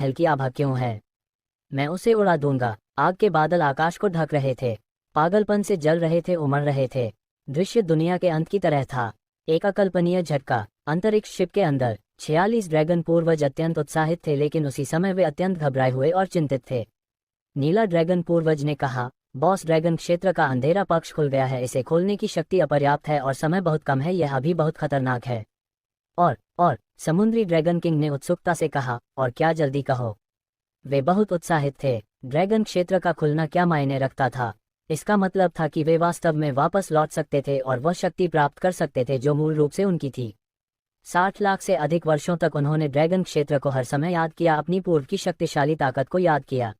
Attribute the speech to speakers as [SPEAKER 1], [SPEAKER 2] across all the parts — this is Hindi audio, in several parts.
[SPEAKER 1] महल की आभा क्यों है? मैं उसे उड़ा दूंगा। आग के बादल आकाश को ढक रहे थे, पागलपन से जल रहे थे, उमड़ रहे थे। दृश्य दुनिया के अंत की तरह था। एक अकल्पनीय झटका। अंतरिक्ष शिप के अंदर 46 ड्रैगन पूर्वज अत्यंत उत्साहित थे, लेकिन उसी समय वे अत्यंत घबराए हुए और चिंतित थे। नीला ड्रैगन पूर्वज ने कहा, बॉस, ड्रैगन क्षेत्र का अंधेरा पक्ष खुल गया है। इसे खोलने की शक्ति अपर्याप्त है और समय बहुत कम है। यह अभी बहुत खतरनाक है। और समुद्री ड्रैगन किंग ने उत्सुकता से कहा, और क्या, जल्दी कहो। वे बहुत उत्साहित थे। ड्रैगन क्षेत्र का खुलना क्या मायने रखता था? इसका मतलब था कि वे वास्तव में वापस लौट सकते थे और वह शक्ति प्राप्त कर सकते थे जो मूल रूप से उनकी थी। 60 लाख से अधिक वर्षों तक उन्होंने ड्रैगन क्षेत्र को हर समय याद किया, अपनी पूर्व की शक्तिशाली ताकत को याद किया।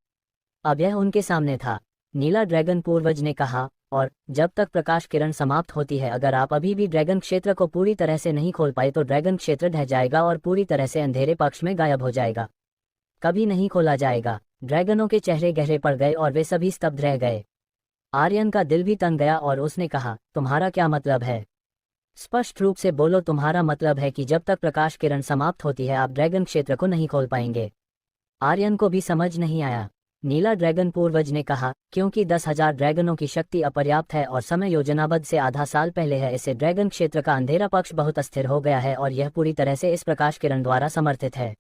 [SPEAKER 1] अब यह उनके सामने था। नीला ड्रैगन पूर्वज ने कहा, और जब तक प्रकाश किरण समाप्त होती है, अगर आप अभी भी ड्रैगन क्षेत्र को पूरी तरह से नहीं खोल पाए तो ड्रैगन क्षेत्र ढह जाएगा और पूरी तरह से अंधेरे पक्ष में गायब हो जाएगा। कभी नहीं खोला जाएगा। ड्रैगनों के चेहरे गहरे पड़ गए और वे सभी स्तब्ध रह गए। आर्यन का दिल भी तंग गया और उसने कहा, तुम्हारा क्या मतलब है? स्पष्ट रूप से बोलो। तुम्हारा मतलब है कि जब तक प्रकाश किरण समाप्त होती है आप ड्रैगन क्षेत्र को नहीं खोल पाएंगे? आर्यन को भी समझ नहीं आया। नीला ड्रैगन पूर्वज ने कहा, क्योंकि 10,000 ड्रैगनों की शक्ति अपर्याप्त है और समय योजनाबद्ध से आधा साल पहले है। इससे ड्रैगन क्षेत्र का अंधेरा पक्ष बहुत अस्थिर हो गया है और यह पूरी तरह से इस प्रकाश किरण द्वारा समर्थित है।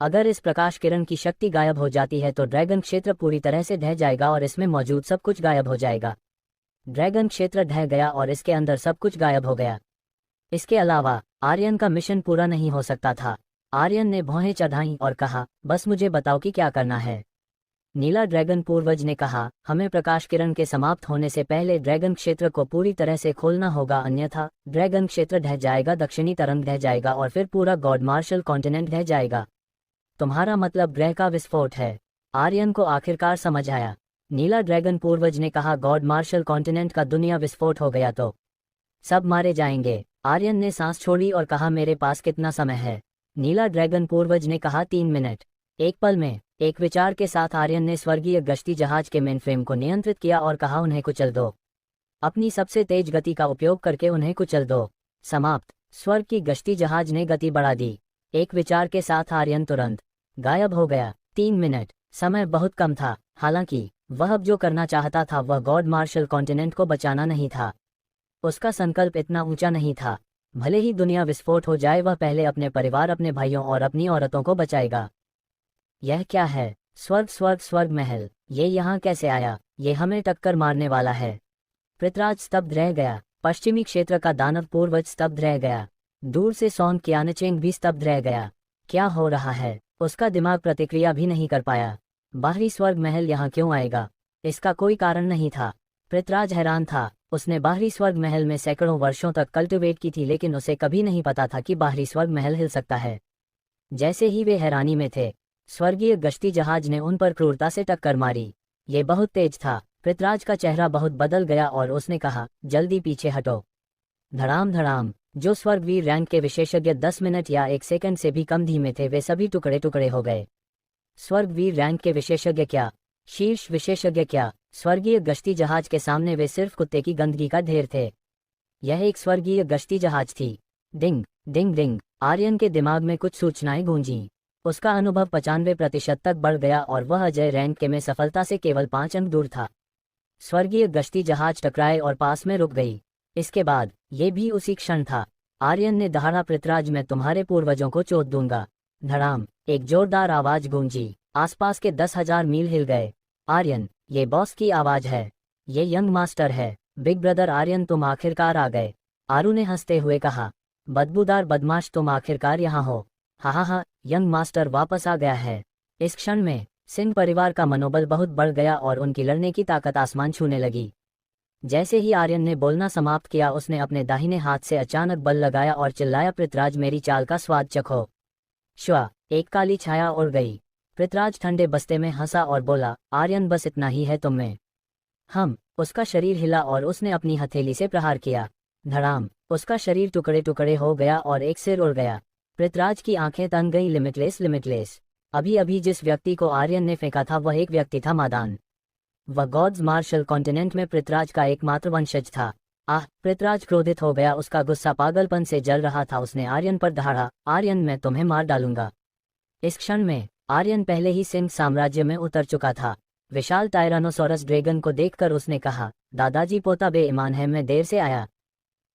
[SPEAKER 1] अगर इस प्रकाश किरण की शक्ति गायब हो जाती है तो ड्रैगन क्षेत्र पूरी तरह से ढह जाएगा और इसमें मौजूद सब कुछ गायब हो जाएगा। ड्रैगन क्षेत्र ढह गया और इसके अंदर सब कुछ गायब हो गया। इसके अलावा आर्यन का मिशन पूरा नहीं हो सकता था। आर्यन ने भौहें चढ़ाईं और कहा, बस मुझे बताओ कि क्या करना है। नीला ड्रैगन पूर्वज ने कहा, हमें प्रकाश किरण के समाप्त होने से पहले ड्रैगन क्षेत्र को पूरी तरह से खोलना होगा, अन्यथा ड्रैगन क्षेत्र ढह जाएगा, दक्षिणी तरंग ढह जाएगा और फिर पूरा गॉड मार्शल कॉन्टिनेंट ढह जाएगा। तुम्हारा मतलब ग्रह का विस्फोट है? आर्यन को आखिरकार समझ आया। नीला ड्रैगन पूर्वज ने कहा, गॉड मार्शल कॉन्टिनेंट का दुनिया विस्फोट हो गया तो सब मारे जाएंगे। आर्यन ने सांस छोड़ी और कहा, मेरे पास कितना समय है? नीला ड्रैगन पूर्वज ने कहा, 3 मिनट। एक पल में एक विचार के साथ आर्यन ने स्वर्गीय गश्ती जहाज के मेनफ्रेम को नियंत्रित किया और कहा, उन्हें कुचल दो। अपनी सबसे तेज गति का उपयोग करके उन्हें कुचल दो। समाप्त। स्वर्ग की गश्ती जहाज ने गति बढ़ा दी। एक विचार के साथ आर्यन तुरंत गायब हो गया। 3 मिनट समय बहुत कम था। हालांकि वह अब जो करना चाहता था वह गॉड मार्शल कॉन्टिनेंट को बचाना नहीं था। उसका संकल्प इतना ऊंचा नहीं था। भले ही दुनिया विस्फोट हो जाए, वह पहले अपने परिवार, अपने भाइयों और अपनी औरतों को बचाएगा। यह क्या है? स्वर्ग महल। ये यहाँ कैसे आया? ये हमें टक्कर मारने वाला है। पृथ्वीराज स्तब्ध रह गया। पश्चिमी क्षेत्र का दानव पूर्वज स्तब्ध रह गया। दूर से सॉन्ग कियानचेंग भी स्तब्ध रह गया। क्या हो रहा है? उसका दिमाग प्रतिक्रिया भी नहीं कर पाया। बाहरी स्वर्ग महल यहाँ क्यों आएगा? इसका कोई कारण नहीं था। पृथ्वीराज हैरान था। उसने बाहरी स्वर्ग महल में सैकड़ों वर्षों तक कल्टिवेट की थी, लेकिन उसे कभी नहीं पता था कि बाहरी स्वर्ग महल हिल सकता है। जैसे ही वे हैरानी में थे, स्वर्गीय गश्ती जहाज ने उन पर क्रूरता से टक्कर मारी। ये बहुत तेज था। पृथ्वीराज का चेहरा बहुत बदल गया और उसने कहा, जल्दी पीछे हटो। धड़ाम धड़ाम। जो स्वर्गवीर रैंक के विशेषज्ञ 10 मिनट या 1 सेकंड से भी कम धीमे थे, वे सभी टुकड़े टुकड़े हो गए। स्वर्गवीर रैंक के विशेषज्ञ क्या? शीर्ष विशेषज्ञ क्या? स्वर्गीय गश्ती जहाज के सामने वे सिर्फ कुत्ते की गंदगी का ढेर थे। यह एक स्वर्गीय गश्ती जहाज थी। डिंग डिंग डिंग। आर्यन के दिमाग में कुछ सूचनाएं गूंजीं। उसका अनुभव 95% तक बढ़ गया और वह अजय रैंक के में सफलता से केवल 5 अंक दूर था। स्वर्गीय गश्ती जहाज टकराए और पास में रुक गई। इसके बाद ये भी उसी क्षण था। आर्यन ने दहाड़ा, पृथ्वीराज, मैं तुम्हारे पूर्वजों को चोट दूंगा। धड़ाम। एक जोरदार आवाज गूंजी। आसपास के 10,000 मील हिल गए। आर्यन, ये बॉस की आवाज है। ये यंग मास्टर है। बिग ब्रदर आर्यन, तुम आखिरकार आ गए। आरू ने हंसते हुए कहा, बदबूदार बदमाश, तुम आखिरकार यहाँ हो। हा, यंग मास्टर वापस आ गया है। इस क्षण में सिंह परिवार का मनोबल बहुत बढ़ गया और उनकी लड़ने की ताकत आसमान छूने लगी। जैसे ही आर्यन ने बोलना समाप्त किया, उसने अपने दाहिने हाथ से अचानक बल लगाया और चिल्लाया, पृथ्वीराज, मेरी चाल का स्वाद चखो। श्वा। एक काली छाया उड़ गई। पृथ्वीराज ठंडे बस्ते में हंसा और बोला, आर्यन, बस इतना ही है तुम में। हम। उसका शरीर हिला और उसने अपनी हथेली से प्रहार किया। धड़ाम। उसका शरीर टुकड़े टुकड़े हो गया और एक सिर उड़ गया। पृथ्वीराज की आंखें तन गई। लिमिटलेस। अभी अभी जिस व्यक्ति को आर्यन ने फेंका था वह एक व्यक्ति था, मादान। वह गॉड्स मार्शल कॉन्टिनेंट में पृथ्वीराज का एकमात्र वंशज था। पृथ्वीराज क्रोधित हो गया। उसका गुस्सा पागलपन से जल रहा था। उसने आर्यन पर दहाड़ा, आर्यन, मैं तुम्हें मार डालूंगा। इस क्षण में आर्यन पहले ही सिंह साम्राज्य में उतर चुका था। विशाल टायरानोसोरस ड्रैगन को देखकर उसने कहा, दादाजी पोता बेईमान है, मैं देर से आया।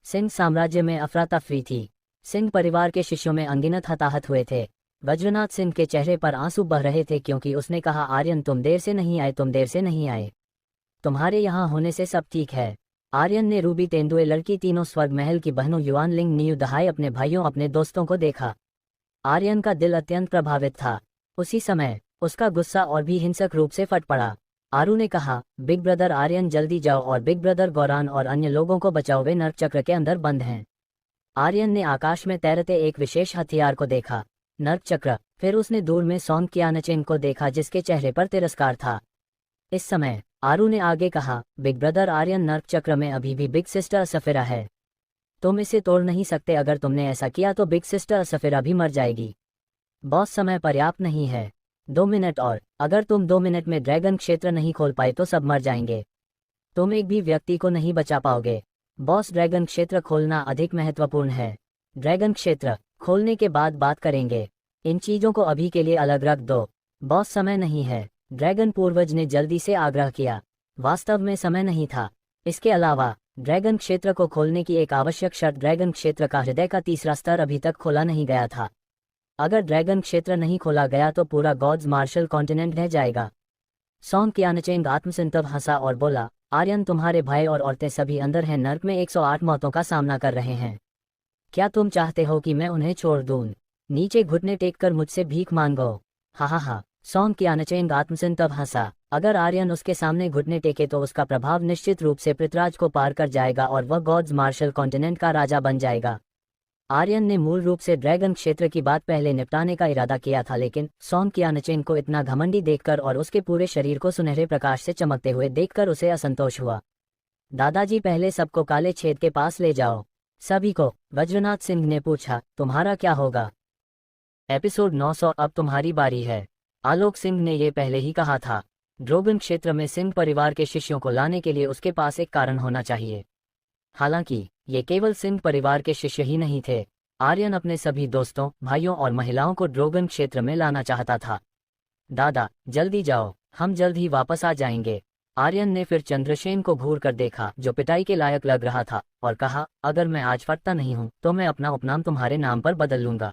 [SPEAKER 1] सिंह साम्राज्य में अफरा तफरी थी। सिंह परिवार के शिष्यों में अनगिनत हताहत हुए थे। वज्रनाथ सिंह के चेहरे पर आंसू बह रहे थे क्योंकि उसने कहा, आर्यन तुम देर से नहीं आए, तुम देर से नहीं आए। तुम्हारे यहाँ होने से सब ठीक है। आर्यन ने रूबी तेंदुए लड़की तीनों स्वर्ग महल की बहनों युआन लिंग नियु दहाई अपने भाइयों अपने दोस्तों को देखा। आर्यन का दिल अत्यंत प्रभावित था। उसी समय उसका गुस्सा और भी हिंसक रूप से फट पड़ा। आरू ने कहा, बिग ब्रदर आर्यन जल्दी जाओ और बिग ब्रदर गौरान और अन्य लोगों को बचाओ, वे नर्क चक्र के अंदर बंद हैं। आर्यन ने आकाश में तैरते एक विशेष हथियार को देखा, नर्क चक्र। फिर उसने दूर में सॉन्ग कियानचेन को देखा जिसके चेहरे पर तिरस्कार था। इस समय आरू ने आगे कहा, बिग ब्रदर आर्यन, नर्क चक्र में अभी भी बिग सिस्टर सफिरा है। तुम इसे तोड़ नहीं सकते। अगर तुमने ऐसा किया तो बिग सिस्टर सफिरा भी मर जाएगी। बॉस, समय पर्याप्त नहीं है। 2 मिनट और। अगर तुम 2 मिनट में ड्रैगन क्षेत्र नहीं खोल पाए तो सब मर जाएंगे। तुम एक भी व्यक्ति को नहीं बचा पाओगे। बॉस, ड्रैगन क्षेत्र खोलना अधिक महत्वपूर्ण है। ड्रैगन क्षेत्र खोलने के बाद बात करेंगे। इन चीजों को अभी के लिए अलग रख दो। बॉस, समय नहीं है। ड्रैगन पूर्वज ने जल्दी से आग्रह किया। वास्तव में समय नहीं था। इसके अलावा ड्रैगन क्षेत्र को खोलने की एक आवश्यक शर्त, ड्रैगन क्षेत्र का हृदय का तीसरा स्तर अभी तक खोला नहीं गया था। अगर ड्रैगन क्षेत्र नहीं खोला गया तो पूरा गॉड्स मार्शल कॉन्टिनेंट रह जाएगा। सॉन्ग कियानचेंग आत्मसंतव हंसा और बोला, आर्यन तुम्हारे भाई और औरतें सभी अंदर हैं, नर्क में 108 मौतों का सामना कर रहे हैं। क्या तुम चाहते हो कि मैं उन्हें छोड़ दूं? नीचे घुटने टेककर मुझसे भीख मांगो। हा हा हा। सॉन्ग कियानचेंग आत्मसंतव हंसा। अगर आर्यन उसके सामने घुटने टेके तो उसका प्रभाव निश्चित रूप से पृथ्वीराज को पार कर जाएगा और वह गॉड्स मार्शल कॉन्टिनेंट का राजा बन जाएगा। आर्यन ने मूल रूप से ड्रैगन क्षेत्र की बात पहले निपटाने का इरादा किया था, लेकिन सॉन्ग कियानचेंग को इतना घमंडी देखकर और उसके पूरे शरीर को सुनहरे प्रकाश से चमकते हुए देखकर उसे असंतोष हुआ। दादाजी, पहले सबको काले छेद के पास ले जाओ। सभी को। वज्रनाथ सिंह ने पूछा, तुम्हारा क्या होगा? एपिसोड 900। अब तुम्हारी बारी है। आलोक सिंह ने यह पहले ही कहा था। ड्रैगन क्षेत्र में सिंह परिवार के शिष्यों को लाने के लिए उसके पास एक कारण होना चाहिए। हालांकि ये केवल सिंह परिवार के शिष्य ही नहीं थे। आर्यन अपने सभी दोस्तों, भाइयों और महिलाओं को ड्रैगन क्षेत्र में लाना चाहता था। दादा, जल्दी जाओ, हम जल्द ही वापस आ जाएंगे। आर्यन ने फिर चंद्रसेन को घूर कर देखा जो पिटाई के लायक लग रहा था और कहा, अगर मैं आज फटता नहीं हूं तो मैं अपना उपनाम तुम्हारे नाम पर बदल लूंगा।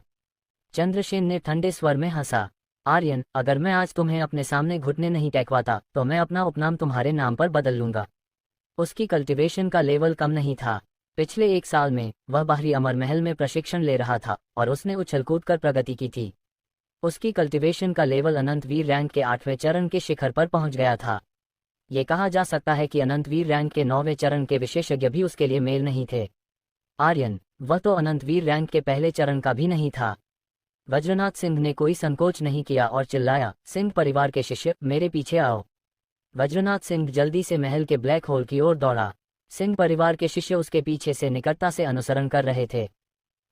[SPEAKER 1] चंद्रसेन ने ठंडे स्वर में हंसा। आर्यन, अगर मैं आज तुम्हें अपने सामने घुटने नहीं टेकवाता तो मैं अपना उपनाम तुम्हारे नाम पर बदल लूंगा। उसकी कल्टीवेशन का लेवल कम नहीं था। पिछले 1 साल में वह बाहरी अमर महल में प्रशिक्षण ले रहा था और उसने उछलकूद कर प्रगति की थी। उसकी कल्टीवेशन का लेवल अनंतवीर रैंक के 8वें चरण के शिखर पर पहुंच गया था। ये कहा जा सकता है कि अनंतवीर रैंक के 9वें चरण के विशेषज्ञ भी उसके लिए मेल नहीं थे। आर्यन, वह तो अनंतवीर रैंक के पहले चरण का भी नहीं था। वज्रनाथ सिंह ने कोई संकोच नहीं किया और चिल्लाया, सिंह परिवार के शिष्य, मेरे पीछे आओ। वज्रनाथ सिंह जल्दी से महल के ब्लैक होल की ओर दौड़ा। सिंह परिवार के शिष्य उसके पीछे से निकटता से अनुसरण कर रहे थे।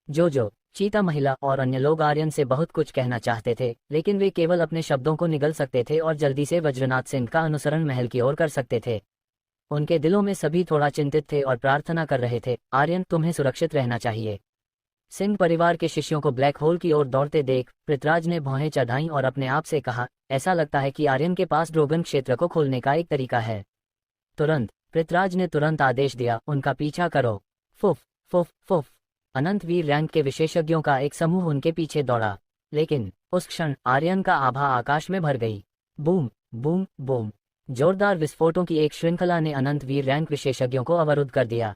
[SPEAKER 1] जो चीता महिला और अन्य लोग आर्यन से बहुत कुछ कहना चाहते थे, लेकिन वे केवल अपने शब्दों को निगल सकते थे और जल्दी से वज्रनाथ सिंह का अनुसरण महल की ओर कर सकते थे। उनके दिलों में सभी थोड़ा चिंतित थे और प्रार्थना कर रहे थे, आर्यन, तुम्हें सुरक्षित रहना चाहिए। सिंह परिवार के शिष्यों को ब्लैक होल की ओर दौड़ते देख पृथ्वीराज ने भौहें चढ़ाईं और अपने आप से कहा, ऐसा लगता है कि आर्यन के पास ड्रैगन क्षेत्र को खोलने का एक तरीका है। तुरंत पृथ्वीराज ने तुरंत आदेश दिया, उनका पीछा करो। फुफ फुफ फुफ। अनंतवीर रैंक के विशेषज्ञों का एक समूह उनके पीछे दौड़ा, लेकिन उस क्षण आर्यन का आभा आकाश में भर गई। Boom boom boom. जोरदार विस्फोटों की एक श्रृंखला ने अनंतवीर रैंक विशेषज्ञों को अवरुद्ध कर दिया।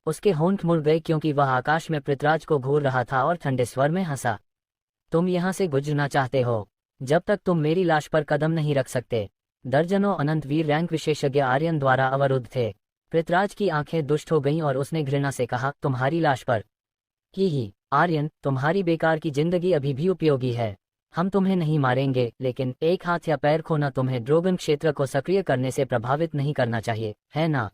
[SPEAKER 1] उसके होंठ मुड़ गए क्योंकि वह आकाश में पृथ्वीराज को घूर रहा था और ठंडे स्वर में हंसा, तुम यहाँ से गुजरना चाहते हो जब तक तुम मेरी लाश पर कदम नहीं रख सकते। दर्जनों अनंतवीर रैंक विशेषज्ञ आर्यन द्वारा अवरुद्ध थे। पृथ्वीराज की आंखें दुष्ट हो गईं और उसने घृणा से कहा, तुम्हारी लाश पर ही आर्यन, तुम्हारी बेकार की जिंदगी अभी भी उपयोगी है। हम तुम्हें नहीं मारेंगे, लेकिन एक हाथ या पैर खोना तुम्हें ड्रैगन क्षेत्र को सक्रिय करने से प्रभावित नहीं करना चाहिए, है ना?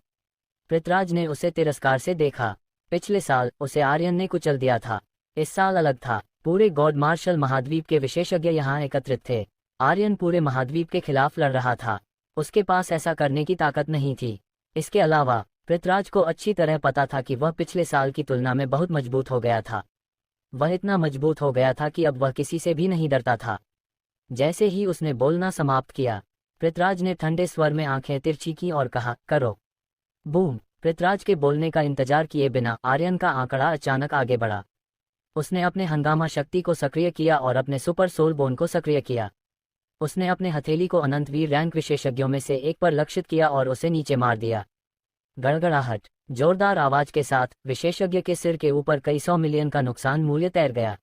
[SPEAKER 1] पृथ्वीराज ने उसे तिरस्कार से देखा। पिछले साल उसे आर्यन ने कुचल दिया था। इस साल अलग था। पूरे गॉड मार्शल महाद्वीप के विशेषज्ञ यहाँ एकत्रित थे। आर्यन पूरे महाद्वीप के खिलाफ लड़ रहा था। उसके पास ऐसा करने की ताकत नहीं थी। इसके अलावा पृथ्वीराज को अच्छी तरह पता था कि वह पिछले साल की तुलना में बहुत मजबूत हो गया था। वह इतना मजबूत हो गया था कि अब वह किसी से भी नहीं डरता था। जैसे ही उसने बोलना समाप्त किया, पृथ्वीराज ने ठंडे स्वर में आंखें तिरछी की और कहा, करो। बूम। पृथ्वीराज के बोलने का इंतजार किए बिना आर्यन का आंकड़ा अचानक आगे बढ़ा। उसने अपने हंगामा शक्ति को सक्रिय किया और अपने सुपर सोल बोन को सक्रिय किया। उसने अपने हथेली को अनंतवीर रैंक विशेषज्ञों में से एक पर लक्षित किया और उसे नीचे मार दिया। गड़गड़ाहट। जोरदार आवाज के साथ विशेषज्ञ के सिर के ऊपर कई 100 मिलियन का नुकसान मूल्य तैर गया।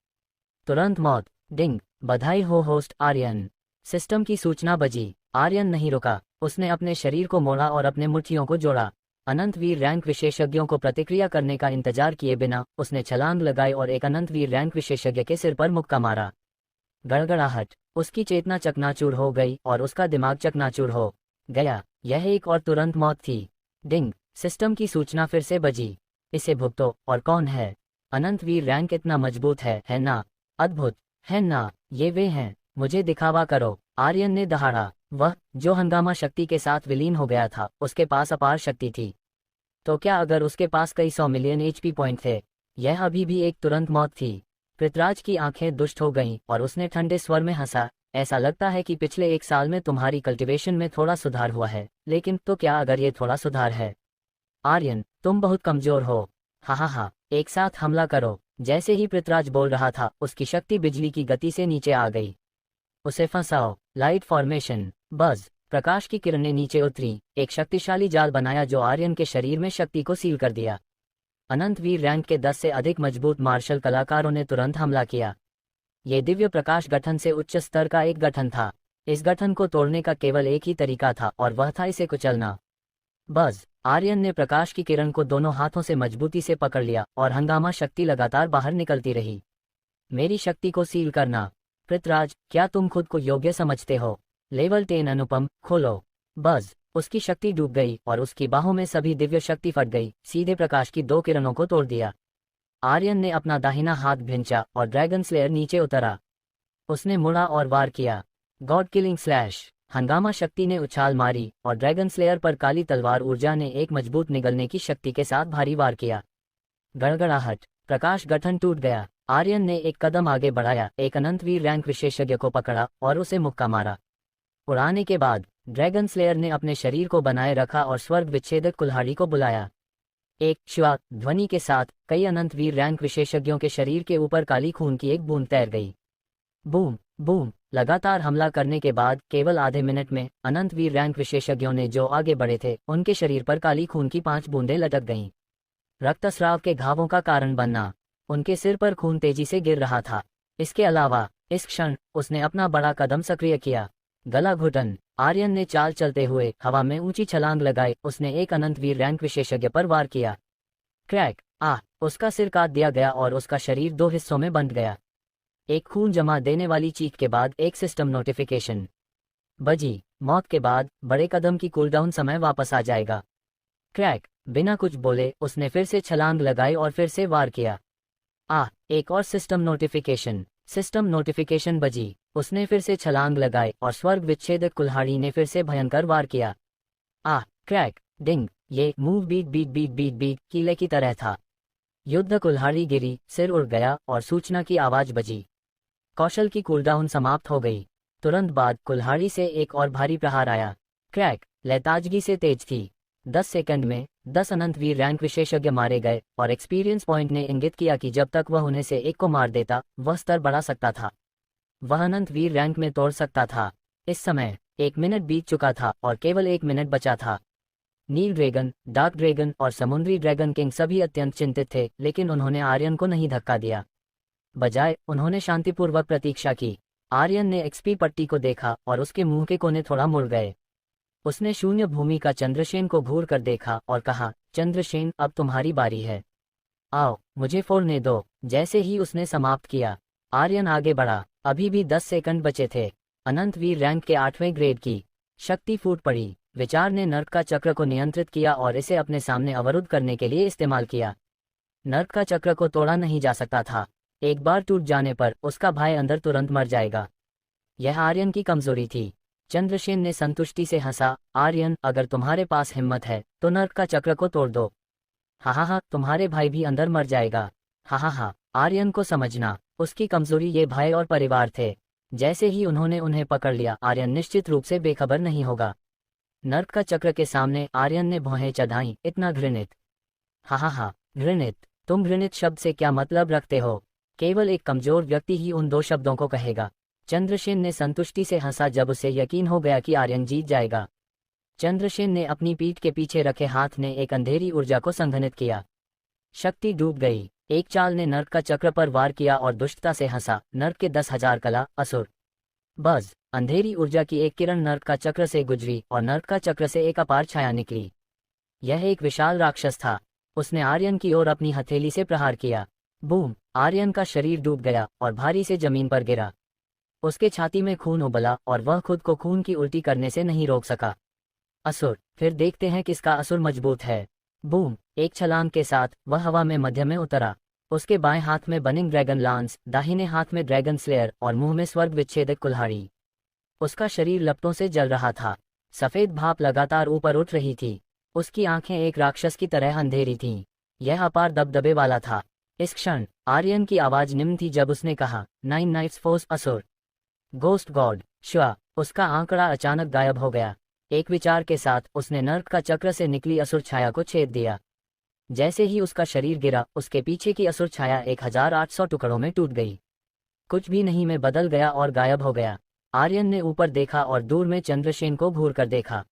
[SPEAKER 1] तुरंत मौत। डिंग। बधाई हो होस्ट आर्यन। सिस्टम की सूचना बजी। आर्यन नहीं रुका। उसने अपने शरीर को मोड़ा और अपने मुट्ठियों को जोड़ा। अनंतवीर रैंक विशेषज्ञों को प्रतिक्रिया करने का इंतजार किए बिना उसने छलांग लगाई और एक अनंतवीर रैंक विशेषज्ञ के सिर पर मुक्का मारा। गड़गड़ाहट। उसकी चेतना चकनाचूर हो गई और उसका दिमाग चकनाचूर हो गया। यह एक और तुरंत मौत थी। डिंग। सिस्टम की सूचना फिर से बजी। इसे भुगतो। और कौन है? अनंतवीर रैंक इतना मजबूत है ना? अद्भुत है ना? ये वे हैं। मुझे दिखावा करो। आर्यन ने दहाड़ा। वह जो हंगामा शक्ति के साथ विलीन हो गया था, उसके पास अपार शक्ति थी। तो क्या अगर उसके पास कई 100 मिलियन एचपी पॉइंट थे? यह अभी भी एक तुरंत मौत थी। पृथ्वीराज की आंखें दुष्ट हो गईं और उसने ठंडे स्वर में हंसा। ऐसा लगता है कि पिछले 1 साल में तुम्हारी कल्टीवेशन में थोड़ा सुधार हुआ है, लेकिन तो क्या अगर ये थोड़ा सुधार है? आर्यन, तुम बहुत कमजोर हो। हा, एक साथ हमला करो। जैसे ही पृथ्वीराज बोल रहा था, उसकी शक्ति बिजली की गति से नीचे आ गई। उसे फंसाओ। Light formation. बज। प्रकाश की किरणें नीचे उतरी। एक शक्तिशाली जाल बनाया जो आर्यन के शरीर में शक्ति को सील कर दिया। अनंतवीर रैंक के 10 से अधिक मजबूत मार्शल कलाकारों ने तुरंत हमला किया। ये दिव्य प्रकाश गठन से उच्च स्तर का एक गठन था। इस गठन को तोड़ने का केवल एक ही तरीका था और वह था इसे कुचलना। बज। आर्यन ने प्रकाश की किरण को दोनों हाथों से मजबूती से पकड़ लिया और हंगामा शक्ति लगातार बाहर निकलती रही। मेरी शक्ति को सील करना। पृथ्वीराज, क्या तुम खुद को योग्य समझते हो? लेवल 10 अनुपम, खोलो। बज। उसकी शक्ति डूब गई और उसकी बाहों में सभी दिव्य शक्ति फट गई, सीधे प्रकाश की 2 किरणों को तोड़ दिया। आर्यन ने अपना दाहिना हाथ भिंचा और ड्रैगन स्लेयर नीचे उतरा। उसने मुड़ा और वार किया। God killing slash. हंगामा शक्ति ने उछाल मारी और ड्रैगन स्लेयर पर काली तलवार ऊर्जा ने एक मजबूत निगलने की शक्ति के साथ भारी वार किया। गड़गड़ाहट। प्रकाश गठन टूट गया। आर्यन ने एक कदम आगे बढ़ाया, एक अनंतवीर रैंक विशेषज्ञ को पकड़ा और उसे मुक्का मारा। उड़ाने के बाद ड्रैगन स्लेयर ने अपने शरीर को बनाए रखा और स्वर्ग विच्छेदक कुल्हाड़ी को बुलाया। एक श्वास ध्वनि के साथ कई अनंतवीर रैंक विशेषज्ञों के शरीर के ऊपर काली खून की एक बूंद तैर गई। Boom boom. लगातार हमला करने के बाद केवल आधे मिनट में अनंतवीर रैंक विशेषज्ञों ने जो आगे बढ़े थे, उनके शरीर पर काली खून की 5 बूंदें लटक गईं। रक्तस्राव के घावों का कारण बनना। उनके सिर पर खून तेजी से गिर रहा था। इसके अलावा इस क्षण उसने अपना बड़ा कदम सक्रिय किया। गला घुटन। आर्यन ने चाल चलते हुए हवा में ऊंची छलांग लगाई। उसने एक अनंतवीर रैंक विशेषज्ञ पर वार किया। क्रैक। उसका सिर काट दिया गया और उसका शरीर 2 हिस्सों में बंट गया। एक खून जमा देने वाली चीख के बाद एक सिस्टम नोटिफिकेशन बजी। मौत के बाद बड़े कदम की कूलडाउन समय वापस आ जाएगा। क्रैक। बिना कुछ बोले उसने फिर से छलांग लगाई और फिर से वार किया। एक और सिस्टम नोटिफिकेशन बजी। उसने फिर से छलांग लगाई और स्वर्ग विच्छेदक कुल्हाड़ी ने फिर से भयंकर वार किया। क्रैक। डिंग। ये मूव बीट कीले की तरह था। युद्ध कुल्हाड़ी गिरी, सिर उड़ गया और सूचना की आवाज बजी। कौशल की कूलडाउन समाप्त हो गई। तुरंत बाद कुल्हाड़ी से एक और भारी प्रहार आया। क्रैक। लैताजगी से तेज थी। 10 सेकंड में 10 अनंतवीर रैंक विशेषज्ञ मारे गए और एक्सपीरियंस पॉइंट ने इंगित किया कि जब तक वह उन्हें से एक को मार देता, वह स्तर बढ़ा सकता था। वह अनंतवीर रैंक में तोड़ सकता था। इस समय 1 मिनट बीत चुका था और केवल 1 मिनट बचा था। नील ड्रैगन, डार्क ड्रैगन और समुद्री ड्रैगन किंग सभी अत्यंत चिंतित थे, लेकिन उन्होंने आर्यन को नहीं धक्का दिया। बजाय उन्होंने शांतिपूर्वक प्रतीक्षा की। आर्यन ने एक्सपी पट्टी को देखा और उसके मुंह के कोने थोड़ा मुड़ गए। उसने शून्य भूमि का चंद्रसेन को घूर कर देखा और कहा, चंद्रसेन, अब तुम्हारी बारी है। आओ, मुझे फोड़ने दो। जैसे ही उसने समाप्त किया, आर्यन आगे बढ़ा। अभी भी 10 सेकंड बचे थे। अनंतवीर रैंक के 8वें ग्रेड की शक्ति फूट पड़ी। विचार ने नर्क का चक्र को नियंत्रित किया और इसे अपने सामने अवरुद्ध करने के लिए इस्तेमाल किया। नर्क का चक्र को तोड़ा नहीं जा सकता था। एक बार टूट जाने पर उसका भाई अंदर तुरंत मर जाएगा। यह आर्यन की कमजोरी थी। चंद्रसेन ने संतुष्टि से हंसा। आर्यन, अगर तुम्हारे पास हिम्मत है तो नर्क का चक्र को तोड़ दो। हा, तुम्हारे भाई भी अंदर मर जाएगा। हा। आर्यन को समझना, उसकी कमजोरी ये भाई और परिवार थे। जैसे ही उन्होंने उन्हें पकड़ लिया, आर्यन निश्चित रूप से बेखबर नहीं होगा। नर्क का चक्र के सामने आर्यन ने भौहें चढ़ाईं, इतना घृणित। हा, घृणित। तुम घृणित शब्द से क्या मतलब रखते हो? केवल एक कमजोर व्यक्ति ही उन दो शब्दों को कहेगा। चंद्रसेन ने संतुष्टि से हंसा जब उसे यकीन हो गया कि आर्यन जीत जाएगा। चंद्रसेन ने अपनी पीठ के पीछे रखे हाथ ने एक अंधेरी ऊर्जा को संघनित किया। शक्ति डूब गई। एक चाल ने नर्क का चक्र पर वार किया और दुष्टता से हंसा। नर्क के 10,000 कला असुर। बस अंधेरी ऊर्जा की एक किरण नर्क का चक्र से गुजरी और नर्क का चक्र से एक अपार छाया निकली। यह एक विशाल राक्षस था। उसने आर्यन की ओर अपनी हथेली से प्रहार किया। बूम! आर्यन का शरीर डूब गया और भारी से जमीन पर गिरा। उसके छाती में खून उबला और वह खुद को खून की उल्टी करने से नहीं रोक सका। असुर, फिर देखते हैं किसका असुर मजबूत है। बूम! एक छलांग के साथ वह हवा में मध्य में उतरा। उसके बाएं हाथ में बर्निंग ड्रैगन लांस, दाहिने हाथ में ड्रैगन स्लेयर और मुंह में स्वर्ग विच्छेदक कुल्हाड़ी। उसका शरीर लपटों से जल रहा था। सफेद भाप लगातार ऊपर उठ रही थी। उसकी आंखें एक राक्षस की तरह अंधेरी थीं। यह अपार दबदबे वाला था। इस क्षण आर्यन की आवाज निम्न थी जब उसने कहा, 9 नाइट्स फोर्स असुर। Ghost god. श्वा! उसका आंकड़ा अचानक गायब हो गया। एक विचार के साथ उसने नर्क का चक्र से निकली असुर छाया को छेद दिया। जैसे ही उसका शरीर गिरा, उसके पीछे की असुर छाया 1800 टुकड़ों में टूट गई। कुछ भी नहीं में बदल गया और गायब हो गया। आर्यन ने ऊपर देखा और दूर में चंद्रसेन को घूर कर देखा।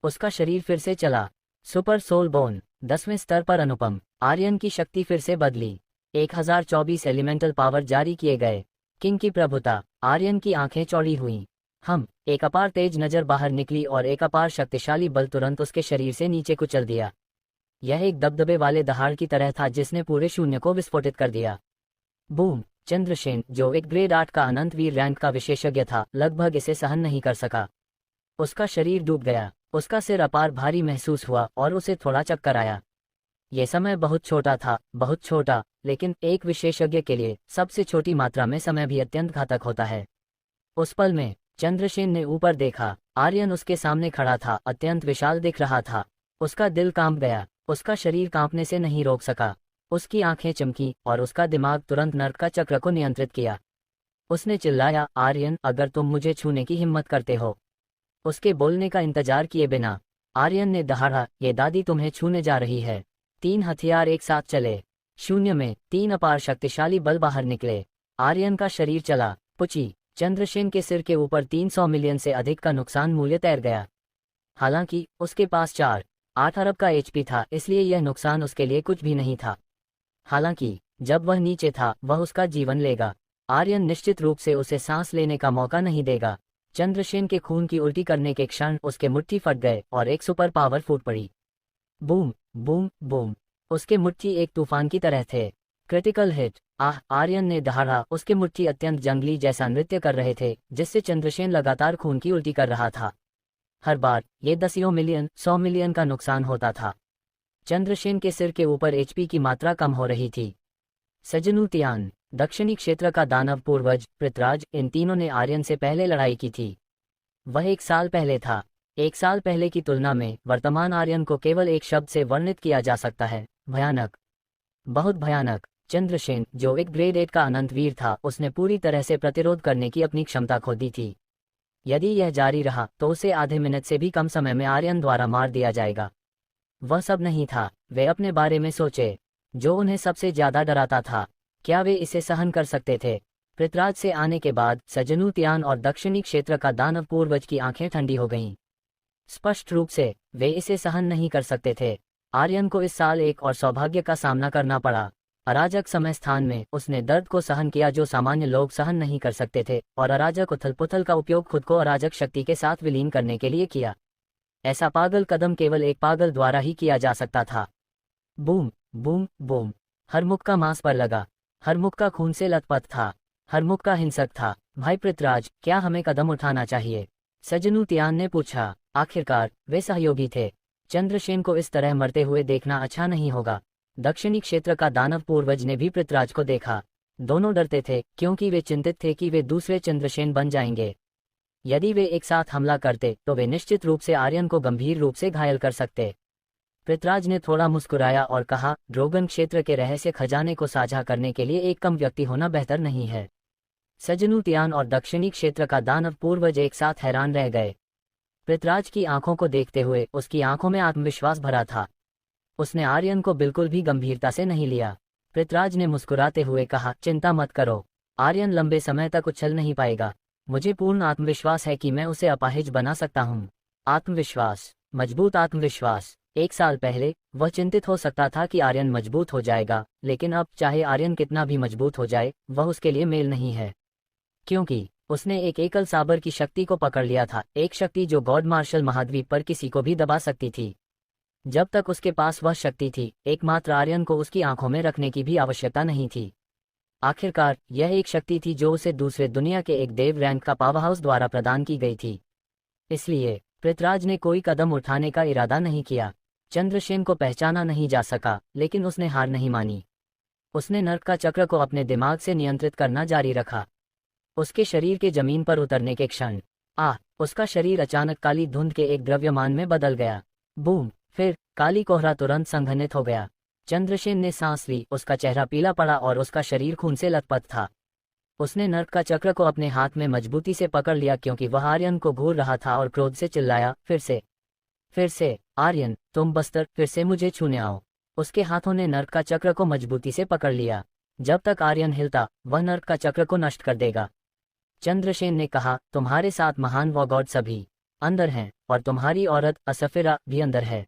[SPEAKER 1] उसका शरीर फिर से चला। सुपर सोल बोन 10वें स्तर पर अनुपम। आर्यन की शक्ति फिर से बदली। 1024 एलिमेंटल पावर जारी किए गए। किंग की प्रभुता। आर्यन की आंखें चौड़ी हुईं। एक अपार तेज नजर बाहर निकली और एक अपार शक्तिशाली बल तुरंत उसके शरीर से नीचे कुचल दिया। यह एक दबदबे वाले दहाड़ की तरह था जिसने पूरे शून्य को विस्फोटित कर दिया। बूम! चंद्रसेन, जो एक ग्रेड 8 का अनंत वीर रैंक का विशेषज्ञ था, लगभग इसे सहन नहीं कर सका। उसका शरीर डूब गया। उसका सिर अपार भारी महसूस हुआ और उसे थोड़ा चक्कर आया। यह समय बहुत छोटा था, बहुत छोटा, लेकिन एक विशेषज्ञ के लिए सबसे छोटी मात्रा में समय भी अत्यंत घातक होता है। उस पल में चंद्रसेन ने ऊपर देखा। आर्यन उसके सामने खड़ा था, अत्यंत विशाल दिख रहा था। उसका दिल कांप गया। उसका शरीर कांपने से नहीं रोक सका। उसकी आंखें चमकी और उसका दिमाग तुरंत नर्क का चक्र को नियंत्रित किया। उसने चिल्लाया, आर्यन, अगर तुम मुझे छूने की हिम्मत करते हो। उसके बोलने का इंतजार किए बिना आर्यन ने दहाड़ा, ये दादी तुम्हें छूने जा रही है। 3 हथियार एक साथ चले। शून्य में 3 अपार शक्तिशाली बल बाहर निकले। आर्यन का शरीर चला। पुची! चंद्रसेन के सिर के ऊपर 300 मिलियन से अधिक का नुकसान मूल्य तैर गया। हालांकि उसके पास 4.8 अरब का एचपी था, इसलिए यह नुकसान उसके लिए कुछ भी नहीं था। हालांकि जब वह नीचे था, वह उसका जीवन लेगा। आर्यन निश्चित रूप से उसे सांस लेने का मौका नहीं देगा। चंद्रसेन के खून की उल्टी करने के क्षण उसके मुट्ठी फट गए और एक सुपर पावर फूट पड़ी। Boom boom boom! उसके मुट्ठी एक तूफान की तरह थे। Critical hit! आर्यन ने दहाड़ा। उसके मुट्ठी अत्यंत जंगली जैसा नृत्य कर रहे थे, जिससे चंद्रसेन लगातार खून की उल्टी कर रहा था। हर बार ये 10 मिलियन 100 मिलियन का नुकसान होता था। चंद्रसेन के सिर के ऊपर एचपी की मात्रा कम हो रही थी। सजनूतियान, दक्षिणी क्षेत्र का दानव पूर्वज पृथ्वीराज, इन तीनों ने आर्यन से पहले लड़ाई की थी। वह 1 साल पहले था। 1 साल पहले की तुलना में वर्तमान आर्यन को केवल एक शब्द से वर्णित किया जा सकता है, भयानक। बहुत भयानक। चंद्रसेन, जो एक ग्रेड 8 का अनंत वीर था, उसने पूरी तरह से प्रतिरोध करने की अपनी क्षमता खो दी थी। यदि यह जारी रहा तो उसे आधे मिनट से भी कम समय में आर्यन द्वारा मार दिया जाएगा। वह सब नहीं था। वे अपने बारे में सोचे। जो उन्हें सबसे ज्यादा डराता था, क्या वे इसे सहन कर सकते थे? पृथ्वीराज से आने के बाद सजनूतियान और दक्षिणी क्षेत्र का दानव पूर्वज की आंखें ठंडी हो गईं। स्पष्ट रूप से वे इसे सहन नहीं कर सकते थे। आर्यन को इस साल एक और सौभाग्य का सामना करना पड़ा। अराजक समय स्थान में उसने दर्द को सहन किया जो सामान्य लोग सहन नहीं कर सकते थे, और अराजक उथल पुथल का उपयोग खुद को अराजक शक्ति के साथ विलीन करने के लिए किया। ऐसा पागल कदम केवल एक पागल द्वारा ही किया जा सकता था। Boom boom boom! हर मुक्का मांस पर लगा। हर मुक्का खून से लथपथ था। हर मुक्का हिंसक था। भाई पृथ्वीराज, क्या हमें कदम उठाना चाहिए? सजनूतियान ने पूछा। आखिरकार वे सहयोगी थे। चंद्रसेन को इस तरह मरते हुए देखना अच्छा नहीं होगा। दक्षिणी क्षेत्र का दानव पूर्वज ने भी पृथ्वीराज को देखा। दोनों डरते थे, क्योंकि वे चिंतित थे कि वे दूसरे चंद्रसेन बन जाएंगे। यदि वे एक साथ हमला करते तो वे निश्चित रूप से आर्यन को गंभीर रूप से घायल कर सकते। पृथ्वीराज ने थोड़ा मुस्कुराया और कहा, ड्रोगन क्षेत्र के रहस्य खजाने को साझा करने के लिए एक कम व्यक्ति होना बेहतर नहीं है। सजनूतियान और दक्षिणी क्षेत्र का दानव पूर्वज एक साथ हैरान रह गए। पृथ्वीराज की आंखों को देखते हुए उसकी आंखों में आत्मविश्वास भरा था। उसने आर्यन को बिल्कुल भी गंभीरता से नहीं लिया। पृथ्वीराज ने मुस्कुराते हुए कहा, चिंता मत करो, आर्यन लंबे समय तक उछल नहीं पाएगा। मुझे पूर्ण आत्मविश्वास है कि मैं उसे अपाहिज बना सकता हूँ। आत्मविश्वास, मजबूत आत्मविश्वास। 1 साल पहले वह चिंतित हो सकता था कि आर्यन मजबूत हो जाएगा, लेकिन अब चाहे आर्यन कितना भी मजबूत हो जाए, वह उसके लिए मेल नहीं है। क्योंकि उसने एक एकल साबर की शक्ति को पकड़ लिया था, एक शक्ति जो गॉड मार्शल महाद्वीप पर किसी को भी दबा सकती थी। जब तक उसके पास वह शक्ति थी, एकमात्र आर्यन को उसकी आंखों में रखने की भी आवश्यकता नहीं थी। आखिरकार यह एक शक्ति थी जो उसे दूसरे दुनिया के एक देव रैंक का पावरहाउस द्वारा प्रदान की गई थी। इसलिए पृथ्वीराज ने कोई कदम उठाने का इरादा नहीं किया। चंद्रसेन को पहचाना नहीं जा सका, लेकिन उसने हार नहीं मानी। उसने नर्क का चक्र को अपने दिमाग से नियंत्रित करना जारी रखा। उसके शरीर के जमीन पर उतरने के क्षण उसका शरीर अचानक काली धुंध के एक द्रव्यमान में बदल गया। बूम! फिर काली कोहरा तुरंत संघनित हो गया। चंद्रसेन ने सांस ली, उसका चेहरा पीला पड़ा और उसका शरीर खून से लथपथ था। उसने नर्क का चक्र को अपने हाथ में मजबूती से पकड़ लिया क्योंकि वह आर्यन को घूर रहा था और क्रोध से चिल्लाया, फिर से, आर्यन, तुम बस्तर, फिर से मुझे छूने आओ। उसके हाथों ने नर्क का चक्र को मजबूती से पकड़ लिया। जब तक आर्यन हिलता, वह नर्क का चक्र को नष्ट कर देगा। चंद्रसेन ने कहा, तुम्हारे साथ महान वॉगॉड सभी अंदर हैं, और तुम्हारी औरत असफिरा भी अंदर है।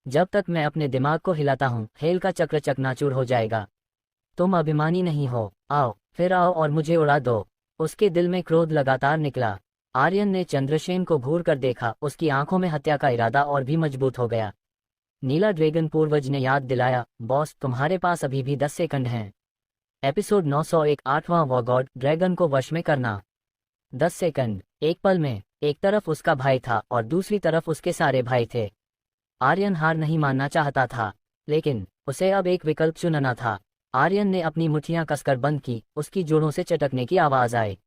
[SPEAKER 1] जब तक मैं अपने दिमाग को हिलाता हूँ, हेल का चक्र चकनाचूर हो जाएगा। तुम अभिमानी नहीं हो, आओ, फिर आओ और मुझे उड़ा दो। उसके दिल में क्रोध लगातार निकला। आर्यन ने चंद्रसेन को घूर कर देखा, उसकी आंखों में हत्या का इरादा और भी मजबूत हो गया। नीला ड्रैगन पूर्वज ने याद दिलाया, बॉस, तुम्हारे पास अभी भी 10 सेकंड हैं। एपिसोड 901, 8वां वॉगॉड, ड्रैगन को वश में करना। 10 सेकंड। एक पल में एक तरफ उसका भाई था और दूसरी तरफ उसके सारे भाई थे। आर्यन हार नहीं मानना चाहता था, लेकिन उसे अब एक विकल्प चुनना था। आर्यन ने अपनी मुट्ठियां कसकर बंद की, उसकी जोड़ों से चटकने की आवाज आई।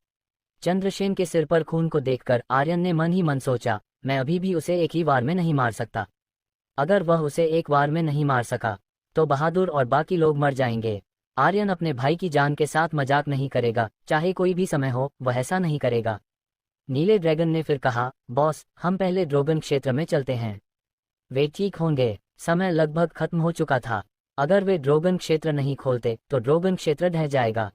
[SPEAKER 1] चंद्रसेन के सिर पर खून को देखकर आर्यन ने मन ही मन सोचा, मैं अभी भी उसे एक ही वार में नहीं मार सकता। अगर वह उसे एक वार में नहीं मार सका, तो बहादुर और बाकी लोग मर जाएंगे। आर्यन अपने भाई की जान के साथ मजाक नहीं करेगा, चाहे कोई भी समय हो, वह ऐसा नहीं करेगा। नीले ड्रैगन ने फिर कहा, बॉस, हम पहले ड्रैगन क्षेत्र में चलते हैं। वे ठीक होंगे। समय लगभग खत्म हो चुका था। अगर वे ड्रैगन क्षेत्र नहीं खोलते तो ड्रैगन क्षेत्र ढह जाएगा,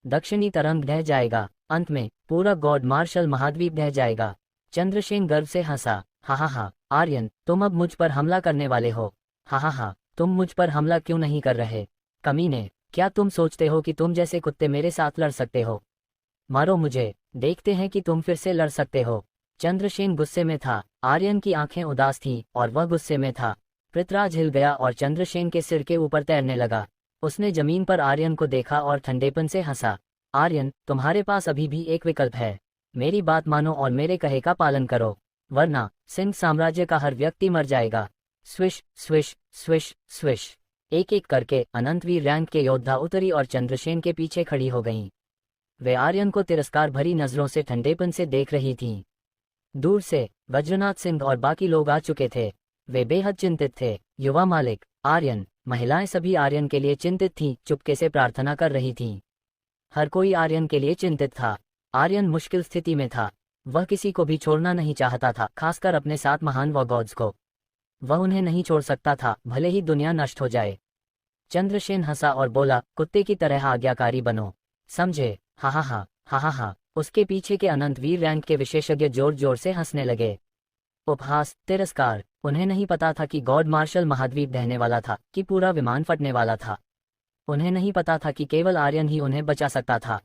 [SPEAKER 1] दक्षिणी तरंग ढह जाएगा, अंत में पूरा गॉड मार्शल महाद्वीप ढह जाएगा। चंद्रसेन गर्व से हंसा, हा, आर्यन, तुम अब मुझ पर हमला करने वाले हो। हा, तुम मुझ पर हमला क्यों नहीं कर रहे, कमीने? क्या तुम सोचते हो कि तुम जैसे कुत्ते मेरे साथ लड़ सकते हो? मारो मुझे, देखते हैं कि तुम फिर से लड़ सकते हो। चंद्रसेन गुस्से में था। आर्यन की आंखें उदास थीं और वह गुस्से में था। पृथ्वीराज हिल गया और चंद्रसेन के सिर के ऊपर तैरने लगा। उसने जमीन पर आर्यन को देखा और ठंडेपन से हंसा। आर्यन, तुम्हारे पास अभी भी एक विकल्प है। मेरी बात मानो और मेरे कहे का पालन करो, वरना सिंह साम्राज्य का हर व्यक्ति मर जाएगा। Swish swish swish swish. एक एक करके अनंतवीर रैंक के योद्धा उतरी और चंद्रसेन के पीछे खड़ी हो गईं। वे आर्यन को तिरस्कार भरी नजरों से ठंडेपन से देख रही थीं। दूर से वज्रनाथ सिंह और बाकी लोग आ चुके थे। वे बेहद चिंतित थे। युवा मालिक, आर्यन, महिलाएं सभी आर्यन के लिए चिंतित थीं, चुपके से प्रार्थना कर रही थीं। हर कोई आर्यन के लिए चिंतित था। आर्यन मुश्किल स्थिति में था। वह किसी को भी छोड़ना नहीं चाहता था, खासकर अपने साथ महान वॉगॉड्स को। वह उन्हें नहीं छोड़ सकता था, भले ही दुनिया नष्ट हो जाए। चंद्रसेन हंसा और बोला, कुत्ते की तरह आज्ञाकारी बनो, समझे? हा। उसके पीछे के अनंतवीर रैंक के विशेषज्ञ जोर जोर से हंसने लगे। उपहास, तिरस्कार। उन्हें नहीं पता था कि गॉड मार्शल महाद्वीप ढहने वाला था, कि पूरा विमान फटने वाला था। उन्हें नहीं पता था कि केवल आर्यन ही उन्हें बचा सकता था।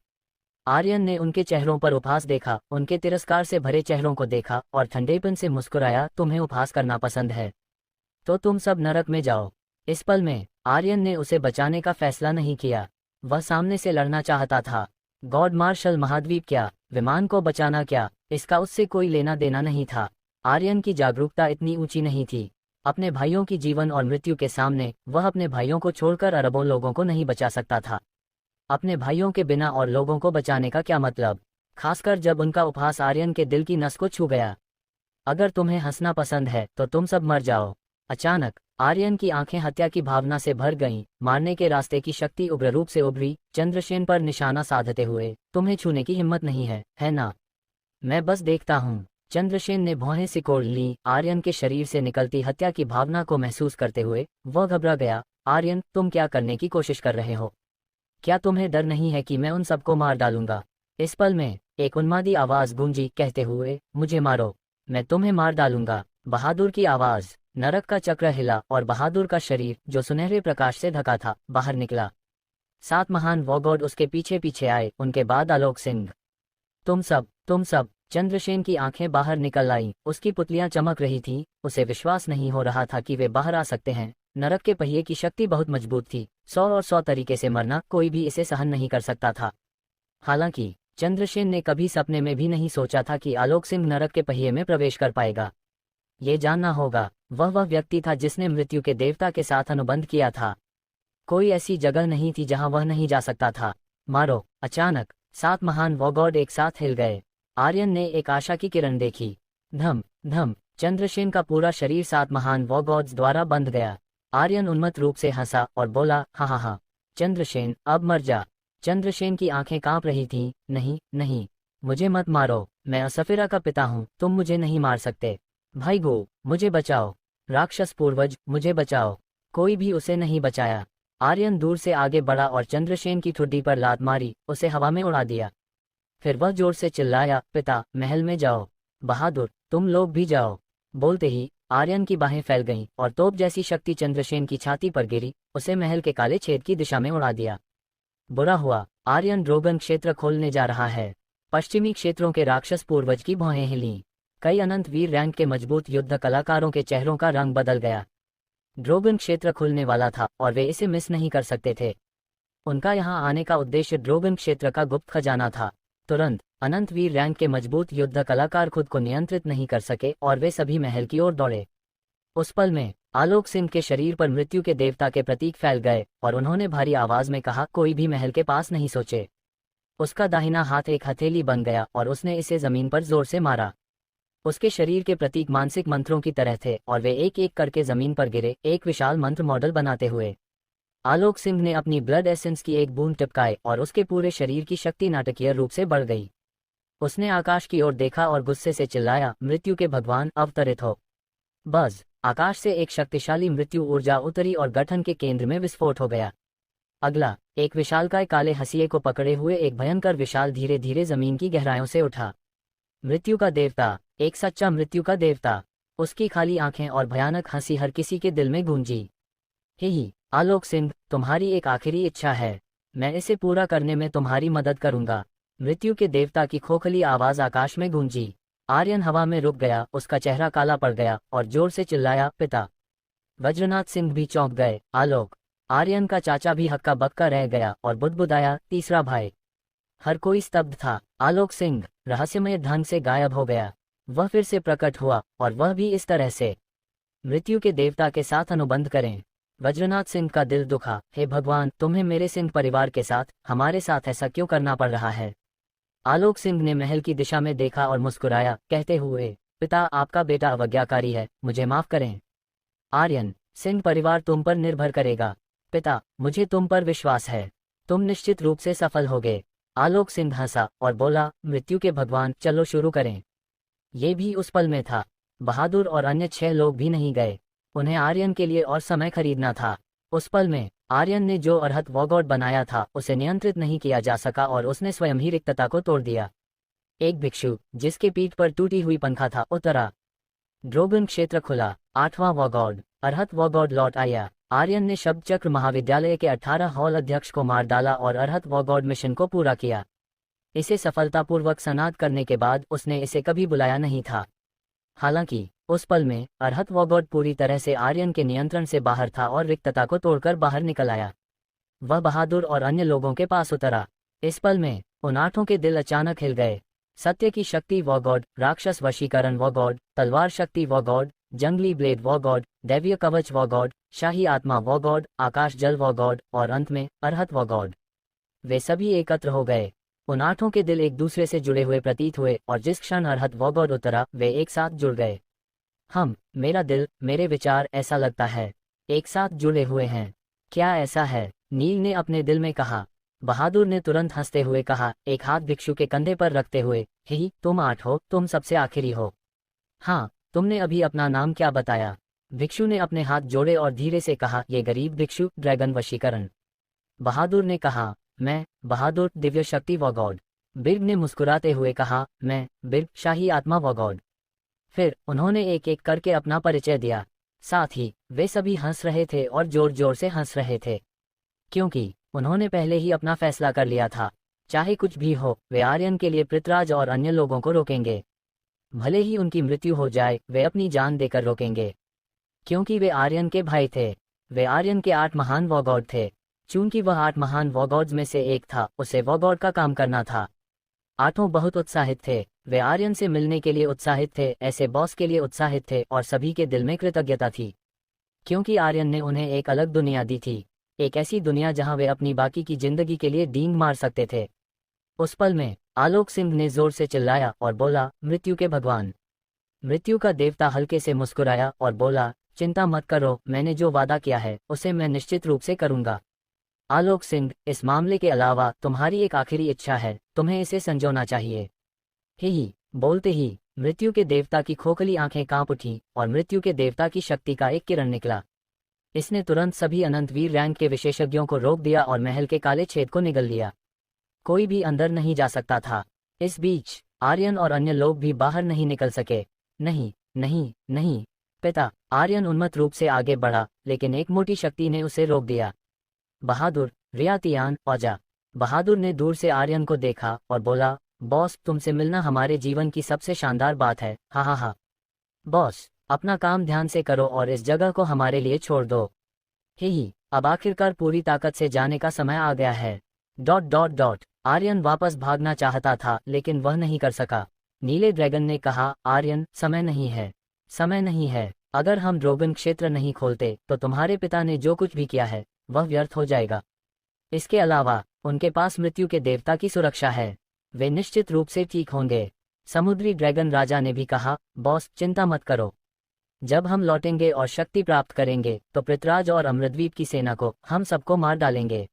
[SPEAKER 1] आर्यन ने उनके चेहरों पर उपहास देखा, उनके तिरस्कार से भरे चेहरों को देखा और ठंडेपन से मुस्कुराया। तुम्हें उपहास करना पसंद है तो तुम सब नरक में जाओ। इस पल में आर्यन ने उसे बचाने का फैसला नहीं किया। वह सामने से लड़ना चाहता था। गॉड मार्शल महाद्वीप क्या, विमान को बचाना क्या, इसका उससे कोई लेना देना नहीं था। आर्यन की जागरूकता इतनी ऊंची नहीं थी। अपने भाइयों की जीवन और मृत्यु के सामने वह अपने भाइयों को छोड़कर अरबों लोगों को नहीं बचा सकता था। अपने भाइयों के बिना और लोगों को बचाने का क्या मतलब, खासकर जब उनका उपहास आर्यन के दिल की नस को छू गया। अगर तुम्हें हंसना पसंद है तो तुम सब मर जाओ। अचानक आर्यन की आंखें हत्या की भावना से भर गईं, मारने के रास्ते की शक्ति उग्र रूप से उभरी, चंद्रसेन पर निशाना साधते हुए। तुम्हें छूने की हिम्मत नहीं है ना? मैं बस देखता हूँ। चंद्रसेन ने भौहें सिकोड़ ली। आर्यन के शरीर से निकलती हत्या की भावना को महसूस करते हुए वह घबरा गया। आर्यन, तुम क्या करने की कोशिश कर रहे हो? क्या तुम्हें डर नहीं है कि मैं उन सबको मार डालूंगा? इस पल में एक उन्मादी आवाज गूंजी, कहते हुए, मुझे मारो, मैं तुम्हें मार डालूंगा। बहादुर की आवाज। नरक का चक्र हिला और बहादुर का शरीर, जो सुनहरे प्रकाश से ढका था, बाहर निकला। 7 महान वॉगॉड उसके पीछे पीछे आए, उनके बाद आलोक सिंह। तुम सब। चंद्रसेन की आंखें बाहर निकल आईं, उसकी पुतलियां चमक रही थीं, उसे विश्वास नहीं हो रहा था कि वे बाहर आ सकते हैं। नरक के पहिए की शक्ति बहुत मजबूत थी। 100 और 100 तरीके से मरना, कोई भी इसे सहन नहीं कर सकता था। हालांकि चंद्रसेन ने कभी सपने में भी नहीं सोचा था कि आलोक सिंह नरक के पहिए में प्रवेश कर पाएगा। ये जानना होगा, वह व्यक्ति था जिसने मृत्यु के देवता के साथ अनुबंध किया था। कोई ऐसी जगह नहीं थी जहां वह नहीं जा सकता था। मारो। अचानक 7 महान वॉगॉड एक साथ हिल गए। आर्यन ने एक आशा की किरण देखी। धम धम। चंद्रसेन का पूरा शरीर 7 महान वॉगॉड्स द्वारा बंध गया। आर्यन उन्मत्त रूप से हंसा और बोला, हा, चंद्रसेन, अब मर जा। चंद्रसेन की आंखें कांप रही थीं। नहीं नहीं, मुझे मत मारो, मैं असफिरा का पिता हूँ, तुम मुझे नहीं मार सकते। भाई गो, मुझे बचाओ। राक्षस पूर्वज, मुझे बचाओ। कोई भी उसे नहीं बचाया। आर्यन दूर से आगे बढ़ा और चंद्रसेन की ठुड्डी पर लात मारी, उसे हवा में उड़ा दिया। फिर वह जोर से चिल्लाया, पिता, महल में जाओ। बहादुर, तुम लोग भी जाओ। बोलते ही आर्यन की बाहें फैल गईं और तोप जैसी शक्ति चंद्रसेन की छाती पर गिरी, उसे महल के काले छेद की दिशा में उड़ा दिया। बुरा हुआ, आर्यन ड्रोगन क्षेत्र खोलने जा रहा है। पश्चिमी क्षेत्रों के राक्षस पूर्वज की भौहें हिलीं। कई अनंत वीर रैंक के मजबूत युद्ध कलाकारों के चेहरों का रंग बदल गया। ड्रोगन क्षेत्र खुलने वाला था और वे इसे मिस नहीं कर सकते थे। उनका यहाँ आने का उद्देश्य ड्रोगन क्षेत्र का गुप्त खजाना था। तुरंत अनंत वीर रैंक के मजबूत युद्ध कलाकार खुद को नियंत्रित नहीं कर सके और वे सभी महल की ओर दौड़े। उस पल में आलोक सिंह के शरीर पर मृत्यु के देवता के प्रतीक फैल गए और उन्होंने भारी आवाज में कहा, कोई भी महल के पास नहीं सोचे। उसका दाहिना हाथ एक हथेली बन गया और उसने इसे जमीन पर जोर से मारा। उसके शरीर के प्रतीक मानसिक मंत्रों की तरह थे और वे एक एक करके जमीन पर गिरे, एक विशाल मंत्र मॉडल बनाते हुए। आलोक सिंह ने अपनी ब्लड एसेंस की एक बूंद टिपकाई और उसके पूरे शरीर की शक्ति नाटकीय रूप से बढ़ गई। उसने आकाश की ओर देखा और गुस्से से चिल्लाया, मृत्यु के भगवान, अवतरित हो। बस आकाश से एक शक्तिशाली मृत्यु ऊर्जा उतरी और गठन के केंद्र में विस्फोट हो गया। अगला, एक विशालकाय काले हंसिए को पकड़े हुए एक भयंकर विशाल धीरे धीरे जमीन की गहराइयों से उठा। मृत्यु का देवता, एक सच्चा मृत्यु का देवता। उसकी खाली आंखें और भयानक हंसी हर किसी के दिल में गूंजी। ही आलोक सिंह, तुम्हारी एक आखिरी इच्छा है, मैं इसे पूरा करने में तुम्हारी मदद करूंगा। मृत्यु के देवता की खोखली आवाज आकाश में गूंजी। आर्यन हवा में रुक गया, उसका चेहरा काला पड़ गया और जोर से चिल्लाया, पिता। वज्रनाथ सिंह भी चौंक गए। आलोक। आर्यन का चाचा भी हक्का बक्का रह गया और बुदबुदाया, तीसरा भाई। हर कोई स्तब्ध था। आलोक सिंह रहस्यमय ढंग से गायब हो गया। वह फिर से प्रकट हुआ और वह भी इस तरह से। मृत्यु के देवता के साथ अनुबंध करें। वज्रनाथ सिंह का दिल दुखा, हे भगवान, तुम्हें मेरे सिंह परिवार के साथ, हमारे साथ ऐसा क्यों करना पड़ रहा है? आलोक सिंह ने महल की दिशा में देखा और मुस्कुराया, कहते हुए, पिता, आपका बेटा अवज्ञाकारी है, मुझे माफ करें। आर्यन, सिंह परिवार तुम पर निर्भर करेगा। पिता, मुझे तुम पर विश्वास है, तुम निश्चित रूप से सफल होगे। आलोक सिंह हंसा और बोला, मृत्यु के भगवान, चलो शुरू करें। ये भी उस पल में था। बहादुर और अन्य 6 लोग भी नहीं गए। उन्हें आर्यन के लिए और समय खरीदना था। उस पल में आर्यन ने जो अर्हत वॉगॉड बनाया था उसे नियंत्रित नहीं किया जा सका और उसने स्वयं ही रिक्तता को तोड़ दिया। एक भिक्षु, जिसके पीठ पर टूटी हुई पंखा था, उतरा। ड्रोगन क्षेत्र खुला। 8वां वॉगॉड, अर्हत वॉगॉड लौट आया। आर्यन ने शब्द चक्र महाविद्यालय के 18 हॉल अध्यक्ष को मार डाला और अर्हत वॉगॉड मिशन को पूरा किया। इसे सफलतापूर्वक समाप्त करने के बाद उसने इसे कभी बुलाया नहीं था। हालांकि उस पल में अर्हत वॉगॉड पूरी तरह से आर्यन के नियंत्रण से बाहर था और रिक्तता को तोड़कर बाहर निकल आया। वह बहादुर और अन्य लोगों के पास उतरा। इस पल में उन 8 के दिल अचानक हिल गए। सत्य की शक्ति वॉगॉड, राक्षस वशीकरण वॉगॉड, तलवार शक्ति वॉगॉड, जंगली ब्लेड वॉगॉड, दैवीय कवच वॉगॉड, शाही आत्मा वॉगॉड, आकाश जल वॉगॉड और अंत में अर्हत वॉगॉड। वे सभी एकत्र हो गए। उन 8 के दिल एक दूसरे से जुड़े हुए प्रतीत हुए और जिस क्षण अर्हत वॉगॉड उतरा, वे एक साथ जुड़ गए। मेरा दिल, मेरे विचार, ऐसा लगता है एक साथ जुड़े हुए हैं। क्या ऐसा है? नील ने अपने दिल में कहा। बहादुर ने तुरंत हंसते हुए कहा, एक हाथ भिक्षु के कंधे पर रखते हुए, ही तुम 8 हो, तुम सबसे आखिरी हो। हाँ, तुमने अभी अपना नाम क्या बताया? भिक्षु ने अपने हाथ जोड़े और धीरे से कहा, ये गरीब भिक्षु, ड्रैगन वशीकरण। बहादुर ने कहा, मैं बहादुर, दिव्य शक्ति व गॉड। बिर्ग ने मुस्कुराते हुए कहा, मैं बिर्ग, शाही आत्मा व गॉड। फिर उन्होंने एक एक करके अपना परिचय दिया। साथ ही वे सभी हंस रहे थे और जोर जोर से हंस रहे थे, क्योंकि उन्होंने पहले ही अपना फैसला कर लिया था। चाहे कुछ भी हो, वे आर्यन के लिए पृथ्वीराज और अन्य लोगों को रोकेंगे। भले ही उनकी मृत्यु हो जाए, वे अपनी जान देकर रोकेंगे, क्योंकि वे आर्यन के भाई थे। वे आर्यन के 8 महान वॉगॉड थे। चूंकि वह 8 महान वॉगॉड्स में से एक था, उसे वॉगॉड का काम करना था। 8 बहुत उत्साहित थे। वे आर्यन से मिलने के लिए उत्साहित थे, ऐसे बॉस के लिए उत्साहित थे, और सभी के दिल में कृतज्ञता थी, क्योंकि आर्यन ने उन्हें एक अलग दुनिया दी थी। एक ऐसी दुनिया जहां वे अपनी बाकी की जिंदगी के लिए डींग मार सकते थे। उस पल में आलोक सिंह ने जोर से चिल्लाया और बोला, मृत्यु के भगवान। मृत्यु का देवता हल्के से मुस्कुराया और बोला, चिंता मत करो, मैंने जो वादा किया है उसे मैं निश्चित रूप से करूंगा। आलोक सिंह, इस मामले के अलावा तुम्हारी एक आखिरी इच्छा है, तुम्हें इसे संजोना चाहिए। ही बोलते ही मृत्यु के देवता की खोखली आंखें कांप उठी और मृत्यु के देवता की शक्ति का एक किरण निकला। इसने तुरंत सभी अनंतवीर रैंक के विशेषज्ञों को रोक दिया और महल के काले छेद को निगल लिया। कोई भी अंदर नहीं जा सकता था। इस बीच आर्यन और अन्य लोग भी बाहर नहीं निकल सके। नहीं नहीं नहीं, पिता। आर्यन उन्मत्त रूप से आगे बढ़ा, लेकिन एक मोटी शक्ति ने उसे रोक दिया। बहादुर, रियातियान, औजा। बहादुर ने दूर से आर्यन को देखा और बोला, बॉस, तुमसे मिलना हमारे जीवन की सबसे शानदार बात है। हा हा हा। बॉस, अपना काम ध्यान से करो और इस जगह को हमारे लिए छोड़ दो। ही अब आखिरकार पूरी ताकत से जाने का समय आ गया है। Dot dot dot. आर्यन वापस भागना चाहता था, लेकिन वह नहीं कर सका। नीले ड्रैगन ने कहा, आर्यन, समय नहीं है, समय नहीं है। अगर हम ड्रोगन क्षेत्र नहीं खोलते तो तुम्हारे पिता ने जो कुछ भी किया है वह व्यर्थ हो जाएगा। इसके अलावा उनके पास मृत्यु के देवता की सुरक्षा है, वे निश्चित रूप से ठीक होंगे। समुद्री ड्रैगन राजा ने भी कहा, बॉस, चिंता मत करो। जब हम लौटेंगे और शक्ति प्राप्त करेंगे तो पृथ्वीराज और अम्रद्वीप की सेना को हम सबको मार डालेंगे।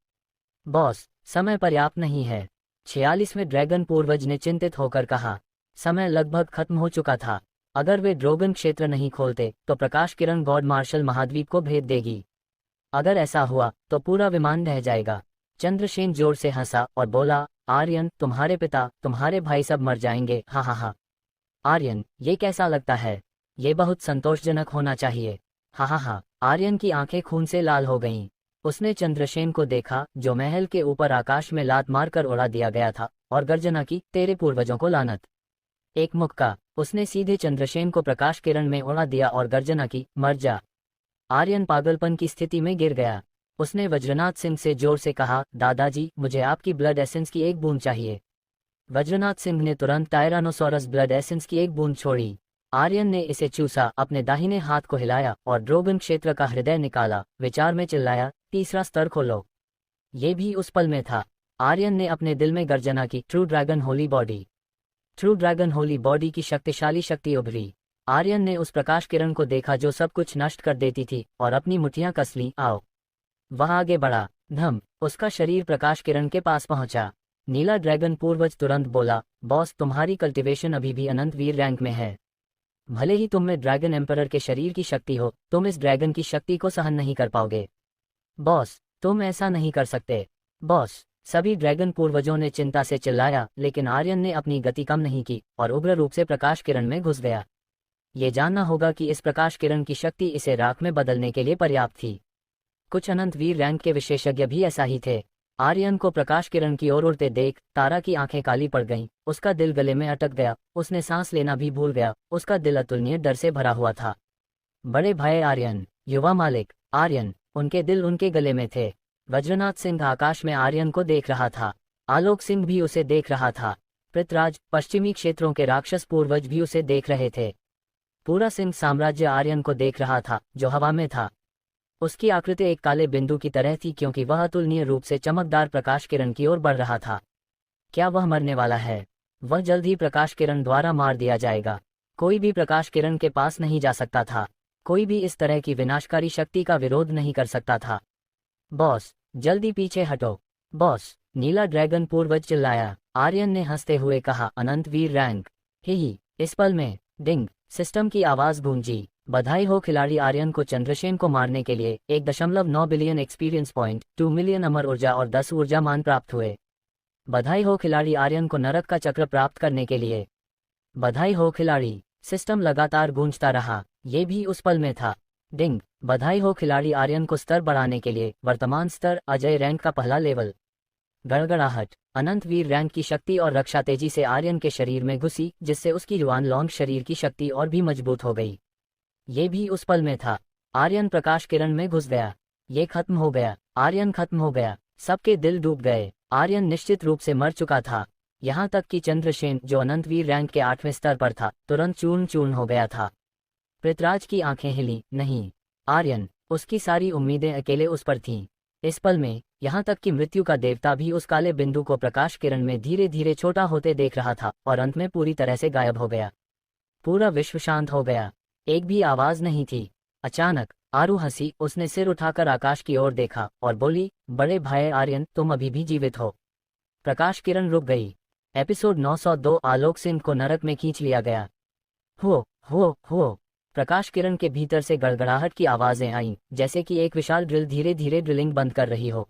[SPEAKER 1] बॉस, समय पर्याप्त नहीं है। 46वें ड्रैगन पूर्वज ने चिंतित होकर कहा। समय लगभग खत्म हो चुका था। अगर वे ड्रोगन क्षेत्र नहीं खोलते तो प्रकाश किरण गॉड मार्शल महाद्वीप को भेद देगी। अगर ऐसा हुआ तो पूरा विमान ढह जाएगा। चंद्रसेन जोर से हंसा और बोला, आर्यन, तुम्हारे पिता, तुम्हारे भाई सब मर जाएंगे। हा हा हा। आर्यन, ये कैसा लगता है? ये बहुत संतोषजनक होना चाहिए। हा हा हा। आर्यन की आंखें खून से लाल हो गईं। उसने चंद्रसेन को देखा, जो महल के ऊपर आकाश में लात मारकर उड़ा दिया गया था, और गर्जना की, तेरे पूर्वजों को लानत। एक मुक्का। उसने सीधे चंद्रसेन को प्रकाश किरण में उड़ा दिया और गर्जना की, मर जा। आर्यन पागलपन की स्थिति में गिर गया। उसने वज्रनाथ सिंह से जोर से कहा, दादाजी, मुझे आपकी ब्लड एसेंस की एक बूंद चाहिए। वज्रनाथ सिंह ने तुरंत टायरानोसॉरस ब्लड एसेंस की एक बूंद छोड़ी। आर्यन ने इसे चूसा, अपने दाहिने हाथ को हिलाया और ड्रोगन क्षेत्र का हृदय निकाला। विचार में चिल्लाया, तीसरा स्तर खोलो। ये भी उस पल में था। आर्यन ने अपने दिल में गर्जना की, true dragon Holi body. True dragon Holi body की शक्तिशाली शक्ति उभरी। आर्यन ने उस प्रकाश किरण को देखा जो सब कुछ नष्ट कर देती थी, और अपनी मुठ्ठियां कस लीं। आओ। वह आगे बढ़ा। धम। उसका शरीर प्रकाश किरण के पास पहुंचा। नीला ड्रैगन पूर्वज तुरंत बोला, बॉस, तुम्हारी कल्टीवेशन अभी भी अनंत वीर रैंक में है। भले ही तुम में ड्रैगन एम्परर के शरीर की शक्ति हो, तुम इस ड्रैगन की शक्ति को सहन नहीं कर पाओगे। बॉस, तुम ऐसा नहीं कर सकते। बॉस, सभी ड्रैगन पूर्वजों ने चिंता से चिल्लाया, लेकिन आर्यन ने अपनी गति कम नहीं की और उग्र रूप से प्रकाश किरण में घुस गया। ये जानना होगा कि इस प्रकाश किरण की शक्ति इसे राख में बदलने के लिए पर्याप्त थी। कुछ अनंत वीर रैंक के विशेषज्ञ भी ऐसा ही थे। आर्यन को प्रकाश किरण की ओर उड़ते देख तारा की आंखें काली पड़ गईं। उसका दिल गले में अटक गया। उसने सांस लेना भी भूल गया। उसका दिल अतुलनीय डर से भरा हुआ था। बड़े भाई आर्यन, युवा मालिक आर्यन, उनके दिल उनके गले में थे। वज्रनाथ सिंह आकाश में आर्यन को देख रहा था। आलोक सिंह भी उसे देख रहा था। पृथ्वीराज, पश्चिमी क्षेत्रों के राक्षस पूर्वज भी उसे देख रहे थे। पूरा सिंह साम्राज्य आर्यन को देख रहा था, जो हवा में था। उसकी आकृति एक काले बिंदु की तरह थी, क्योंकि वह अतुलनीय रूप से चमकदार प्रकाश किरण की ओर बढ़ रहा था। क्या वह मरने वाला है? वह जल्द ही प्रकाश किरण द्वारा मार दिया जाएगा। कोई भी प्रकाश किरण के पास नहीं जा सकता था। कोई भी इस तरह की विनाशकारी शक्ति का विरोध नहीं कर सकता था। बॉस, जल्दी पीछे हटो। बॉस, नीला ड्रैगन पूर्वज चिल्लाया। आर्यन ने हंसते हुए कहा, अनंत वीर रैंक। ही इस पल में डिंग सिस्टम की आवाज गूंजी। बधाई हो खिलाड़ी आर्यन को चंद्रसेन को मारने के लिए 1.9 बिलियन एक्सपीरियंस पॉइंट, 2 मिलियन अमर ऊर्जा और 10 ऊर्जा मान प्राप्त हुए। बधाई हो खिलाड़ी आर्यन को नरक का चक्र प्राप्त करने के लिए। बधाई हो खिलाड़ी। सिस्टम लगातार गूंजता रहा। ये भी उस पल में था। डिंग, बधाई हो खिलाड़ी आर्यन को स्तर बढ़ाने के लिए वर्तमान स्तर अजय रैंक का पहला लेवल। गड़गड़ाहट। अनंत वीर रैंक की शक्ति और रक्षा तेजी से आर्यन के शरीर में घुसी, जिससे उसकी युवान लॉन्ग शरीर की शक्ति और भी मजबूत हो गई। ये भी उस पल में था। आर्यन प्रकाश किरण में घुस गया। ये खत्म हो गया। आर्यन खत्म हो गया। सबके दिल डूब गए। आर्यन निश्चित रूप से मर चुका था। यहाँ तक कि चंद्रसेन, जो अनंतवीर रैंक के 8वें स्तर पर था, तुरंत चूर्ण चूर्ण हो गया था। पृथ्वीराज की आंखें हिली। नहीं, आर्यन। उसकी सारी उम्मीदें अकेले उस पर थीं। इस पल में, यहाँ तक कि मृत्यु का देवता भी उस काले बिंदु को प्रकाश किरण में धीरे धीरे छोटा होते देख रहा था और अंत में पूरी तरह से गायब हो गया। पूरा विश्व शांत हो गया। एक भी आवाज नहीं थी। अचानक आरू हंसी। उसने सिर उठाकर आकाश की ओर देखा और बोली, बड़े भाई आर्यन, तुम अभी भी जीवित हो। प्रकाश किरण रुक गई। एपिसोड 902 आलोक सिंह को नरक में खींच लिया गया। हो। प्रकाश किरण के भीतर से गड़गड़ाहट की आवाजें आईं, जैसे कि एक विशाल ड्रिल धीरे धीरे ड्रिलिंग बंद कर रही हो।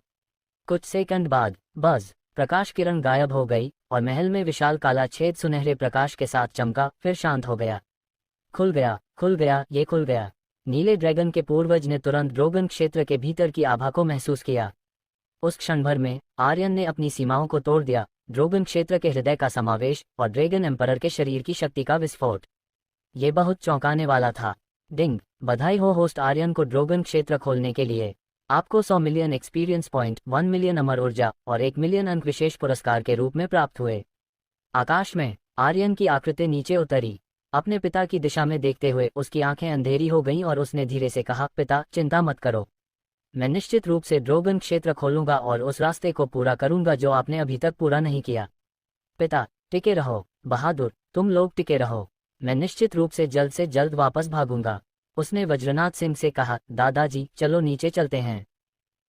[SPEAKER 1] कुछ सेकंड बाद बज, प्रकाश किरण गायब हो गई और महल में विशाल काला छेद सुनहरे प्रकाश के साथ चमका, फिर शांत हो गया। खुल गया, ये खुल गया। नीले ड्रैगन के पूर्वज ने तुरंत ड्रैगन क्षेत्र के भीतर की आभा को महसूस किया। उस क्षण भर में आर्यन ने अपनी सीमाओं को तोड़ दिया। ड्रैगन क्षेत्र के हृदय का समावेश और ड्रैगन एम्परर के शरीर की शक्ति का विस्फोट। ये बहुत चौंकाने वाला था। डिंग, बधाई हो होस्ट आर्यन को ड्रैगन क्षेत्र खोलने के लिए। आपको 100 मिलियन एक्सपीरियंस पॉइंट, 1 मिलियन अमर ऊर्जा और 1 मिलियन अंक विशेष पुरस्कार के रूप में प्राप्त हुए। आकाश में आर्यन की आकृति नीचे उतरी। अपने पिता की दिशा में देखते हुए उसकी आंखें अंधेरी हो गईं और उसने धीरे से कहा, पिता, चिंता मत करो। मैं निश्चित रूप से ड्रैगन क्षेत्र खोलूंगा और उस रास्ते को पूरा करूंगा जो आपने अभी तक पूरा नहीं किया। पिता, टिके रहो। बहादुर, तुम लोग टिके रहो। मैं निश्चित रूप से जल्द वापस भागूंगा। उसने वज्रनाथ सिंह से कहा, दादाजी, चलो नीचे चलते हैं।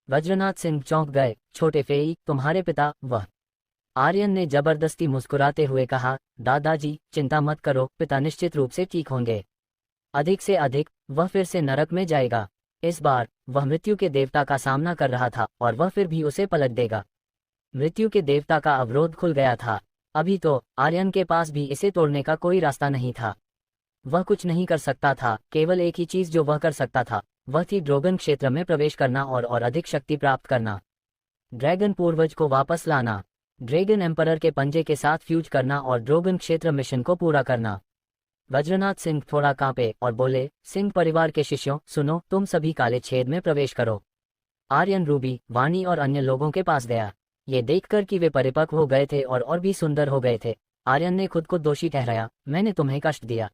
[SPEAKER 1] वज्रनाथ सिंह चौंक गए। छोटे फेई, तुम्हारे पिता? वह आर्यन ने जबरदस्ती मुस्कुराते हुए कहा, दादाजी, चिंता मत करो, पिता निश्चित रूप से ठीक होंगे। अधिक से अधिक, वह फिर से नरक में जाएगा। इस बार वह मृत्यु के देवता का सामना कर रहा था और वह फिर भी उसे पलट देगा। मृत्यु के देवता का अवरोध खुल गया था। अभी तो आर्यन के पास भी इसे तोड़ने का कोई रास्ता नहीं था। वह कुछ नहीं कर सकता था। केवल एक ही चीज जो वह कर सकता था, वह थी ड्रैगन क्षेत्र में प्रवेश करना और अधिक शक्ति प्राप्त करना। ड्रैगन पूर्वज को वापस लाना, ड्रैगन एम्परर के पंजे के साथ फ्यूज करना और ड्रैगन क्षेत्र मिशन को पूरा करना। वज्रनाथ सिंह थोड़ा कांपे और बोले, सिंह परिवार के शिष्यों, सुनो, तुम सभी काले छेद में प्रवेश करो। आर्यन, रूबी, वाणी और अन्य लोगों के पास गया। ये देखकर कि वे परिपक्व हो गए थे और भी सुंदर हो गए थे, आर्यन ने खुद को दोषी ठहराया। मैंने तुम्हें कष्ट दिया।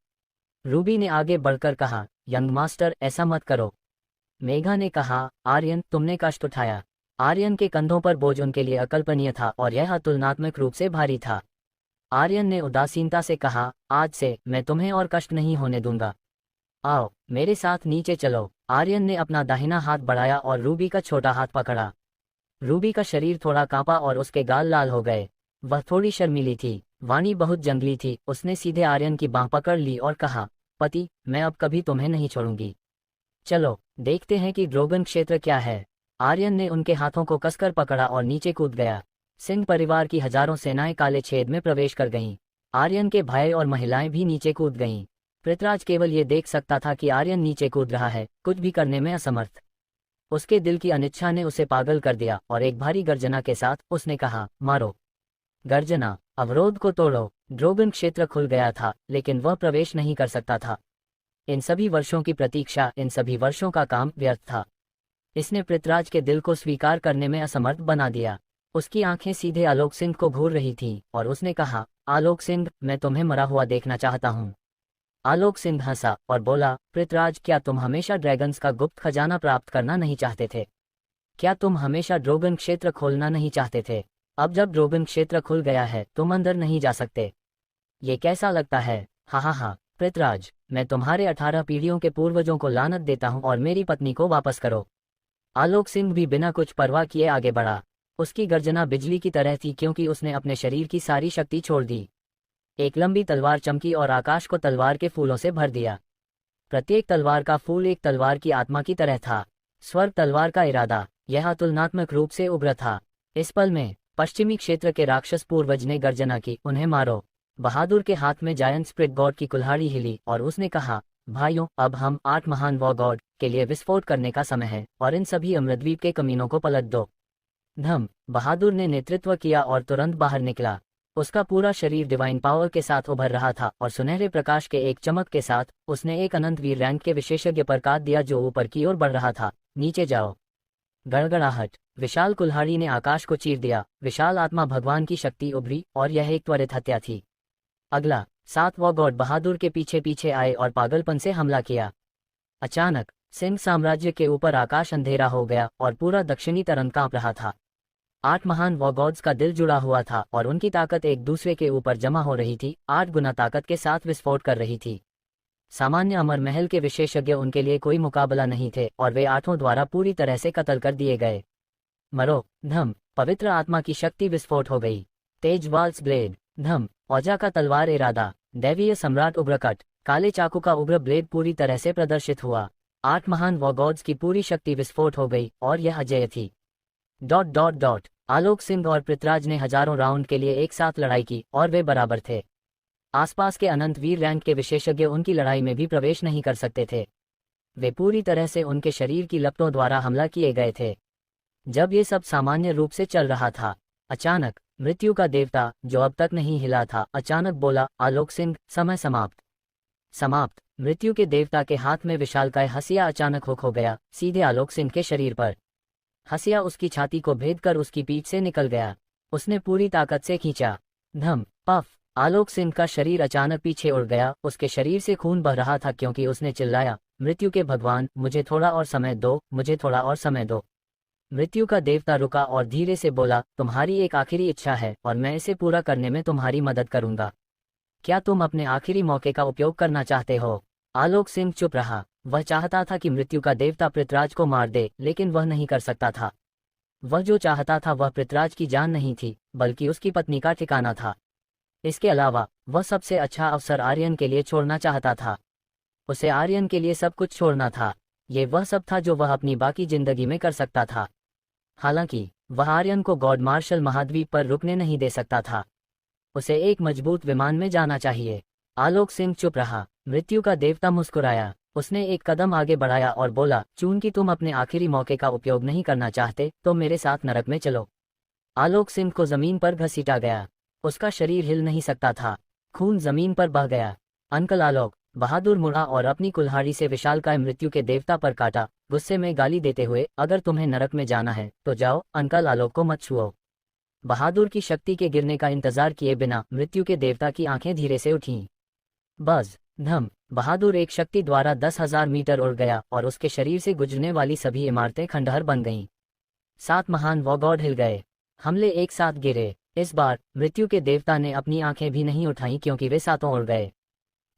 [SPEAKER 1] रूबी ने आगे बढ़कर कहा, यंग मास्टर, ऐसा मत करो। मेघा ने कहा, आर्यन, तुमने कष्ट उठाया। आर्यन के कंधों पर बोझ उनके लिए अकल्पनीय था और यह तुलनात्मक रूप से भारी था। आर्यन ने उदासीनता से कहा, आज से मैं तुम्हें और कष्ट नहीं होने दूंगा। आओ मेरे साथ नीचे चलो। आर्यन ने अपना दाहिना हाथ बढ़ाया और रूबी का छोटा हाथ पकड़ा। रूबी का शरीर थोड़ा कांपा और उसके गाल लाल हो गए। वह थोड़ी शर्मीली थी। वाणी बहुत जंगली थी। उसने सीधे आर्यन की बांह पकड़ ली और कहा, पति, मैं अब कभी तुम्हें नहीं छोड़ूंगी। चलो देखते हैं कि ड्रैगन क्षेत्र क्या है। आर्यन ने उनके हाथों को कसकर पकड़ा और नीचे कूद गया। सिंह परिवार की हजारों सेनाएं काले छेद में प्रवेश कर गईं। आर्यन के भाई और महिलाएं भी नीचे कूद गईं। पृथ्वीराज केवल ये देख सकता था कि आर्यन नीचे कूद रहा है, कुछ भी करने में असमर्थ। उसके दिल की अनिच्छा ने उसे पागल कर दिया और एक भारी गर्जना के साथ उसने कहा, मारो। गर्जना, अवरोध को तोड़ो। ड्रैगन क्षेत्र खुल गया था, लेकिन वह प्रवेश नहीं कर सकता था। इन सभी वर्षों की प्रतीक्षा, इन सभी वर्षों का काम व्यर्थ था। इसने पृथ्वीराज के दिल को स्वीकार करने में असमर्थ बना दिया। उसकी आंखें सीधे आलोक सिंह को घूर रही थीं और उसने कहा, आलोक सिंह, मैं तुम्हें मरा हुआ देखना चाहता हूँ। आलोक सिंह हंसा और बोला, पृथ्वीराज, क्या तुम हमेशा ड्रैगन्स का गुप्त खजाना प्राप्त करना नहीं चाहते थे? क्या तुम हमेशा ड्रैगन क्षेत्र खोलना नहीं चाहते थे? अब जब ड्रैगन क्षेत्र खुल गया है, तुम अंदर नहीं जा सकते। ये कैसा लगता है? हा, पृथ्वीराज, मैं तुम्हारे 18 पीढ़ियों के पूर्वजों को लानत देता हूँ और मेरी पत्नी को वापस करो। आलोक सिंह भी बिना कुछ परवाह किए आगे बढ़ा। उसकी गर्जना बिजली की तरह थी क्योंकि उसने अपने शरीर की सारी शक्ति छोड़ दी। एक लंबी तलवार चमकी और आकाश को तलवार के फूलों से भर दिया। प्रत्येक तलवार का फूल एक तलवार की आत्मा की तरह था। स्वर्ग तलवार का इरादा यह तुलनात्मक रूप से उग्र था। इस पल में पश्चिमी क्षेत्र के राक्षस पूर्वज ने गर्जना की, उन्हें मारो। बहादुर के हाथ में जायंट स्प्रिट गॉड की कुल्हाड़ी हिली और उसने कहा, भाइयों, अब हम 8 महान वॉर गॉड के लिए विस्फोट करने का समय है और इन सभी अमृतद्वीप के कमीनों को पलट दो। धम। बहादुर ने नेतृत्व किया और तुरंत बाहर निकला। उसका पूरा शरीर डिवाइन पावर के साथ उभर रहा था और सुनहरे प्रकाश के एक चमक के साथ उसने एक अनंत वीर रैंक के विशेषज्ञ पर काट दिया जो ऊपर की ओर बढ़ रहा था। नीचे जाओ। गड़गड़ाहट। विशाल कुल्हाड़ी ने आकाश को चीर दिया। विशाल आत्मा भगवान की शक्ति उभरी और यह एक त्वरित हत्या थी। अगला 7 वॉर गॉड बहादुर के पीछे पीछे आए और पागलपन से हमला किया। अचानक सिंह साम्राज्य के ऊपर आकाश अंधेरा हो गया और पूरा दक्षिणी तरंग कांप रहा था। 8 महान वॉर गॉड्स का दिल जुड़ा हुआ था और उनकी ताकत एक दूसरे के ऊपर जमा हो रही थी, 8 गुना ताकत के साथ विस्फोट कर रही थी। सामान्य अमर महल के विशेषज्ञ उनके लिए कोई मुकाबला नहीं थे और वे 8 द्वारा पूरी तरह से कत्ल कर दिए गए। मरो। धम। पवित्र आत्मा की शक्ति विस्फोट हो गई। तेज वाल्स ब्लेड। धम। औजा का तलवार इरादा। दैवीय सम्राट उग्रकट। काले चाकू का उग्र ब्लेड पूरी तरह से प्रदर्शित हुआ। 8 महान वॉर गॉड्स की पूरी शक्ति विस्फोट हो गई और यह अजेय थी। ... आलोक सिंह और पृथ्वीराज ने हजारों राउंड के लिए एक साथ लड़ाई की और वे बराबर थे। आसपास के अनंत वीर रैंक के विशेषज्ञ उनकी लड़ाई में भी प्रवेश नहीं कर सकते थे। वे पूरी तरह से उनके शरीर की लपटों द्वारा हमला किए गए थे। जब ये सब सामान्य रूप से चल रहा था, अचानक मृत्यु का देवता, जो अब तक नहीं हिला था, अचानक बोला, आलोक सिंह, समय समाप्त। समाप्त। मृत्यु के देवता के हाथ में विशालकाय हसिया अचानक हुक हो गया, सीधे आलोक सिंह के शरीर पर। हसिया उसकी छाती को भेद कर उसकी पीठ से निकल गया। उसने पूरी ताकत से खींचा। धम। पफ। आलोक सिंह का शरीर अचानक पीछे उड़ गया। उसके शरीर से खून बह रहा था क्योंकि उसने चिल्लाया, मृत्यु के भगवान, मुझे थोड़ा और समय दो, मुझे थोड़ा और समय दो। मृत्यु का देवता रुका और धीरे से बोला, तुम्हारी एक आखिरी इच्छा है और मैं इसे पूरा करने में तुम्हारी मदद करूंगा। क्या तुम अपने आखिरी मौके का उपयोग करना चाहते हो? आलोक सिंह चुप रहा। वह चाहता था कि मृत्यु का देवता पृथ्वीराज को मार दे, लेकिन वह नहीं कर सकता था। वह जो चाहता था वह पृथ्वीराज की जान नहीं थी, बल्कि उसकी पत्नी का ठिकाना था। इसके अलावा वह सबसे अच्छा अवसर आर्यन के लिए छोड़ना चाहता था। उसे आर्यन के लिए सब कुछ छोड़ना था। ये वह सब था जो वह अपनी बाकी जिंदगी में कर सकता था। हालांकि वह आर्यन को गॉड मार्शल महाद्वीप पर रुकने नहीं दे सकता था। उसे एक मजबूत विमान में जाना चाहिए। आलोक सिंह चुप रहा। मृत्यु का देवता मुस्कुराया। उसने एक कदम आगे बढ़ाया और बोला, चूंकि तुम अपने आखिरी मौके का उपयोग नहीं करना चाहते तो मेरे साथ नरक में चलो। आलोक सिंह को जमीन पर घसीटा गया। उसका शरीर हिल नहीं सकता था। खून जमीन पर बह गया। अंकल आलोक। बहादुर मुड़ा और अपनी कुल्हाड़ी से विशालकाय मृत्यु के देवता पर काटा, गुस्से में गाली देते हुए, अगर तुम्हें नरक में जाना है तो जाओ, अंकल आलोक को मत छुओ। बहादुर की शक्ति के गिरने का इंतजार किए बिना मृत्यु के देवता की आंखें धीरे से उठीं। बज। धम। बहादुर एक शक्ति द्वारा 10,000 मीटर उड़ गया और उसके शरीर से गुजरने वाली सभी इमारतें खंडहर बन गईं। 7 महान वॉर गॉड हिल गए। हमले एक साथ गिरे। इस बार मृत्यु के देवता ने अपनी आंखें भी नहीं उठाईं क्योंकि वे सातों उड़ गए।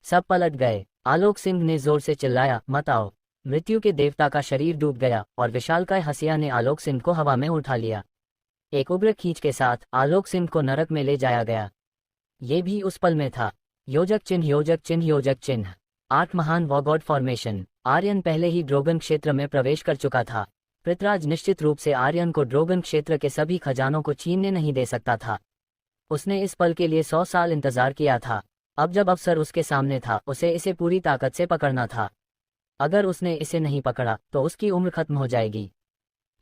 [SPEAKER 1] सब पलट गए। आलोक सिंह ने जोर से चिल्लाया, मत आओ। मृत्यु के देवता का शरीर डूब गया और विशालकाय हसिया ने आलोक सिंह को हवा में उठा लिया। एक उग्र खींच के साथ आलोक सिंह को नरक में ले जाया गया। ये भी उस पल में था। योजक चिन्ह, योजक चिन्ह, योजक चिन्ह। 8 महान वॉर गॉड फॉर्मेशन। आर्यन पहले ही ड्रोगन क्षेत्र में प्रवेश कर चुका था। पृथ्वीराज निश्चित रूप से आर्यन को ड्रोगन क्षेत्र के सभी खजानों को छीनने नहीं दे सकता था। उसने इस पल के लिए 100 साल इंतजार किया था। अब जब अवसर उसके सामने था, उसे इसे पूरी ताकत से पकड़ना था। अगर उसने इसे नहीं पकड़ा तो उसकी उम्र खत्म हो जाएगी।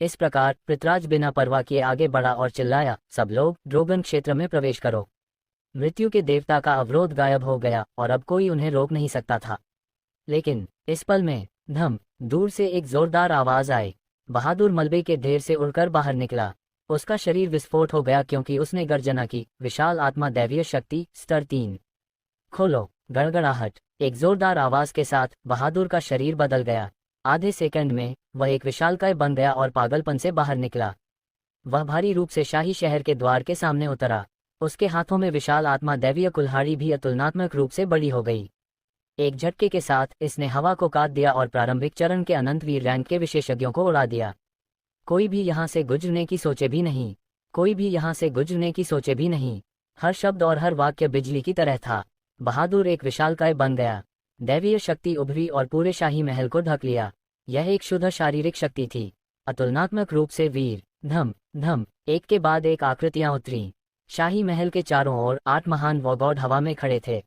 [SPEAKER 1] इस प्रकार पृथ्वीराज बिना परवाह किए आगे बढ़ा और चिल्लाया, सब लोग ड्रोगन क्षेत्र में प्रवेश करो। मृत्यु के देवता का अवरोध गायब हो गया और अब कोई उन्हें रोक नहीं सकता था। लेकिन इस पल में धम, दूर से एक जोरदार आवाज आई। बहादुर मलबे के ढेर से उड़कर बाहर निकला। उसका शरीर विस्फोट हो गया क्योंकि उसने गर्जना की, विशाल आत्मा दैवीय शक्ति स्तर 3 खोलो। गड़गड़ाहट। एक जोरदार आवाज के साथ बहादुर का शरीर बदल गया। आधे सेकंड में वह एक विशालकाय बन गया और पागलपन से बाहर निकला। वह भारी रूप से शाही शहर के द्वार के सामने उतरा। उसके हाथों में विशाल आत्मा दैवीय कुल्हाड़ी भी अतुलनात्मक रूप से बड़ी हो गई। एक झटके के साथ इसने हवा को काट दिया और प्रारंभिक चरण के अनंत वीर रैंक के विशेषज्ञों को उड़ा दिया। कोई भी यहाँ से गुजरने की सोचे भी नहीं, कोई भी यहाँ से गुजरने की सोचे भी नहीं। हर शब्द और हर वाक्य बिजली की तरह था। बहादुर एक विशालकाय बन गया। दैवीय शक्ति उभरी और पूरे शाही महल को ढक लिया। यह एक शुद्ध शारीरिक शक्ति थी, अतुलनात्मक रूप से वीर। धम धम, एक के बाद एक आकृतियां उतरी। शाही महल के चारों ओर 8 महान वॉगॉड हवा में खड़े थे।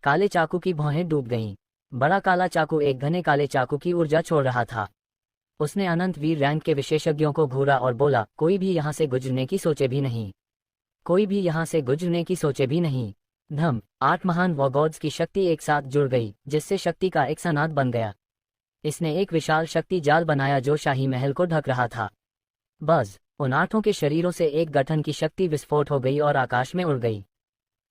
[SPEAKER 1] काले चाकू की भौहें डूब गईं। बड़ा काला चाकू एक घने काले चाकू की ऊर्जा छोड़ रहा था। उसने अनंत वीर रैंक के विशेषज्ञों को घूरा और बोला, कोई भी यहाँ से गुजरने की सोचे भी नहीं, कोई भी यहाँ से गुजरने की सोचे भी नहीं। धम, 8 महान वॉगॉड्स की शक्ति एक साथ जुड़ गई, जिससे शक्ति का एक सनाद बन गया। इसने एक विशाल शक्ति जाल बनाया जो शाही महल को ढक रहा था। बस उन 8 के शरीरों से एक गठन की शक्ति विस्फोट हो गई और आकाश में उड़ गई।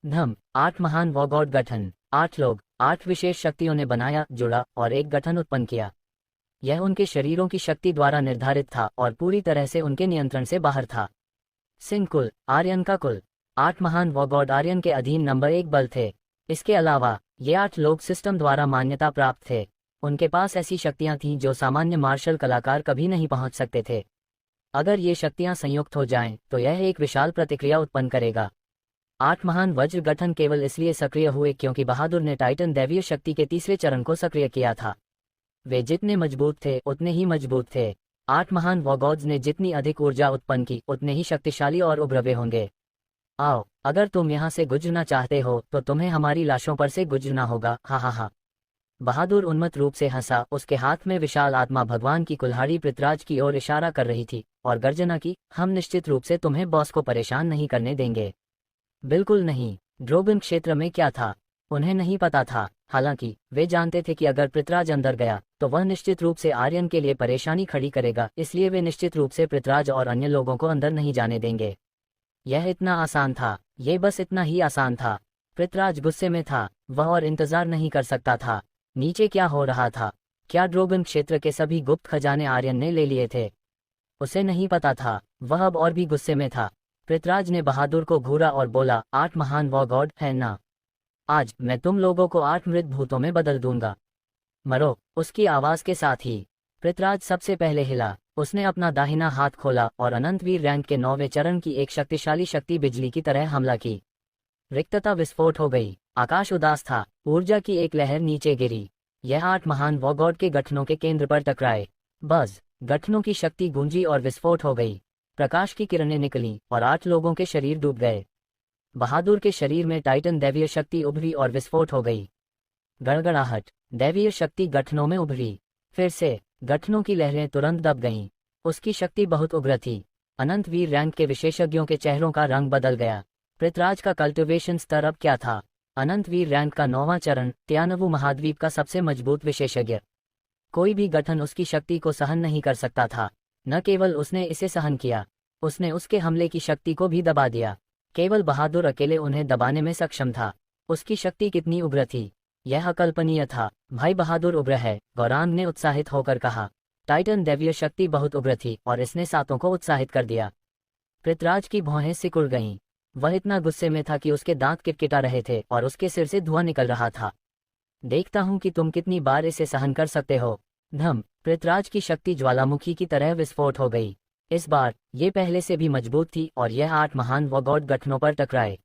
[SPEAKER 1] धम, 8 महान वॉगॉड गठन, 8 लोग, 8 विशेष शक्तियों ने बनाया, जुड़ा और एक गठन उत्पन्न किया। यह उनके शरीरों की शक्ति द्वारा निर्धारित था और पूरी तरह से उनके नियंत्रण से बाहर था। सिंह कुल, आर्यन का कुल। 8 महान वॉगॉड आर्यन के अधीन नंबर 1 बल थे। इसके अलावा ये 8 लोग सिस्टम द्वारा मान्यता प्राप्त थे। उनके पास ऐसी शक्तियां थीं जो सामान्य मार्शल कलाकार कभी नहीं पहुंच सकते थे। अगर ये शक्तियां संयुक्त हो जाएं, तो यह एक विशाल प्रतिक्रिया उत्पन्न करेगा। 8 महान वज्र गठन केवल इसलिए सक्रिय हुए क्योंकि बहादुर ने टाइटन दैवीय शक्ति के तीसरे चरण को सक्रिय किया था। वे जितने मजबूत थे उतने ही मजबूत थे। 8 महान वॉगॉड्स ने जितनी अधिक ऊर्जा उत्पन्न की उतने ही शक्तिशाली और उभरवे होंगे। आओ, अगर तुम यहाँ से गुजरना चाहते हो तो तुम्हें हमारी लाशों पर से गुजरना होगा। हा हा हा। बहादुर उन्मत्त रूप से हंसा। उसके हाथ में विशाल आत्मा भगवान की कुल्हाड़ी पृथ्वीराज की ओर इशारा कर रही थी और गर्जना की, हम निश्चित रूप से तुम्हें बॉस को परेशान नहीं करने देंगे। बिल्कुल नहीं। ड्रोगन क्षेत्र में क्या था, उन्हें नहीं पता था। हालांकि वे जानते थे कि अगर पृथ्वीराज अंदर गया तो वह निश्चित रूप से आर्यन के लिए परेशानी खड़ी करेगा, इसलिए वे निश्चित रूप से पृथ्वीराज और अन्य लोगों को अंदर नहीं जाने देंगे। यह इतना आसान था, ये बस इतना ही आसान था। पृथ्वीराज गुस्से में था, वह और इंतजार नहीं कर सकता था। नीचे क्या हो रहा था? क्या ड्रोगन क्षेत्र के सभी गुप्त खजाने आर्यन ने ले लिए थे? उसे नहीं पता था। वह अब और भी गुस्से में था। पृथ्वीराज ने बहादुर को घूरा और बोला, 8 महान वॉगॉड है ना? आज मैं तुम लोगों को 8 मृत भूतों में बदल दूंगा। मरो। उसकी आवाज के साथ ही पृथ्वीराज सबसे पहले हिला। उसने अपना दाहिना हाथ खोला और अनंतवीर रैंक के 9वें चरण की एक शक्तिशाली शक्ति बिजली की तरह हमला की। रिक्तता विस्फोट हो गई। आकाश उदास था। ऊर्जा की एक लहर नीचे गिरी। यह 8 महान वॉगॉड के गठनों के केंद्र पर टकराए। बस गठनों की शक्ति गूंजी और विस्फोट हो गई। प्रकाश की किरणें निकलीं और 8 लोगों के शरीर डूब गए। बहादुर के शरीर में टाइटन दैवीय शक्ति उभरी और विस्फोट हो गई। गड़गड़ाहट। दैवीय शक्ति गठनों में उभरी। फिर से गठनों की लहरें तुरंत दब गईं। उसकी शक्ति बहुत उग्र थी। अनंतवीर रैंक के विशेषज्ञों के चेहरों का रंग बदल गया। पृथ्वीराज का कल्टिवेशन स्तर अब क्या था? अनंतवीर रैंक का 9वां चरण, त्यानवु महाद्वीप का सबसे मजबूत विशेषज्ञ। कोई भी गठन उसकी शक्ति को सहन नहीं कर सकता था। न केवल उसने इसे सहन किया, उसने उसके हमले की शक्ति को भी दबा दिया। केवल बहादुर अकेले उन्हें दबाने में सक्षम था। उसकी शक्ति कितनी उग्र थी, यह अकल्पनीय था। भाई बहादुर उग्र है, गौरांग ने उत्साहित होकर कहा। टाइटन दैवीय शक्ति बहुत उग्र थी और इसने सातों को उत्साहित कर दिया। पृथ्वीराज की भौहें सिकुड़ गईं। वह इतना गुस्से में था कि उसके दांत किटकिटा रहे थे और उसके सिर से धुआं निकल रहा था। देखता हूं कि तुम कितनी बार इसे सहन कर सकते हो। धम। पृथ्वीराज की शक्ति ज्वालामुखी की तरह विस्फोट हो गई। इस बार ये पहले से भी मजबूत थी और यह 8 महान वॉगॉड गठनों पर टकराए।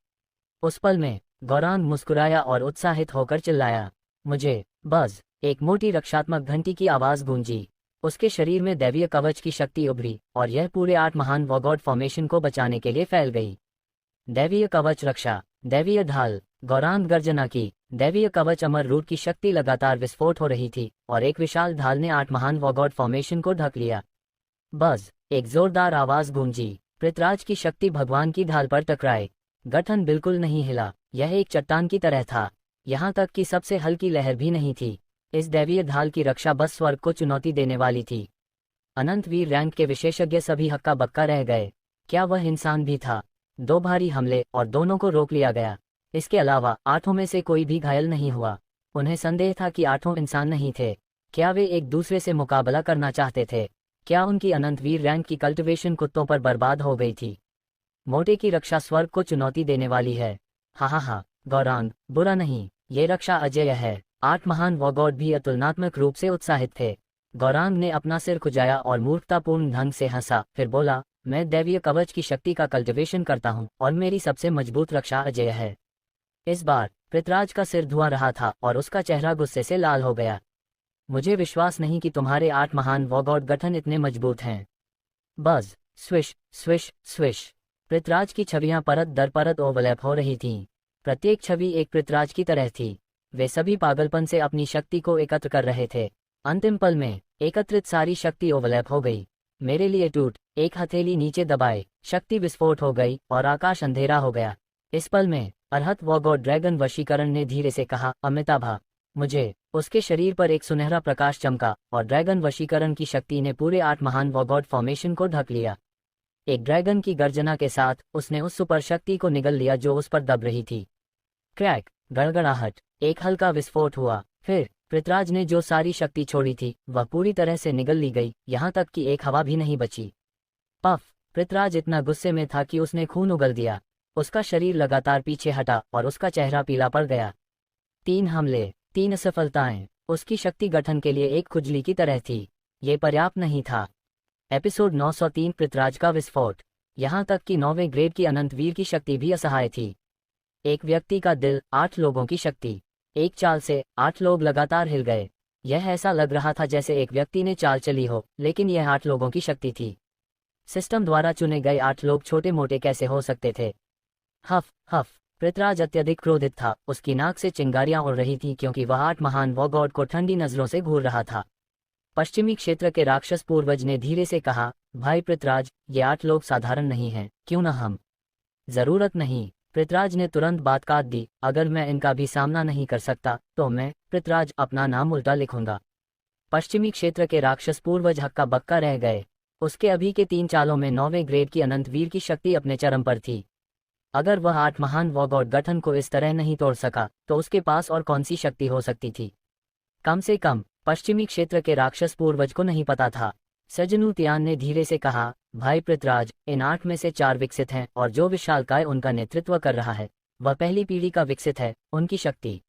[SPEAKER 1] उस पल में गौरांग मुस्कुराया और उत्साहित होकर चिल्लाया, मुझे बस। एक मोटी रक्षात्मक घंटी की आवाज गूंजी। उसके शरीर में दैवीय कवच की शक्ति उभरी और यह पूरे 8 महान वॉगॉड फॉर्मेशन को बचाने के लिए फैल गई। दैवीय कवच रक्षा। दैवीय ढाल। गौरांग गर्जना की। दैवीय कवच अमर रूट की शक्ति लगातार विस्फोट हो रही थी और एक विशाल ढाल ने 8 महान वॉगॉड फॉर्मेशन को ढक लिया। बस। एक जोरदार आवाज गूंजी। पृथ्वीराज की शक्ति भगवान की ढाल पर टकराए। गठन बिल्कुल नहीं हिला। यह एक चट्टान की तरह था। यहाँ तक कि सबसे हल्की लहर भी नहीं थी। इस दैवीय ढाल की रक्षा बस स्वर्ग को चुनौती देने वाली थी। अनंतवीर रैंक के विशेषज्ञ सभी हक्का बक्का रह गए। क्या वह इंसान भी था? 2 भारी हमले और दोनों को रोक लिया गया। इसके अलावा 8 में से कोई भी घायल नहीं हुआ। उन्हें संदेह था कि 8 इंसान नहीं थे। क्या वे एक दूसरे से मुकाबला करना चाहते थे? क्या उनकी अनंतवीर रैंक की कल्टिवेशन कुत्तों पर बर्बाद हो गई थी? मोटे की रक्षा स्वर्ग को चुनौती देने वाली है। हा हा हा। गौरांग, बुरा नहीं, ये रक्षा अजेय है। 8 महान वॉगॉड भी अतुलनात्मक रूप से उत्साहित थे। गौरांग ने अपना सिर खुजाया और मूर्खतापूर्ण ढंग से हंसा, फिर बोला, मैं दैवीय कवच की शक्ति का कल्टिवेशन करता हूँ और मेरी सबसे मजबूत रक्षा अजेय है। इस बार पृथ्वीराज का सिर धुआं रहा था और उसका चेहरा गुस्से से लाल हो गया। मुझे विश्वास नहीं कि तुम्हारे 8 महान वॉगॉड गठन इतने मजबूत हैं। बज, स्विश स्विश स्विश। पृथ्वीराज की छवियां परत दर परत ओवरलैप हो रही थीं। प्रत्येक छवि एक पृथ्वीराज की तरह थी। वे सभी पागलपन से अपनी शक्ति को एकत्र कर रहे थे। अंतिम पल में एकत्रित सारी शक्ति ओवरलैप हो गई। मेरे लिए टूट, एक हथेली नीचे दबाए, शक्ति विस्फोट हो गई और आकाश अंधेरा हो गया। इस पल में अरहत वॉगॉड ड्रैगन वशीकरण ने धीरे से कहा, अमिताभा। मुझे। उसके शरीर पर एक सुनहरा प्रकाश चमका और ड्रैगन वशीकरण की शक्ति ने पूरे 8 महान वॉगॉड फॉर्मेशन को ढक लिया। एक ड्रैगन की गर्जना के साथ उसने उस सुपर शक्ति को निगल लिया जो उस पर दब रही थी। क्रैक, गड़गड़ाहट, एक हल्का विस्फोट हुआ। फिर पृथ्वीराज ने जो सारी शक्ति छोड़ी थी वह पूरी तरह से निगल ली गई, यहाँ तक कि एक हवा भी नहीं बची। पफ। पृथ्वीराज इतना गुस्से में था कि उसने खून उगल दिया। उसका शरीर लगातार पीछे हटा और उसका चेहरा पीला पड़ गया। 3 हमले, 3 असफलताएं। उसकी शक्ति गठन के लिए एक खुजली की तरह थी। ये पर्याप्त नहीं था। एपिसोड 903 पृथ्वीराज का विस्फोट। यहाँ तक कि 9वें ग्रेड की अनंत वीर की शक्ति भी असहाय थी। एक व्यक्ति का दिल, 8 लोगों की शक्ति। एक चाल से 8 लोग लगातार हिल गए। यह ऐसा लग रहा था जैसे एक व्यक्ति ने चाल चली हो, लेकिन यह 8 लोगों की शक्ति थी। सिस्टम द्वारा चुने गए 8 लोग छोटे मोटे कैसे हो सकते थे? हफ हफ। पृथ्वीराज अत्यधिक क्रोधित था। उसकी नाक से चिंगारियां उड़ रही थीं क्योंकि वह 8 महान वॉगॉड को ठंडी नजरों से घूर रहा था। पश्चिमी क्षेत्र के राक्षस पूर्वज ने धीरे से कहा, भाई पृथ्वीराज, ये 8 लोग साधारण नहीं हैं, क्यों न हम? जरूरत नहीं। पृथ्वीराज ने तुरंत बात काट दी, अगर मैं इनका भी सामना नहीं कर सकता तो मैं, पृथ्वीराज, अपना नाम उल्टा लिखूंगा। पश्चिमी क्षेत्र के राक्षस पूर्वज हक्का बक्का रह गए। उसके अभी के 3 चालों में 9वें ग्रेड की अनंत वीर की शक्ति अपने चरम पर थी। अगर वह 8 महान वॉगॉड गठन को इस तरह नहीं तोड़ सका तो उसके पास और कौन सी शक्ति हो सकती थी? कम से कम पश्चिमी क्षेत्र के राक्षस पूर्वज को नहीं पता था। सजनू तियान ने धीरे से कहा, भाई पृथ्वीराज, इन 8 में से 4 विकसित हैं और जो विशालकाय उनका नेतृत्व कर रहा है वह पहली पीढ़ी का विकसित है। उनकी शक्ति।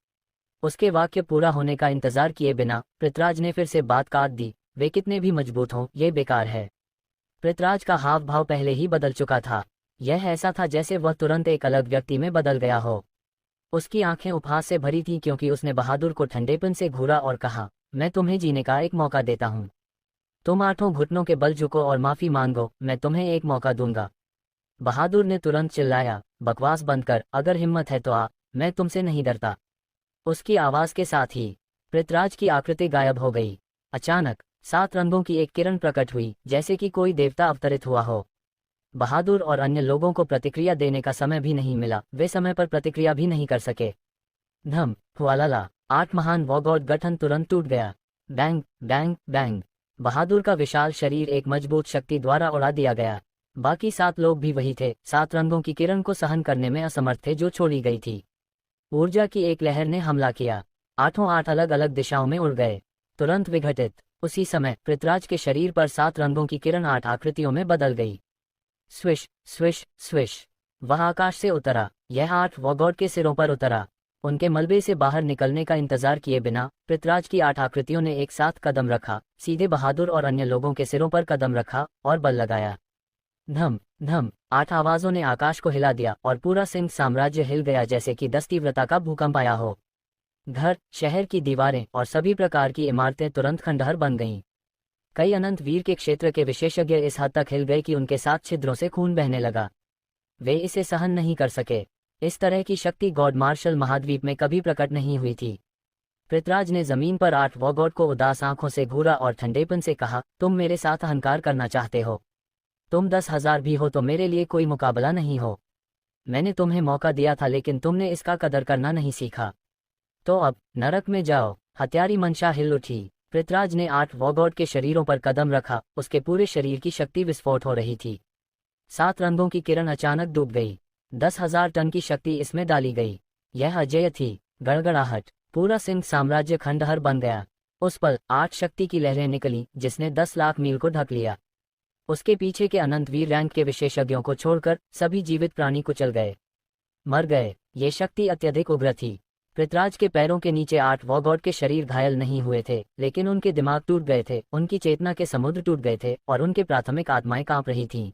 [SPEAKER 1] उसके वाक्य पूरा होने का इंतजार किए बिना पृथ्वीराज ने फिर से बात काट दी, वे कितने भी मजबूत हों, ये बेकार है। पृथ्वीराज का हाव भाव पहले ही बदल चुका था। यह ऐसा था जैसे वह तुरंत एक अलग व्यक्ति में बदल गया हो। उसकी आंखें उपहास से भरी थीं क्योंकि उसने बहादुर को ठंडेपन से घूरा और कहा, मैं तुम्हें जीने का एक मौका देता हूँ। तुम 8 घुटनों के बल झुको और माफी मांगो, मैं तुम्हें एक मौका दूंगा। बहादुर ने तुरंत चिल्लाया, बकवास बंद कर, अगर हिम्मत है तो आ, मैं तुमसे नहीं डरता। उसकी आवाज के साथ ही पृथ्वीराज की आकृति गायब हो गई। अचानक 7 रंगों की एक किरण प्रकट हुई, जैसे कि कोई देवता अवतरित हुआ हो। बहादुर और अन्य लोगों को प्रतिक्रिया देने का समय भी नहीं मिला, वे समय पर प्रतिक्रिया भी नहीं कर सके। धम हुआलाला, 8 महान वॉगॉड गठन तुरंत टूट गया। Bang bang bang. बहादुर का विशाल शरीर एक मजबूत शक्ति द्वारा उड़ा दिया गया। बाकी 7 लोग भी वही थे, 7 रंगों की किरण को सहन करने में असमर्थ थे जो छोड़ी गई थी। ऊर्जा की एक लहर ने हमला किया। 8 अलग अलग दिशाओं में उड़ गए, तुरंत विघटित। उसी समय पृथ्वीराज के शरीर पर 7 रंगों की किरण 8 आकृतियों में बदल गई। Swish swish swish. वह आकाश से उतरा। यह 8 वॉगॉड के सिरों पर उतरा। उनके मलबे से बाहर निकलने का इंतजार किए बिना पृथ्वीराज की 8 आकृतियों ने एक साथ कदम रखा, सीधे बहादुर और अन्य लोगों के सिरों पर कदम रखा और बल लगाया। धम धम। 8 आवाजों ने आकाश को हिला दिया और पूरा सिंह साम्राज्य हिल गया जैसे कि 10 तीव्रता का भूकंप आया हो। घर, शहर की दीवारें और सभी प्रकार की इमारतें तुरंत खंडहर बन गईं। कई अनंत वीर के क्षेत्र के विशेषज्ञ इस हद तक हिल गए कि उनके 7 छिद्रों से खून बहने लगा। वे इसे सहन नहीं कर सके। इस तरह की शक्ति गॉड मार्शल महाद्वीप में कभी प्रकट नहीं हुई थी। पृथ्वीराज ने जमीन पर 8 वॉगॉड को उदास आंखों से घूरा और ठंडेपन से कहा, तुम मेरे साथ अहंकार करना चाहते हो? तुम 10,000 भी हो तो मेरे लिए कोई मुकाबला नहीं हो। मैंने तुम्हें मौका दिया था लेकिन तुमने इसका कदर करना नहीं सीखा। तो अब नरक में जाओ। हत्यारी मंशा हिल उठी। पृथ्वीराज ने 8 वॉगॉड के शरीरों पर कदम रखा। उसके पूरे शरीर की शक्ति विस्फोट हो रही थी। 7 रंगों की किरण अचानक डूब गई। 10,000 टन की शक्ति इसमें डाली गई। यह अजेय थी। गड़गड़ाहट। पूरा सिंह साम्राज्य खंडहर बन गया। उस पल 8 शक्ति की लहरें निकली जिसने 10 लाख मील को ढक लिया। उसके पीछे के अनंत वीर रैंक के विशेषज्ञों को छोड़कर सभी जीवित प्राणी कुचल गए, मर गए। ये शक्ति अत्यधिक उग्र थी। पृथ्वीराज के पैरों के नीचे 8 वॉगॉड के शरीर घायल नहीं हुए थे, लेकिन उनके दिमाग टूट गए थे, उनकी चेतना के समुद्र टूट गए थे और उनके प्राथमिक आत्माएं कांप रही थीं।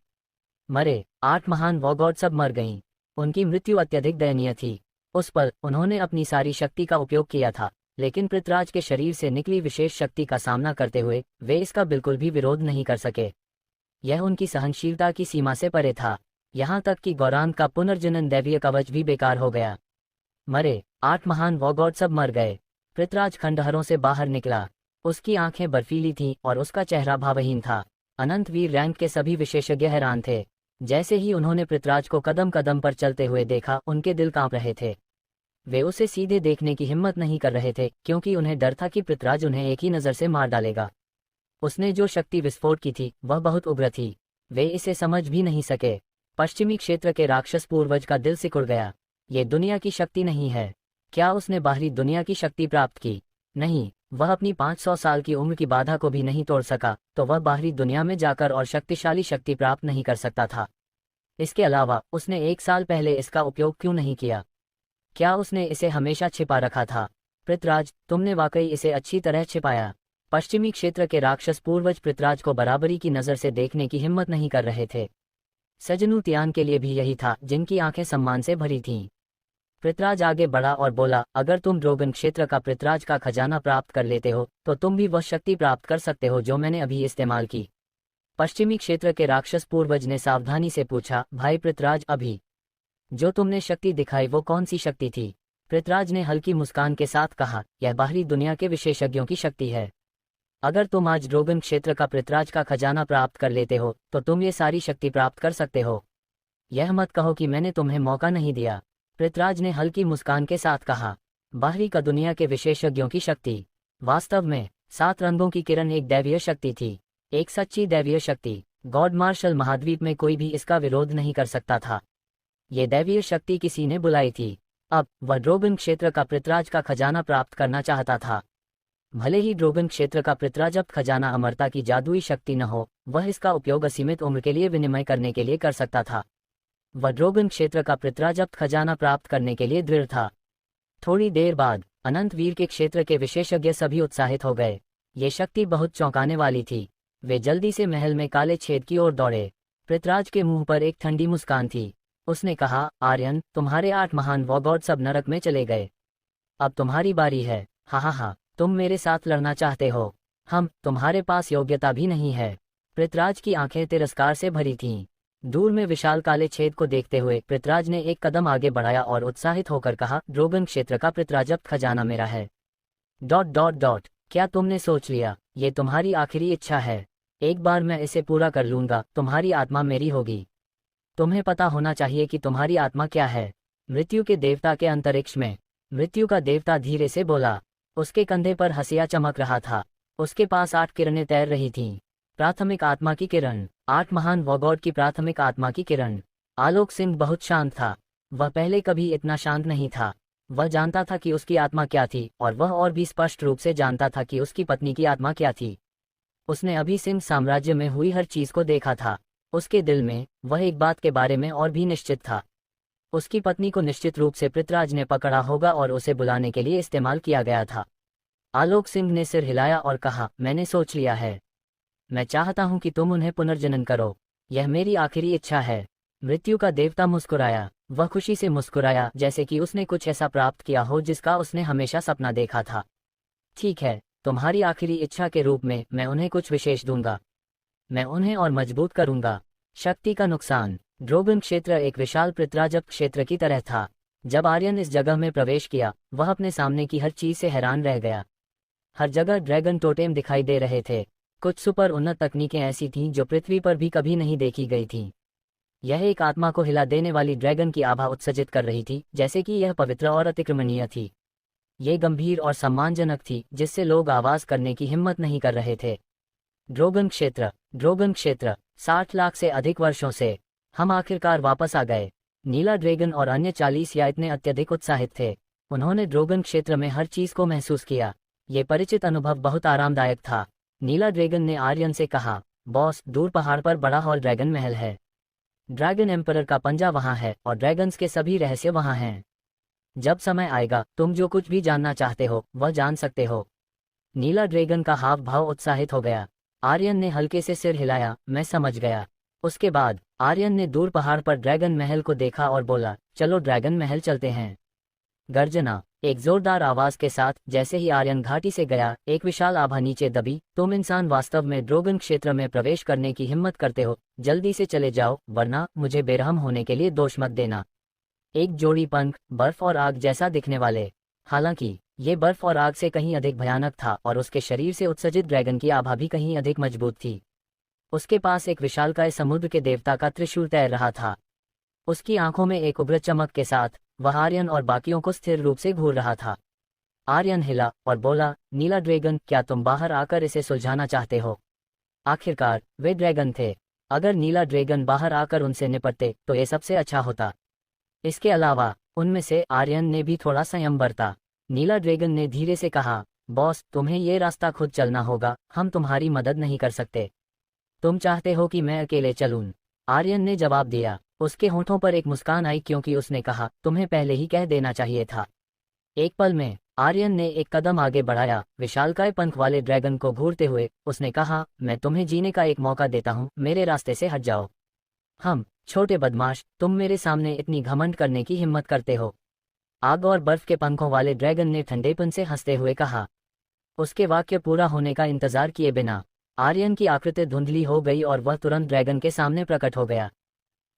[SPEAKER 1] मरे 8 महान वॉगॉड सब मर गईं। उनकी मृत्यु अत्यधिक दयनीय थी। उस पर उन्होंने अपनी सारी शक्ति का उपयोग किया था, लेकिन पृथ्वीराज के शरीर से निकली विशेष शक्ति का सामना करते हुए वे इसका बिल्कुल भी विरोध नहीं कर सके। यह उनकी सहनशीलता की सीमा से परे था। यहाँ तक कि गौरांग का पुनर्जनन दैवीय कवच भी बेकार हो गया। मरे 8 महान वॉगॉड सब मर गए। पृथ्वीराज खंडहरों से बाहर निकला। उसकी आंखें बर्फीली थीं और उसका चेहरा भावहीन था। अनंत वीर रैंक के सभी विशेषज्ञ हैरान थे। जैसे ही उन्होंने पृथ्वीराज को कदम कदम पर चलते हुए देखा, उनके दिल कांप रहे थे। वे उसे सीधे देखने की हिम्मत नहीं कर रहे थे, क्योंकि उन्हें डर था कि पृथ्वीराज उन्हें एक ही नज़र से मार डालेगा। उसने जो शक्ति विस्फोट की थी वह बहुत उग्र थी। वे इसे समझ भी नहीं सके। पश्चिमी क्षेत्र के राक्षस पूर्वज का दिल सिकुड़ गया। ये दुनिया की शक्ति नहीं है। क्या उसने बाहरी दुनिया की शक्ति प्राप्त की? नहीं, वह अपनी 500 साल की उम्र की बाधा को भी नहीं तोड़ सका, तो वह बाहरी दुनिया में जाकर और शक्तिशाली शक्ति प्राप्त नहीं कर सकता था। इसके अलावा उसने 1 साल पहले इसका उपयोग क्यों नहीं किया? क्या उसने इसे हमेशा छिपा रखा था? पृथ्वीराज, तुमने वाकई इसे अच्छी तरह छिपाया। पश्चिमी क्षेत्र के राक्षस पूर्वज पृथ्वीराज को बराबरी की नज़र से देखने की हिम्मत नहीं कर रहे थे। सजनू तियान के लिए भी यही था, जिनकी आंखें सम्मान से भरी थीं। पृथ्वीराज आगे बढ़ा और बोला, अगर तुम ड्रोगन क्षेत्र का पृथ्वीराज का खजाना प्राप्त कर लेते हो तो तुम भी वह शक्ति प्राप्त कर सकते हो जो मैंने अभी इस्तेमाल की। पश्चिमी क्षेत्र के राक्षस पूर्वज ने सावधानी से पूछा, भाई पृथ्वीराज, अभी जो तुमने शक्ति दिखाई वो कौन सी शक्ति थी? पृथ्वीराज ने हल्की मुस्कान के साथ कहा, यह बाहरी दुनिया के विशेषज्ञों की शक्ति है। अगर तुम आज ड्रोगन क्षेत्र का पृथ्वीराज का खजाना प्राप्त कर लेते हो तो तुम ये सारी शक्ति प्राप्त कर सकते हो। यह मत कहो कि मैंने तुम्हें मौका नहीं दिया। पृथ्वीराज ने हल्की मुस्कान के साथ कहा, बाहरी का दुनिया के विशेषज्ञों की शक्ति। वास्तव में 7 रंगों की किरण एक दैवीय शक्ति थी, एक सच्ची दैवीय शक्ति। गॉड मार्शल महाद्वीप में कोई भी इसका विरोध नहीं कर सकता था। ये दैवीय शक्ति किसी ने बुलाई थी। अब वह ड्रोगन क्षेत्र का पृथ्वीराज का खजाना प्राप्त करना चाहता था। भले ही ड्रोगन क्षेत्र का पृथ्वीराज अब खजाना अमरता की जादुई शक्ति न हो, वह इसका उपयोग असीमित उम्र के लिए विनिमय करने के लिए कर सकता था। वह ड्रोगन क्षेत्र का पृथ्वीराज अब खजाना प्राप्त करने के लिए दृढ़ था। थोड़ी देर बाद अनंत वीर के क्षेत्र के विशेषज्ञ सभी उत्साहित हो गए। ये शक्ति बहुत चौंकाने वाली थी। वे जल्दी से महल में काले छेद की ओर दौड़े। पृथ्वीराज के मुंह पर एक ठंडी मुस्कान थी। उसने कहा, आर्यन, तुम्हारे 8 महान वॉगॉड सब नरक में चले गए। अब तुम्हारी बारी है। हा, तुम मेरे साथ लड़ना चाहते हो? तुम्हारे पास योग्यता भी नहीं है। पृथ्वीराज की आंखें तिरस्कार से भरी थीं। दूर में विशाल काले छेद को देखते हुए पृथ्वीराज ने एक कदम आगे बढ़ाया और उत्साहित होकर कहा, ड्रोगन क्षेत्र का पृथ्वीराज अब खजाना मेरा है। ... क्या तुमने सोच लिया ये तुम्हारी आखिरी इच्छा है? एक बार मैं इसे पूरा कर लूंगा, तुम्हारी आत्मा मेरी होगी। तुम्हें पता होना चाहिए कि तुम्हारी आत्मा क्या है। मृत्यु के देवता के अंतरिक्ष में मृत्यु का देवता धीरे से बोला। उसके कंधे पर हंसिया चमक रहा था। उसके पास 8 किरणें तैर रही थीं। प्राथमिक आत्मा की किरण, 8 महान वॉगॉड की प्राथमिक आत्मा की किरण। आलोक सिंह बहुत शांत था। वह पहले कभी इतना शांत नहीं था। वह जानता था कि उसकी आत्मा क्या थी, और वह और भी स्पष्ट रूप से जानता था कि उसकी पत्नी की आत्मा क्या थी। उसने अभी सिंह साम्राज्य में हुई हर चीज को देखा था। उसके दिल में वह एक बात के बारे में और भी निश्चित था। उसकी पत्नी को निश्चित रूप से पृथ्वीराज ने पकड़ा होगा और उसे बुलाने के लिए इस्तेमाल किया गया था। आलोक सिंह ने सिर हिलाया और कहा, मैंने सोच लिया है। मैं चाहता हूं कि तुम उन्हें पुनर्जनन करो। यह मेरी आखिरी इच्छा है। मृत्यु का देवता मुस्कुराया। वह खुशी से मुस्कुराया, जैसे कि उसने कुछ ऐसा प्राप्त किया हो जिसका उसने हमेशा सपना देखा था। ठीक है, तुम्हारी आखिरी इच्छा के रूप में मैं उन्हें कुछ विशेष दूंगा। मैं उन्हें और मजबूत करूंगा। शक्ति का नुकसान। ड्रोगन क्षेत्र एक विशाल पृथ्वीराज क्षेत्र की तरह था। जब आर्यन इस जगह में प्रवेश किया, वह अपने सामने की हर चीज से हैरान रह गया। हर जगह ड्रैगन टोटेम दिखाई दे रहे थे। कुछ सुपर उन्नत तकनीकें ऐसी थीं जो पृथ्वी पर भी कभी नहीं देखी गई थीं। यह एक आत्मा को हिला देने वाली ड्रैगन की आभा उत्सर्जित कर रही थी, जैसे कि यह पवित्र और अतिक्रमणीय थी। ये गंभीर और सम्मानजनक थी, जिससे लोग आवाज करने की हिम्मत नहीं कर रहे थे। ड्रोगन क्षेत्र 60 लाख से अधिक वर्षों से हम आखिरकार वापस आ गए। नीला ड्रैगन और अन्य 40 या इतने अत्यधिक उत्साहित थे। उन्होंने ड्रोगन क्षेत्र में हर चीज को महसूस किया। ये परिचित अनुभव बहुत आरामदायक था। नीला ड्रैगन ने आर्यन से कहा, बॉस, दूर पहाड़ पर बड़ा हॉल ड्रैगन महल है। ड्रैगन एम्परर का पंजा वहां है और ड्रैगन्स के सभी रहस्य वहां हैं। जब समय आएगा तुम जो कुछ भी जानना चाहते हो वह जान सकते हो। नीला ड्रैगन का हाव भाव उत्साहित हो गया। आर्यन ने हल्के से सिर हिलाया, मैं समझ गया। उसके बाद आर्यन ने दूर पहाड़ पर ड्रैगन महल को देखा और बोला, चलो ड्रैगन महल चलते हैं। गर्जना, एक जोरदार आवाज के साथ जैसे ही आर्यन घाटी से गया, एक विशाल आभा नीचे दबी। तुम इंसान वास्तव में ड्रैगन क्षेत्र में प्रवेश करने की हिम्मत करते हो, जल्दी से चले जाओ वरना मुझे बेरहम होने के लिए दोष मत देना। एक जोड़ी पंख, बर्फ और आग जैसा दिखने वाले। हालांकि ये बर्फ और आग से कहीं अधिक भयानक था और उसके शरीर से उत्सर्जित ड्रैगन की आभा भी कहीं अधिक मजबूत थी। उसके पास एक विशालकाय समुद्र के देवता का त्रिशूल तैर रहा था। उसकी आंखों में एक उग्र चमक के साथ वह आर्यन और बाकियों को स्थिर रूप से घूर रहा था। आर्यन हिला और बोला, नीला ड्रैगन, क्या तुम बाहर आकर इसे सुलझाना चाहते हो? आखिरकार वे ड्रैगन थे। अगर नीला ड्रैगन बाहर आकर उनसे निपटते तो ये सबसे अच्छा होता। इसके अलावा उनमें से आर्यन ने भी थोड़ा संयम बरता। नीला ड्रैगन ने धीरे से कहा, बॉस, तुम्हें ये रास्ता खुद चलना होगा, हम तुम्हारी मदद नहीं कर सकते। तुम चाहते हो कि मैं अकेले चलूं? आर्यन ने जवाब दिया। उसके होठों पर एक मुस्कान आई क्योंकि उसने कहा, तुम्हें पहले ही कह देना चाहिए था। एक पल में आर्यन ने एक कदम आगे बढ़ाया। विशालकाय पंख वाले ड्रैगन को घूरते हुए उसने कहा, मैं तुम्हें जीने का एक मौका देता हूं, मेरे रास्ते से हट जाओ। हम छोटे बदमाश, तुम मेरे सामने इतनी घमंड करने की हिम्मत करते हो? आग और बर्फ के पंखों वाले ड्रैगन ने ठंडेपन से हंसते हुए कहा। उसके वाक्य पूरा होने का इंतजार किए बिना आर्यन की आकृति धुंधली हो गई और वह तुरंत ड्रैगन के सामने प्रकट हो गया।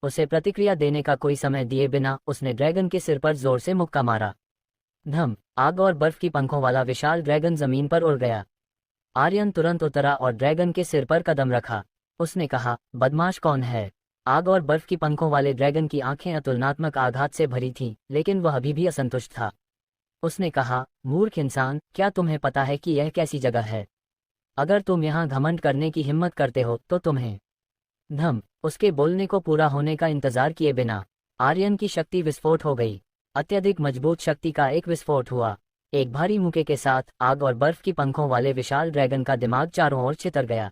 [SPEAKER 1] उसे प्रतिक्रिया देने का कोई समय दिए बिना उसने ड्रैगन के सिर पर जोर से मुक्का मारा। धम, आग और बर्फ की पंखों वाला विशाल ड्रैगन जमीन पर उड़ गया। आर्यन तुरंत उतरा और ड्रैगन के सिर पर कदम रखा। उसने कहा, बदमाश कौन है? आग और बर्फ की पंखों वाले ड्रैगन की आंखें अतुलनात्मक आघात से भरी थीं, लेकिन वह अभी भी असंतुष्ट था। उसने कहा, मूर्ख इंसान, क्या तुम्हें पता है कि यह कैसी जगह है? अगर तुम यहाँ घमंड करने की हिम्मत करते हो तो तुम्हें। धम, उसके बोलने को पूरा होने का इंतजार किए बिना आर्यन की शक्ति विस्फोट हो गई। अत्यधिक मजबूत शक्ति का एक विस्फोट हुआ। एक भारी मुक्के के साथ आग और बर्फ की पंखों वाले विशाल ड्रैगन का दिमाग चारों ओर छितर गया।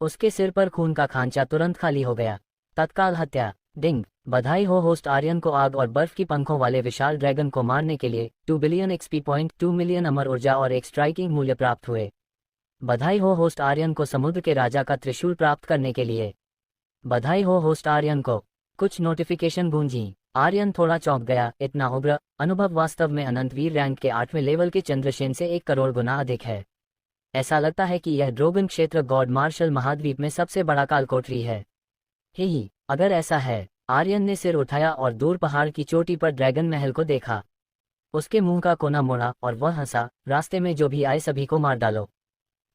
[SPEAKER 1] उसके सिर पर खून का खांचा तुरंत खाली हो गया। तत्काल हत्या। डिंग, बधाई हो होस्ट आर्यन को आग और बर्फ की पंखों वाले विशाल ड्रैगन को मारने के लिए 2 बिलियन एक्सपी पॉइंट, 2 मिलियन अमर ऊर्जा और एक स्ट्राइकिंग मूल्य प्राप्त हुए। बधाई हो होस्ट आर्यन को समुद्र के राजा का त्रिशूल प्राप्त करने के लिए। बधाई हो होस्ट आर्यन को। कुछ नोटिफिकेशन गूंजी। आर्यन थोड़ा चौंक गया। इतना उग्र अनुभव वास्तव में अनंतवीर रैंक के 8वें लेवल के चंद्रसेन से 1 करोड़ गुना अधिक है। ऐसा लगता है कि यह ड्रैगन क्षेत्र गॉड मार्शल महाद्वीप में सबसे बड़ा कालकोठरी है। ही, अगर ऐसा है। आर्यन ने सिर उठाया और दूर पहाड़ की चोटी पर ड्रैगन महल को देखा। उसके मुंह का कोना मुड़ा और वह हंसा, रास्ते में जो भी आए सभी को मार डालो।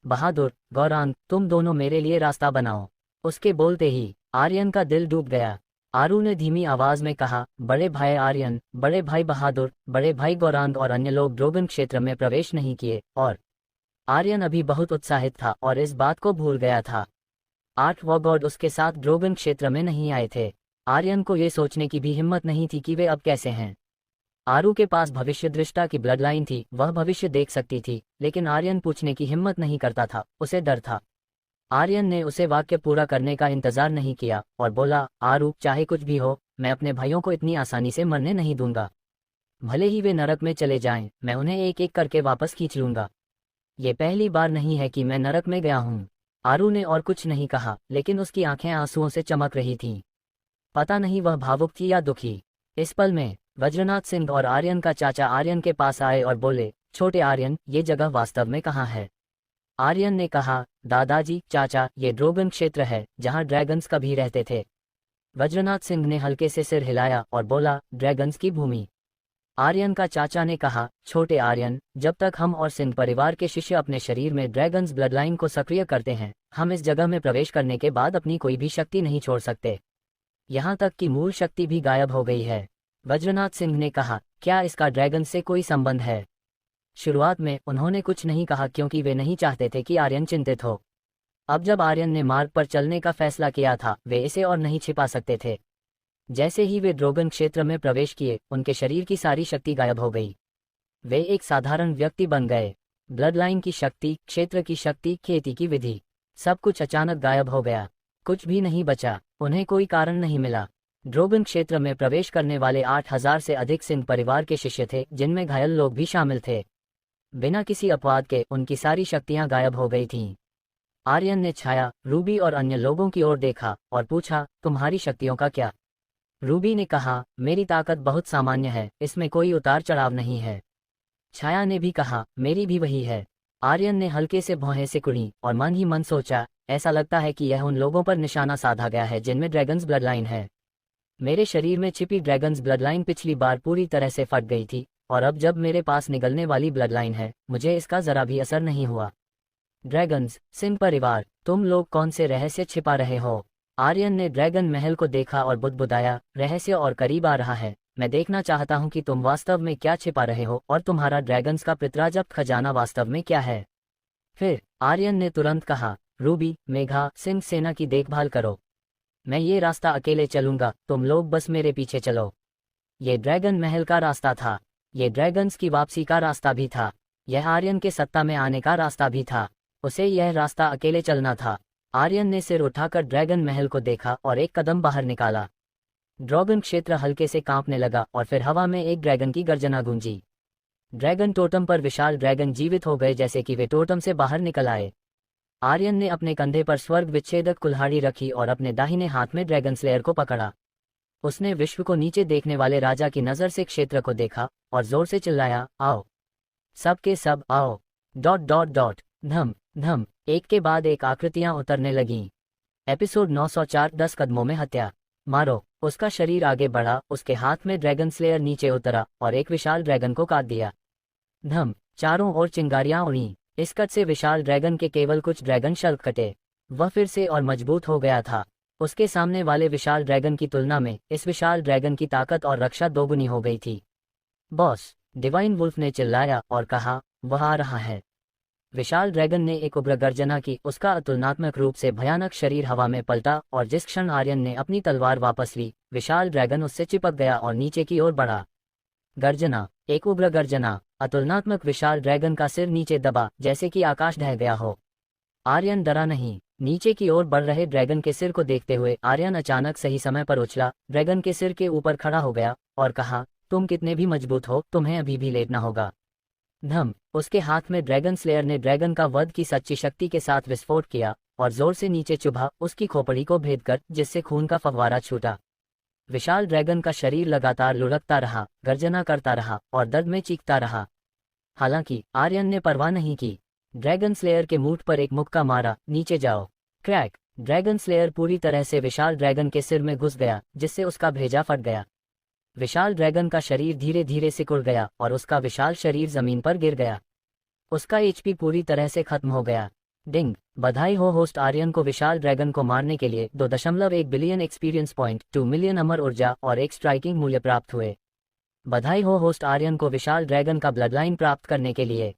[SPEAKER 1] बहादुर, गौरांग, तुम दोनों मेरे लिए रास्ता बनाओ। उसके बोलते ही आर्यन का दिल डूब गया। आरू ने धीमी आवाज में कहा, बड़े भाई आर्यन, बड़े भाई बहादुर, बड़े भाई गौरांग और अन्य लोग ड्रैगन क्षेत्र में प्रवेश नहीं किए। और आर्यन अभी बहुत उत्साहित था और इस बात को भूल गया था। 8 वॉगॉड उसके साथ ड्रैगन क्षेत्र में नहीं आए थे। आर्यन को ये सोचने की भी हिम्मत नहीं थी कि वे अब कैसे हैं। आरू के पास भविष्य दृष्टा की ब्लड लाइन थी, वह भविष्य देख सकती थी, लेकिन आर्यन पूछने की हिम्मत नहीं करता था, उसे डर था। आर्यन ने उसे वाक्य पूरा करने का इंतजार नहीं किया और बोला, आरू, चाहे कुछ भी हो, मैं अपने भाइयों को इतनी आसानी से मरने नहीं दूंगा। भले ही वे नरक में चले जाएं, मैं उन्हें एक एक करके वापस खींच लूंगा। ये पहली बार नहीं है कि मैं नरक में गया हूँ। आरू ने और कुछ नहीं कहा, लेकिन उसकी आंखें आंसुओं से चमक रही थीं। पता नहीं वह भावुक थी या दुखी। इस पल में वज्रनाथ सिंह और आर्यन का चाचा आर्यन के पास आए और बोले, छोटे आर्यन, ये जगह वास्तव में कहाँ है? आर्यन ने कहा, दादाजी, चाचा, ये ड्रैगन क्षेत्र है जहाँ ड्रैगन्स कभी रहते थे। वज्रनाथ सिंह ने हल्के से सिर हिलाया और बोला, ड्रैगन्स की भूमि। आर्यन का चाचा ने कहा, छोटे आर्यन, जब तक हम और सिंह परिवार के शिष्य अपने शरीर में ड्रैगन्स ब्लडलाइन को सक्रिय करते हैं, हम इस जगह में प्रवेश करने के बाद अपनी कोई भी शक्ति नहीं छोड़ सकते। यहाँ तक कि मूल शक्ति भी गायब हो गई है। वज्रनाथ सिंह ने कहा, क्या इसका ड्रैगन से कोई संबंध है? शुरुआत में उन्होंने कुछ नहीं कहा क्योंकि वे नहीं चाहते थे कि आर्यन चिंतित हो। अब जब आर्यन ने मार्ग पर चलने का फैसला किया था, वे इसे और नहीं छिपा सकते थे। जैसे ही वे ड्रैगन क्षेत्र में प्रवेश किए, उनके शरीर की सारी शक्ति गायब हो गई। वे एक साधारण व्यक्ति बन गए। ब्लड लाइन की शक्ति, क्षेत्र की शक्ति, खेती की विधि, सब कुछ अचानक गायब हो गया। कुछ भी नहीं बचा। उन्हें कोई कारण नहीं मिला। ड्रोगन क्षेत्र में प्रवेश करने वाले 8,000 से अधिक सिंह परिवार के शिष्य थे, जिनमें घायल लोग भी शामिल थे। बिना किसी अपवाद के उनकी सारी शक्तियां गायब हो गई थीं। आर्यन ने छाया, रूबी और अन्य लोगों की ओर देखा और पूछा, तुम्हारी शक्तियों का क्या? रूबी ने कहा, मेरी ताकत बहुत सामान्य है, इसमें कोई उतार चढ़ाव नहीं है। छाया ने भी कहा, मेरी भी वही है। आर्यन ने हल्के से भौहें सिकुड़ी और मन ही मन सोचा, ऐसा लगता है कि यह उन लोगों पर निशाना साधा गया है जिनमें ड्रैगन्स ब्लडलाइन है। मेरे शरीर में छिपी ड्रैगन्स ब्लडलाइन पिछली बार पूरी तरह से फट गई थी, और अब जब मेरे पास निगलने वाली ब्लडलाइन है, मुझे इसका जरा भी असर नहीं हुआ। ड्रैगन्स, सिंह परिवार, तुम लोग कौन से रहस्य छिपा रहे हो? आर्यन ने ड्रैगन महल को देखा और बुदबुदाया, रहस्य और करीब आ रहा है। मैं देखना चाहता हूं कि तुम वास्तव में क्या छिपा रहे हो और तुम्हारा ड्रैगन्स का पितराजब्त खजाना वास्तव में क्या है। फिर आर्यन ने तुरंत कहा, रूबी, मेघा, सिंह सेना की देखभाल करो। मैं ये रास्ता अकेले चलूंगा, तुम लोग बस मेरे पीछे चलो। ये ड्रैगन महल का रास्ता था। ये ड्रैगन्स की वापसी का रास्ता भी था। यह आर्यन के सत्ता में आने का रास्ता भी था। उसे यह रास्ता अकेले चलना था। आर्यन ने सिर उठाकर ड्रैगन महल को देखा और एक कदम बाहर निकाला। ड्रैगन क्षेत्र हल्के से कांपने लगा और फिर हवा में एक ड्रैगन की गर्जना गूंजी। ड्रैगन टोटम पर विशाल ड्रैगन जीवित हो गए, जैसे कि वे टोटम से बाहर निकल आए। आर्यन ने अपने कंधे पर स्वर्ग विच्छेदक कुल्हाड़ी रखी और अपने दाहिने हाथ में ड्रैगन स्लेयर को पकड़ा। उसने विश्व को नीचे देखने वाले राजा की नज़र से क्षेत्र को देखा और जोर से चिल्लाया, आओ सब के सब आओ। डॉट डॉट डॉट धम धम, एक के बाद एक आकृतियां उतरने लगीं। एपिसोड 904, 10 कदमों में हत्या। मारो। उसका शरीर आगे बढ़ा, उसके हाथ में ड्रैगन स्लेयर नीचे उतरा और एक विशाल ड्रैगन को काट दिया। धम, चारों ओर चिंगारियां उड़ी। इस कट से विशाल ड्रैगन के केवल कुछ ड्रैगन शल्क कटे। वह फिर से और मजबूत हो गया था। उसके सामने वाले विशाल ड्रैगन की तुलना में इस विशाल ड्रैगन की ताकत और रक्षा दोगुनी हो गई थी। बॉस, डिवाइन वुल्फ ने चिल्लाया और कहा, वह आ रहा है। विशाल ड्रैगन ने एक उग्र गर्जना की। उसका अतुलनात्मक रूप से भयानक शरीर हवा में पलटा और जिस क्षण आर्यन ने अपनी तलवार वापस ली, विशाल ड्रैगन उससे चिपक गया और नीचे की ओर बढ़ा। गर्जना, एक उग्र गर्जना। अतुलनात्मक विशाल ड्रैगन का सिर नीचे दबा, जैसे कि आकाश ढह गया हो। आर्यन डरा नहीं। नीचे की ओर बढ़ रहे ड्रैगन के सिर को देखते हुए आर्यन अचानक सही समय पर उछला, ड्रैगन के सिर के ऊपर खड़ा हो गया और कहा, तुम कितने भी मजबूत हो, तुम्हें अभी भी लेटना होगा। धम, उसके हाथ में ड्रैगन स्लेयर ने ड्रैगन का वध की सच्ची शक्ति के साथ विस्फोट किया और जोर से नीचे चुभा, उसकी खोपड़ी को भेद कर, जिससे खून का फव्वारा छूटा। विशाल ड्रैगन का शरीर लगातार लुढ़कता रहा, गर्जना करता रहा और दर्द में चीखता रहा। हालांकि आर्यन ने परवाह नहीं की। ड्रैगन स्लेयर के मूठ पर एक मुक्का मारा, नीचे जाओ। क्रैक, ड्रैगन स्लेयर पूरी तरह से विशाल ड्रैगन के सिर में घुस गया, जिससे उसका भेजा फट गया। विशाल ड्रैगन का शरीर धीरे धीरे सिकुड़ गया और उसका विशाल शरीर जमीन पर गिर गया। उसका एचपी पूरी तरह से खत्म हो गया। डिंग, बधाई हो होस्ट आर्यन को विशाल ड्रैगन को मारने के लिए 2.1 बिलियन एक्सपीरियंस पॉइंट, 2 मिलियन अमर ऊर्जा और एक स्ट्राइकिंग मूल्य प्राप्त हुए। बधाई हो होस्ट आर्यन को विशाल ड्रैगन का ब्लडलाइन प्राप्त करने के लिए।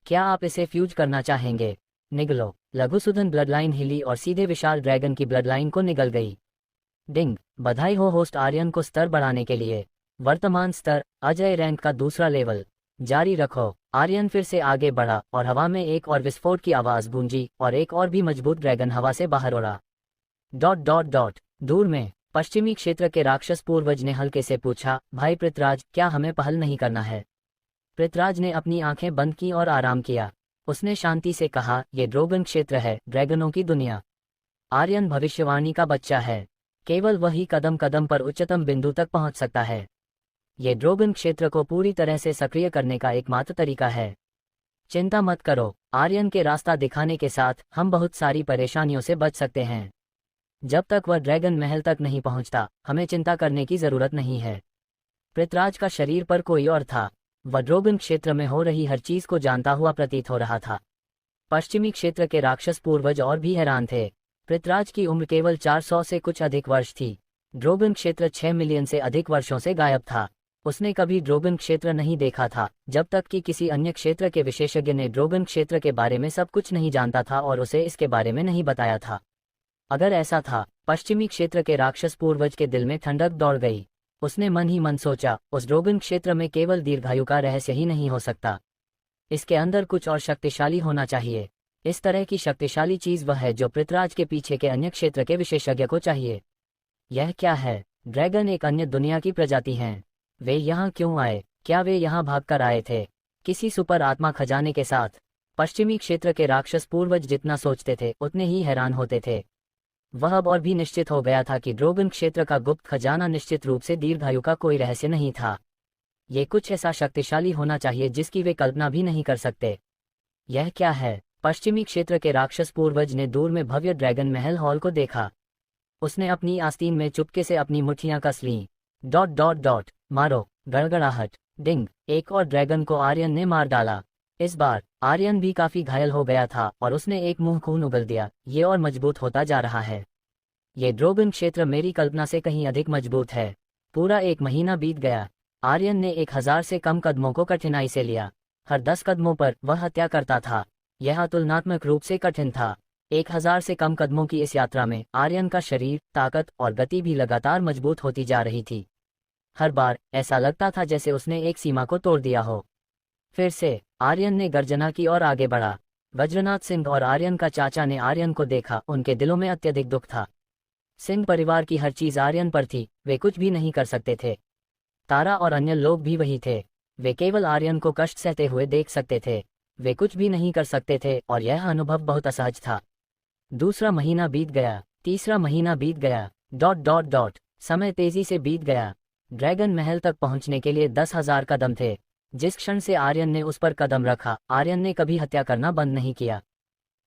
[SPEAKER 1] क्या आप इसे फ्यूज करना चाहेंगे? निगलो। लघुसूदन ब्लडलाइन हिली और सीधे विशाल ड्रैगन की ब्लडलाइन को निगल गई। डिंग, बधाई हो होस्ट आर्यन को स्तर बढ़ाने के लिए। वर्तमान स्तर, अजय रैंक का दूसरा लेवल। जारी रखो। आर्यन फिर से आगे बढ़ा और हवा में एक और विस्फोट की आवाज गूंजी और एक और भी मजबूत ड्रैगन हवा से बाहर उड़ा। डॉट डॉट डॉट दूर में पश्चिमी क्षेत्र के राक्षस पूर्वज ने हल्के से पूछा, भाई पृथ्वीराज, क्या हमें पहल नहीं करना है? पृथ्वीराज ने अपनी आंखें बंद की और आराम किया। उसने शांति से कहा, ये ड्रैगन क्षेत्र है, ड्रैगनों की दुनिया। आर्यन भविष्यवाणी का बच्चा है। केवल वही कदम कदम पर उच्चतम बिंदु तक पहुंच सकता है। ये ड्रैगन क्षेत्र को पूरी तरह से सक्रिय करने का एकमात्र तरीका है। चिंता मत करो, आर्यन के रास्ता दिखाने के साथ हम बहुत सारी परेशानियों से बच सकते हैं। जब तक वह ड्रैगन महल तक नहीं पहुंचता, हमें चिंता करने की जरूरत नहीं है। पृथ्वीराज का शरीर पर कोई और था। वह ड्रैगन क्षेत्र में हो रही हर चीज को जानता हुआ प्रतीत हो रहा था। पश्चिमी क्षेत्र के राक्षस पूर्वज और भी हैरान थे। पृथ्वीराज की उम्र केवल 400 से कुछ अधिक वर्ष थी। ड्रैगन क्षेत्र 6 मिलियन से अधिक वर्षों से गायब था। उसने कभी ड्रैगन क्षेत्र नहीं देखा था, जब तक कि किसी अन्य क्षेत्र के विशेषज्ञ ने ड्रैगन क्षेत्र के बारे में सब कुछ नहीं जानता था और उसे इसके बारे में नहीं बताया था। अगर ऐसा था, पश्चिमी क्षेत्र के राक्षस पूर्वज के दिल में ठंडक दौड़ गई। उसने मन ही मन सोचा, उस ड्रैगन क्षेत्र में केवल दीर्घायु का रहस्य ही नहीं हो सकता, इसके अंदर कुछ और शक्तिशाली होना चाहिए। इस तरह की शक्तिशाली चीज वह है जो पृथ्वीराज के पीछे के अन्य क्षेत्र के विशेषज्ञ को चाहिए। यह क्या है? ड्रैगन एक अन्य दुनिया की प्रजाति हैं। वे यहाँ क्यों आए? क्या वे यहाँ भागकर आए थे किसी सुपर आत्मा खजाने के साथ? पश्चिमी क्षेत्र के राक्षस पूर्वज जितना सोचते थे उतने ही हैरान होते थे। वह अब और भी निश्चित हो गया था कि ड्रोगन क्षेत्र का गुप्त खजाना निश्चित रूप से दीर्घायु का कोई रहस्य नहीं था। ये कुछ ऐसा शक्तिशाली होना चाहिए जिसकी वे कल्पना भी नहीं कर सकते। यह क्या है? पश्चिमी क्षेत्र के राक्षस पूर्वज ने दूर में भव्य ड्रैगन महल हॉल को देखा। उसने अपनी आस्तीन में चुपके से अपनी मुट्ठियां कस लीं। डॉट डॉट डॉट, मारो, गड़गड़ाहट, डिंग। एक और ड्रैगन को आर्यन ने मार डाला। इस बार आर्यन भी काफी घायल हो गया था और उसने एक मुंह खून उगल दिया। ये और मजबूत होता जा रहा है। ये ड्रोगन क्षेत्र मेरी कल्पना से कहीं अधिक मजबूत है। पूरा 1 महीना बीत गया। आर्यन ने 1000 से कम कदमों को कठिनाई से लिया। हर 10 कदमों पर वह हत्या करता था। यह तुलनात्मक रूप से कठिन था। 1000 से कम कदमों की इस यात्रा में आर्यन का शरीर, ताकत और गति भी लगातार मजबूत होती जा रही थी। हर बार ऐसा लगता था जैसे उसने एक सीमा को तोड़ दिया हो। फिर से आर्यन ने गर्जना की और आगे बढ़ा। वज्रनाथ सिंह और आर्यन का चाचा ने आर्यन को देखा। उनके दिलों में अत्यधिक दुख था। सिंह परिवार की हर चीज आर्यन पर थी। वे कुछ भी नहीं कर सकते थे। तारा और अन्य लोग भी वही थे। वे केवल आर्यन को कष्ट सहते हुए देख सकते थे। वे कुछ भी नहीं कर सकते थे और यह अनुभव बहुत असहज था। दूसरा महीना बीत गया। तीसरा महीना बीत गया। डॉट डॉट डॉट, समय तेजी से बीत गया। ड्रैगन महल तक पहुंचने के लिए 10,000 कदम थे। जिस क्षण से आर्यन ने उस पर कदम रखा, आर्यन ने कभी हत्या करना बंद नहीं किया।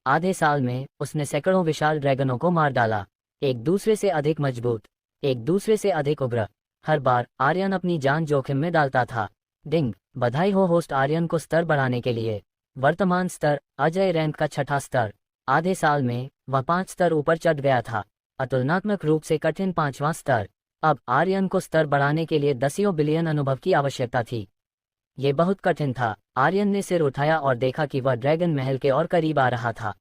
[SPEAKER 1] आधे साल में उसने सैकड़ों विशाल ड्रैगनों को मार डाला। एक दूसरे से अधिक मजबूत, एक दूसरे से अधिक उग्र। हर बार आर्यन अपनी जान जोखिम में डालता था। डिंग, बधाई हो होस्ट आर्यन को स्तर बढ़ाने के लिए। वर्तमान स्तर, अजय रैंक का 6ठा स्तर। आधे साल में वह 5 स्तर ऊपर चढ़ गया था। अतुलनात्मक रूप से कठिन 5वां स्तर। अब आर्यन को स्तर बढ़ाने के लिए दसियों बिलियन अनुभव की आवश्यकता थी। ये बहुत कठिन था। आर्यन ने सिर उठाया और देखा कि वह ड्रैगन महल के और करीब आ रहा था।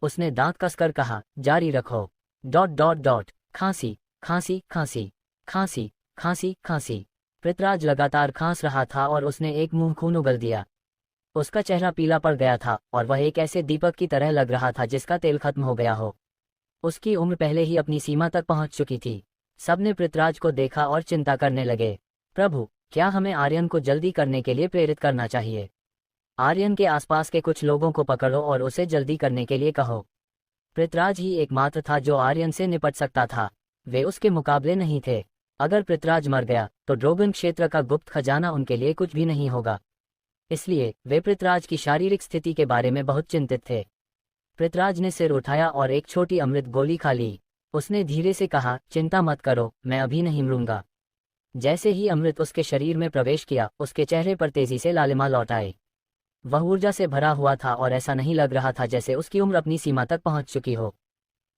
[SPEAKER 1] उसने दांत कसकर कहा, जारी रखो। डॉट डॉट डॉट, खांसी, खांसी, खांसी, खांसी, खांसी, खांसी। पृथ्वीराज लगातार खांस रहा था और उसने एक मुंह खून उगल दिया। उसका चेहरा पीला पड़ गया था और वह एक ऐसे दीपक की तरह लग रहा था जिसका तेल खत्म हो गया हो। उसकी उम्र पहले ही अपनी सीमा तक पहुंच चुकी थी। सबने पृथ्वीराज को देखा और चिंता करने लगे। प्रभु, क्या हमें आर्यन को जल्दी करने के लिए प्रेरित करना चाहिए? आर्यन के आसपास के कुछ लोगों को पकड़ो और उसे जल्दी करने के लिए कहो। पृथ्वीराज ही एकमात्र था जो आर्यन से निपट सकता था। वे उसके मुकाबले नहीं थे। अगर पृथ्वीराज मर गया तो ड्रोगन क्षेत्र का गुप्त खजाना उनके लिए कुछ भी नहीं होगा। इसलिए वे पृथ्वीराज की शारीरिक स्थिति के बारे में बहुत चिंतित थे। पृथ्वीराज ने सिर उठाया और एक छोटी अमृत गोली खा ली। उसने धीरे से कहा, चिंता मत करो, मैं अभी नहीं मरूंगा। जैसे ही अमृत उसके शरीर में प्रवेश किया, उसके चेहरे पर तेजी से लालिमा लौट आई। वह ऊर्जा से भरा हुआ था और ऐसा नहीं लग रहा था जैसे उसकी उम्र अपनी सीमा तक पहुंच चुकी हो।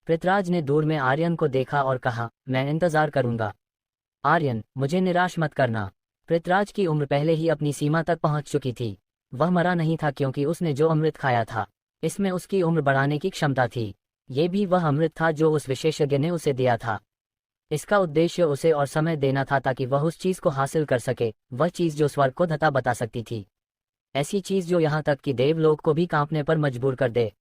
[SPEAKER 1] पृथ्वीराज ने दूर में आर्यन को देखा और कहा, मैं इंतजार करूंगा। आर्यन, मुझे निराश मत करना। पृथ्वीराज की उम्र पहले ही अपनी सीमा तक पहुंच चुकी थी। वह मरा नहीं था क्योंकि उसने जो अमृत खाया था, इसमें उसकी उम्र बढ़ाने की क्षमता थी। ये भी वह अमृत था जो उस विशेषज्ञ ने उसे दिया था। इसका उद्देश्य उसे और समय देना था ताकि वह उस चीज को हासिल कर सके, वह चीज जो स्वर्ग को धता बता सकती थी। ऐसी चीज जो यहाँ तक कि देवलोक को भी कांपने पर मजबूर कर दे।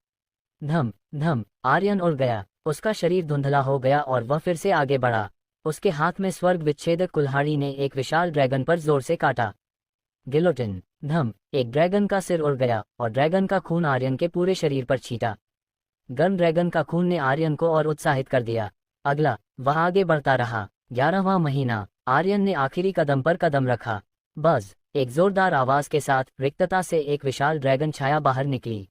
[SPEAKER 1] धम धम, आर्यन उड़ गया। उसका शरीर धुंधला हो गया और वह फिर से आगे बढ़ा। उसके हाथ में स्वर्ग विच्छेदक कुल्हाड़ी ने एक विशाल ड्रैगन पर जोर से काटा। गिलोटिन। धम, एक ड्रैगन का सिर उड़ गया और ड्रैगन का खून आर्यन के पूरे शरीर पर छींटा। गर्म ड्रैगन का खून ने आर्यन को और उत्साहित कर दिया। अगला, वह आगे बढ़ता रहा। 11वां महीना। आर्यन ने आखिरी कदम पर कदम रखा। बज़, एक जोरदार आवाज के साथ रिक्तता से एक विशाल ड्रैगन छाया बाहर निकली।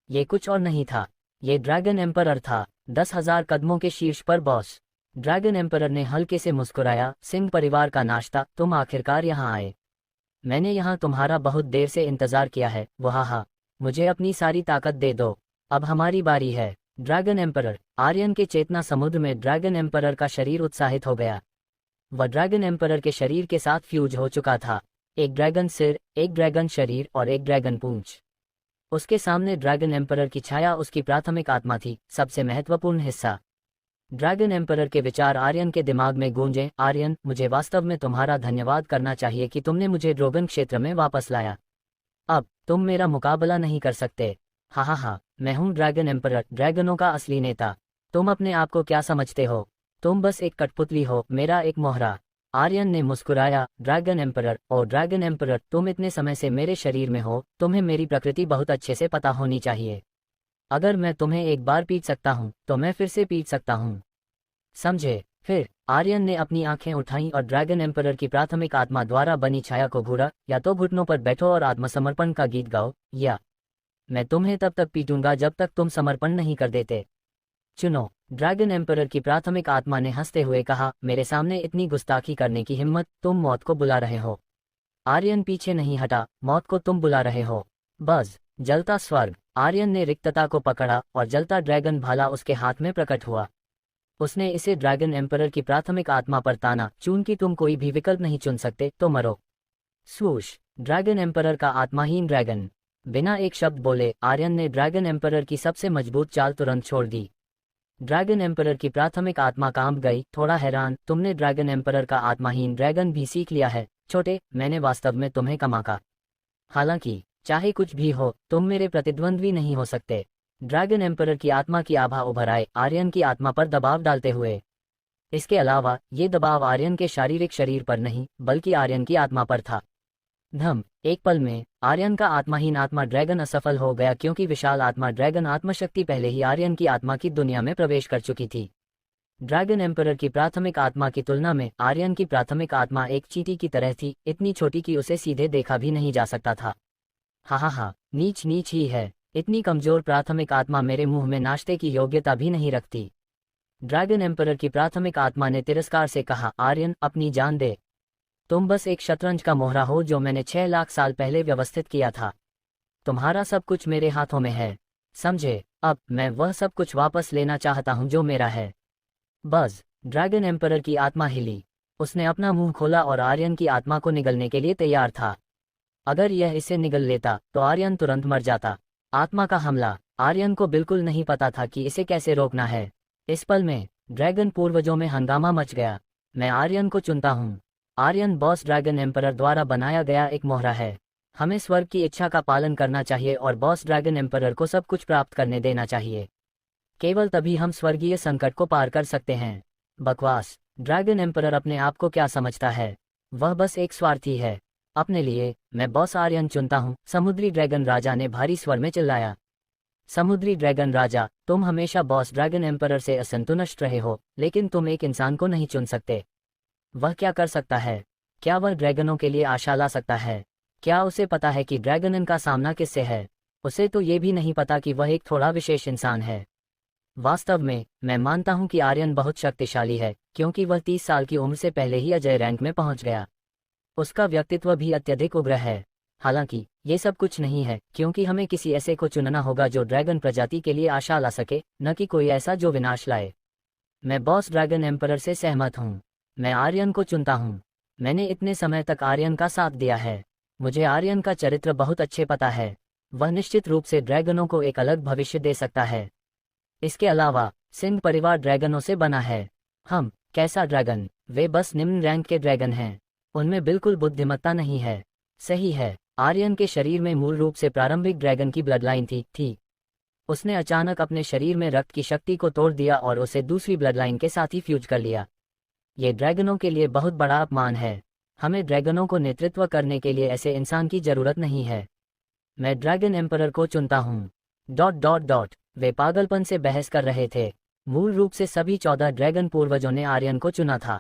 [SPEAKER 1] ये कुछ और नहीं था, ये ड्रैगन एम्परर था। 10,000 कदमों के शीर्ष पर बॉस। ड्रैगन एम्परर ने हल्के से मुस्कुराया, सिंह परिवार का नाश्ता, तुम आखिरकार यहाँ आए। मैंने यहाँ तुम्हारा बहुत देर से इंतजार किया है। वह मुझे अपनी सारी ताकत दे दो, अब हमारी बारी है। Dragon emperor. आर्यन के चेतना समुद्र में ड्रैगन एम्परर का शरीर उत्साहित हो गया। वह ड्रैगन एम्परर के शरीर के साथ फ्यूज हो चुका था। एक ड्रैगन सिर, एक ड्रैगन शरीर और एक ड्रैगन पूंछ। उसके सामने ड्रैगन एम्परर की छाया उसकी प्राथमिक आत्मा थी, सबसे महत्वपूर्ण हिस्सा। ड्रैगन एम्परर के विचार आर्यन के दिमाग में गूंजे। आर्यन, मुझे वास्तव में तुम्हारा धन्यवाद करना चाहिए कि तुमने मुझे ड्रैगन क्षेत्र में वापस लाया। अब तुम मेरा मुकाबला नहीं कर सकते। हाँ, मैं हूँ ड्रैगन एम्परर, ड्रैगनों का असली नेता। तुम अपने आप को क्या समझते हो? तुम बस एक कठपुतली हो, मेरा एक मोहरा। आर्यन ने मुस्कुराया, ड्रैगन एम्परर, और ड्रैगन एम्परर, तुम इतने समय से मेरे शरीर में हो, तुम्हें मेरी प्रकृति बहुत अच्छे से पता होनी चाहिए। अगर मैं तुम्हें एक बार पीट सकता हूँ तो मैं फिर से पीट सकता हूँ, समझे? फिर आर्यन ने अपनी आंखें उठाईं और ड्रैगन एम्परर की प्राथमिक आत्मा द्वारा बनी छाया को घूरा, या तो घुटनों पर बैठो और आत्मसमर्पण का गीत गाओ, या मैं तुम्हें तब तक पीटूंगा जब तक तुम समर्पण नहीं कर देते। चुनो। ड्रैगन एम्परर की प्राथमिक आत्मा ने हंसते हुए कहा, मेरे सामने इतनी गुस्ताखी करने की हिम्मत, तुम मौत को बुला रहे हो। आर्यन पीछे नहीं हटा, मौत को तुम बुला रहे हो। बस। जलता स्वर्ग। आर्यन ने रिक्तता को पकड़ा और जलता ड्रैगन भाला उसके हाथ में प्रकट हुआ। उसने इसे ड्रैगन एम्परर की प्राथमिक आत्मा पर ताना, चूंकि तुम कोई भी विकल्प नहीं चुन सकते तो मरो। स्वूश। ड्रैगन एम्परर का आत्माहीन ड्रैगन। बिना एक शब्द बोले आर्यन ने ड्रैगन एम्परर की सबसे मजबूत चाल तुरंत छोड़ दी। ड्रैगन एम्परर की प्राथमिक आत्मा कांप गई, थोड़ा हैरान, तुमने ड्रैगन एम्परर का आत्माहीन ड्रैगन भी सीख लिया है, छोटे, मैंने वास्तव में तुम्हें कमा का। हालांकि चाहे कुछ भी हो, तुम मेरे प्रतिद्वंद्वी नहीं हो सकते। ड्रैगन एम्परर की आत्मा की आभा उभर आए, आर्यन की आत्मा पर दबाव डालते हुए। इसके अलावा ये दबाव आर्यन के शारीरिक शरीर पर नहीं, बल्कि आर्यन की आत्मा पर था। धम। एक पल में आर्यन का आत्माहीन आत्मा ड्रैगन असफल हो गया, क्योंकि विशाल आत्मा ड्रैगन आत्मशक्ति पहले ही आर्यन की आत्मा की दुनिया में प्रवेश कर चुकी थी। ड्रैगन एम्परर की प्राथमिक आत्मा की तुलना में आर्यन की प्राथमिक आत्मा एक चींटी की तरह थी, इतनी छोटी कि उसे सीधे देखा भी नहीं जा सकता था। हा, नीच नीच ही है, इतनी कमजोर प्राथमिक आत्मा मेरे मुंह में नाश्ते की योग्यता भी नहीं रखती। ड्रैगन एम्परर की प्राथमिक आत्मा ने तिरस्कार से कहा, आर्यन, अपनी जान दे। तुम बस एक शतरंज का मोहरा हो जो मैंने 6 लाख साल पहले व्यवस्थित किया था। तुम्हारा सब कुछ मेरे हाथों में है, समझे? अब मैं वह सब कुछ वापस लेना चाहता हूं जो मेरा है। बस। ड्रैगन एम्परर की आत्मा हिली। उसने अपना मुंह खोला और आर्यन की आत्मा को निगलने के लिए तैयार था। अगर यह इसे निगल लेता तो आर्यन तुरंत मर जाता। आत्मा का हमला। आर्यन को बिल्कुल नहीं पता था कि इसे कैसे रोकना है। इस पल में ड्रैगन पूर्वजों में हंगामा मच गया। मैं आर्यन को चुनता हूँ। आर्यन बॉस ड्रैगन एम्परर द्वारा बनाया गया एक मोहरा है। हमें स्वर्ग की इच्छा का पालन करना चाहिए और बॉस ड्रैगन एम्परर को सब कुछ प्राप्त करने देना चाहिए। केवल तभी हम स्वर्गीय संकट को पार कर सकते हैं। बकवास। ड्रैगन एम्परर अपने आप को क्या समझता है? वह बस एक स्वार्थी है। अपने लिए मैं बॉस आर्यन चुनता हूँ, समुद्री ड्रैगन राजा ने भारी स्वर में चिल्लाया। समुद्री ड्रैगन राजा, तुम हमेशा बॉस ड्रैगन एम्परर से असंतुष्ट रहे हो, लेकिन तुम एक इंसान को नहीं चुन सकते। वह क्या कर सकता है? क्या वह ड्रैगनों के लिए आशा ला सकता है? क्या उसे पता है कि ड्रैगन का सामना किससे है? उसे तो ये भी नहीं पता कि वह एक थोड़ा विशेष इंसान है। वास्तव में मैं मानता हूं कि आर्यन बहुत शक्तिशाली है, क्योंकि वह 30 साल की उम्र से पहले ही अजय रैंक में पहुंच गया। उसका व्यक्तित्व भी अत्यधिक उग्र है। हालांकि ये सब कुछ नहीं है, क्योंकि हमें किसी ऐसे को चुनना होगा जो ड्रैगन प्रजाति के लिए आशा ला सके, न कि कोई ऐसा जो विनाश लाए। मैं बॉस ड्रैगन एम्परर से सहमत हूँ। मैं आर्यन को चुनता हूँ। मैंने इतने समय तक आर्यन का साथ दिया है। मुझे आर्यन का चरित्र बहुत अच्छे पता है। वह निश्चित रूप से ड्रैगनों को एक अलग भविष्य दे सकता है। इसके अलावा सिंह परिवार ड्रैगनों से बना है। हम कैसा ड्रैगन? वे बस निम्न रैंक के ड्रैगन हैं। उनमें बिल्कुल बुद्धिमत्ता नहीं है। सही है। आर्यन के शरीर में मूल रूप से प्रारंभिक ड्रैगन की ब्लडलाइन थी। उसने अचानक अपने शरीर में रक्त की शक्ति को तोड़ दिया और उसे दूसरी ब्लडलाइन के साथ ही फ्यूज कर लिया। ये ड्रैगनों के लिए बहुत बड़ा अपमान है। हमें ड्रैगनों को नेतृत्व करने के लिए ऐसे इंसान की जरूरत नहीं है। मैं ड्रैगन एम्परर को चुनता हूँ। वे पागलपन से बहस कर रहे थे। मूल रूप से सभी 14 ड्रैगन पूर्वजों ने आर्यन को चुना था।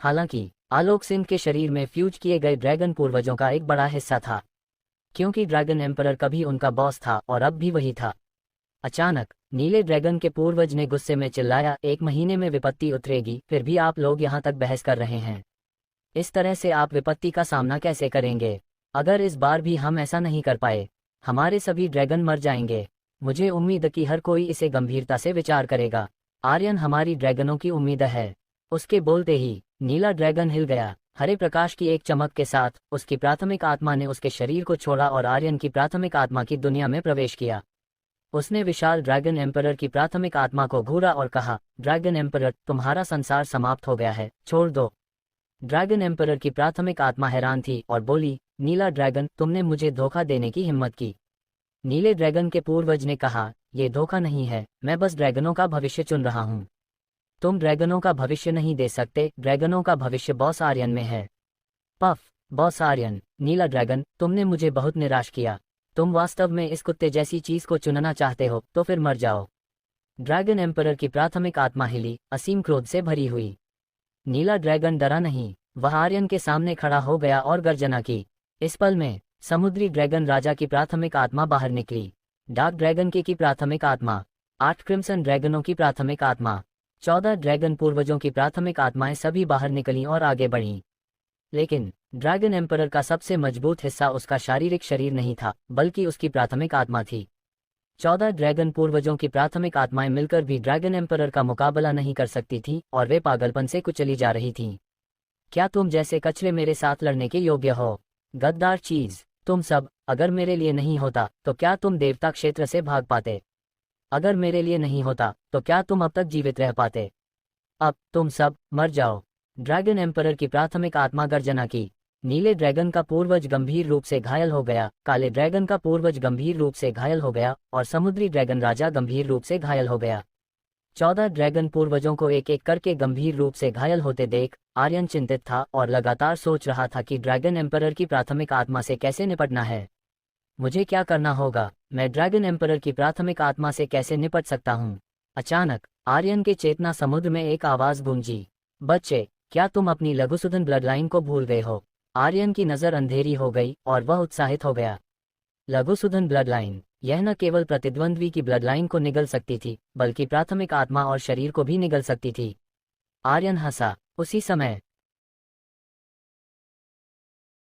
[SPEAKER 1] हालांकि आलोक सिंह के शरीर में फ्यूज किए गए ड्रैगन पूर्वजों का एक बड़ा हिस्सा था, क्योंकि ड्रैगन एम्परर कभी उनका बॉस था और अब भी वही था। अचानक नीले ड्रैगन के पूर्वज ने गुस्से में चिल्लाया, 1 महीने में विपत्ति उतरेगी, फिर भी आप लोग यहाँ तक बहस कर रहे हैं। इस तरह से आप विपत्ति का सामना कैसे करेंगे? अगर इस बार भी हम ऐसा नहीं कर पाए, हमारे सभी ड्रैगन मर जाएंगे। मुझे उम्मीद कि हर कोई इसे गंभीरता से विचार करेगा। आर्यन हमारी ड्रैगनों की उम्मीद है। उसके बोलते ही नीला ड्रैगन हिल गया। हरे प्रकाश की एक चमक के साथ उसकी प्राथमिक आत्मा ने उसके शरीर को छोड़ा और आर्यन की प्राथमिक आत्मा की दुनिया में प्रवेश किया। उसने विशाल ड्रैगन एम्परर की प्राथमिक आत्मा को घूरा और कहा, ड्रैगन एम्परर, तुम्हारा संसार समाप्त हो गया है, छोड़ दो। ड्रैगन एम्परर की प्राथमिक आत्मा हैरान थी और बोली, नीला ड्रैगन, तुमने मुझे धोखा देने की हिम्मत की। नीले ड्रैगन के पूर्वज ने कहा, यह धोखा नहीं है, मैं बस ड्रैगनों का भविष्य चुन रहा हूँ। तुम ड्रैगनों का भविष्य नहीं दे सकते, ड्रैगनों का भविष्य बॉस आर्यन में है। पफ, बॉस आर्यन, नीला ड्रैगन, तुमने मुझे बहुत निराश किया। तुम वास्तव में इस कुत्ते जैसी चीज को चुनना चाहते हो तो फिर मर जाओ। ड्रैगन एम्परर की प्राथमिक आत्मा हिली, असीम क्रोध से भरी हुई। नीला ड्रैगन डरा नहीं, वह आर्यन के सामने खड़ा हो गया और गर्जना की। इस पल में समुद्री ड्रैगन राजा की प्राथमिक आत्मा बाहर निकली। डार्क ड्रैगन की प्राथमिक आत्मा, 8 क्रिम्सन ड्रैगनों की प्राथमिक आत्मा, 14 ड्रैगन पूर्वजों की प्राथमिक आत्माएं सभी बाहर निकलीं और आगे बढ़ीं। लेकिन ड्रैगन एम्परर का सबसे मजबूत हिस्सा उसका शारीरिक शरीर नहीं था, बल्कि उसकी प्राथमिक आत्मा थी। 14 ड्रैगन पूर्वजों की प्राथमिक आत्माएं मिलकर भी ड्रैगन एम्परर का मुकाबला नहीं कर सकती थीं और वे पागलपन से कुचली जा रही थीं। क्या तुम जैसे कचरे मेरे साथ लड़ने के योग्य हो? गद्दार चीज, तुम सब, अगर मेरे लिए नहीं होता तो क्या तुम देवता क्षेत्र से भाग पाते? अगर मेरे लिए नहीं होता तो क्या तुम अब तक जीवित रह पाते? अब तुम सब मर जाओ। ड्रैगन एम्परर की प्राथमिक आत्मा गर्जना की। नीले ड्रैगन का पूर्वज गंभीर रूप से घायल हो गया, काले ड्रैगन का पूर्वज गंभीर रूप से घायल हो गया और समुद्री ड्रैगन राजा गंभीर रूप से घायल हो गया। 14 ड्रैगन पूर्वजों को एक एक करके गंभीर रूप से घायल होते देख आर्यन चिंतित था और लगातार सोच रहा था कि ड्रैगन एम्परर की प्राथमिक आत्मा से कैसे निपटना है। मुझे क्या करना होगा? मैं ड्रैगन एम्परर की प्राथमिक आत्मा से कैसे निपट सकता हूँ? अचानक आर्यन के चेतना समुद्र में एक आवाज गूंजी, बच्चे, क्या तुम अपनी लघुसूदन ब्लडलाइन को भूल गए हो? आर्यन की नज़र अंधेरी हो गई और वह उत्साहित हो गया। लघुसूदन ब्लडलाइन, यह न केवल प्रतिद्वंद्वी की ब्लडलाइन को निगल सकती थी, बल्कि प्राथमिक आत्मा और शरीर को भी निगल सकती थी। आर्यन हंसा। उसी समय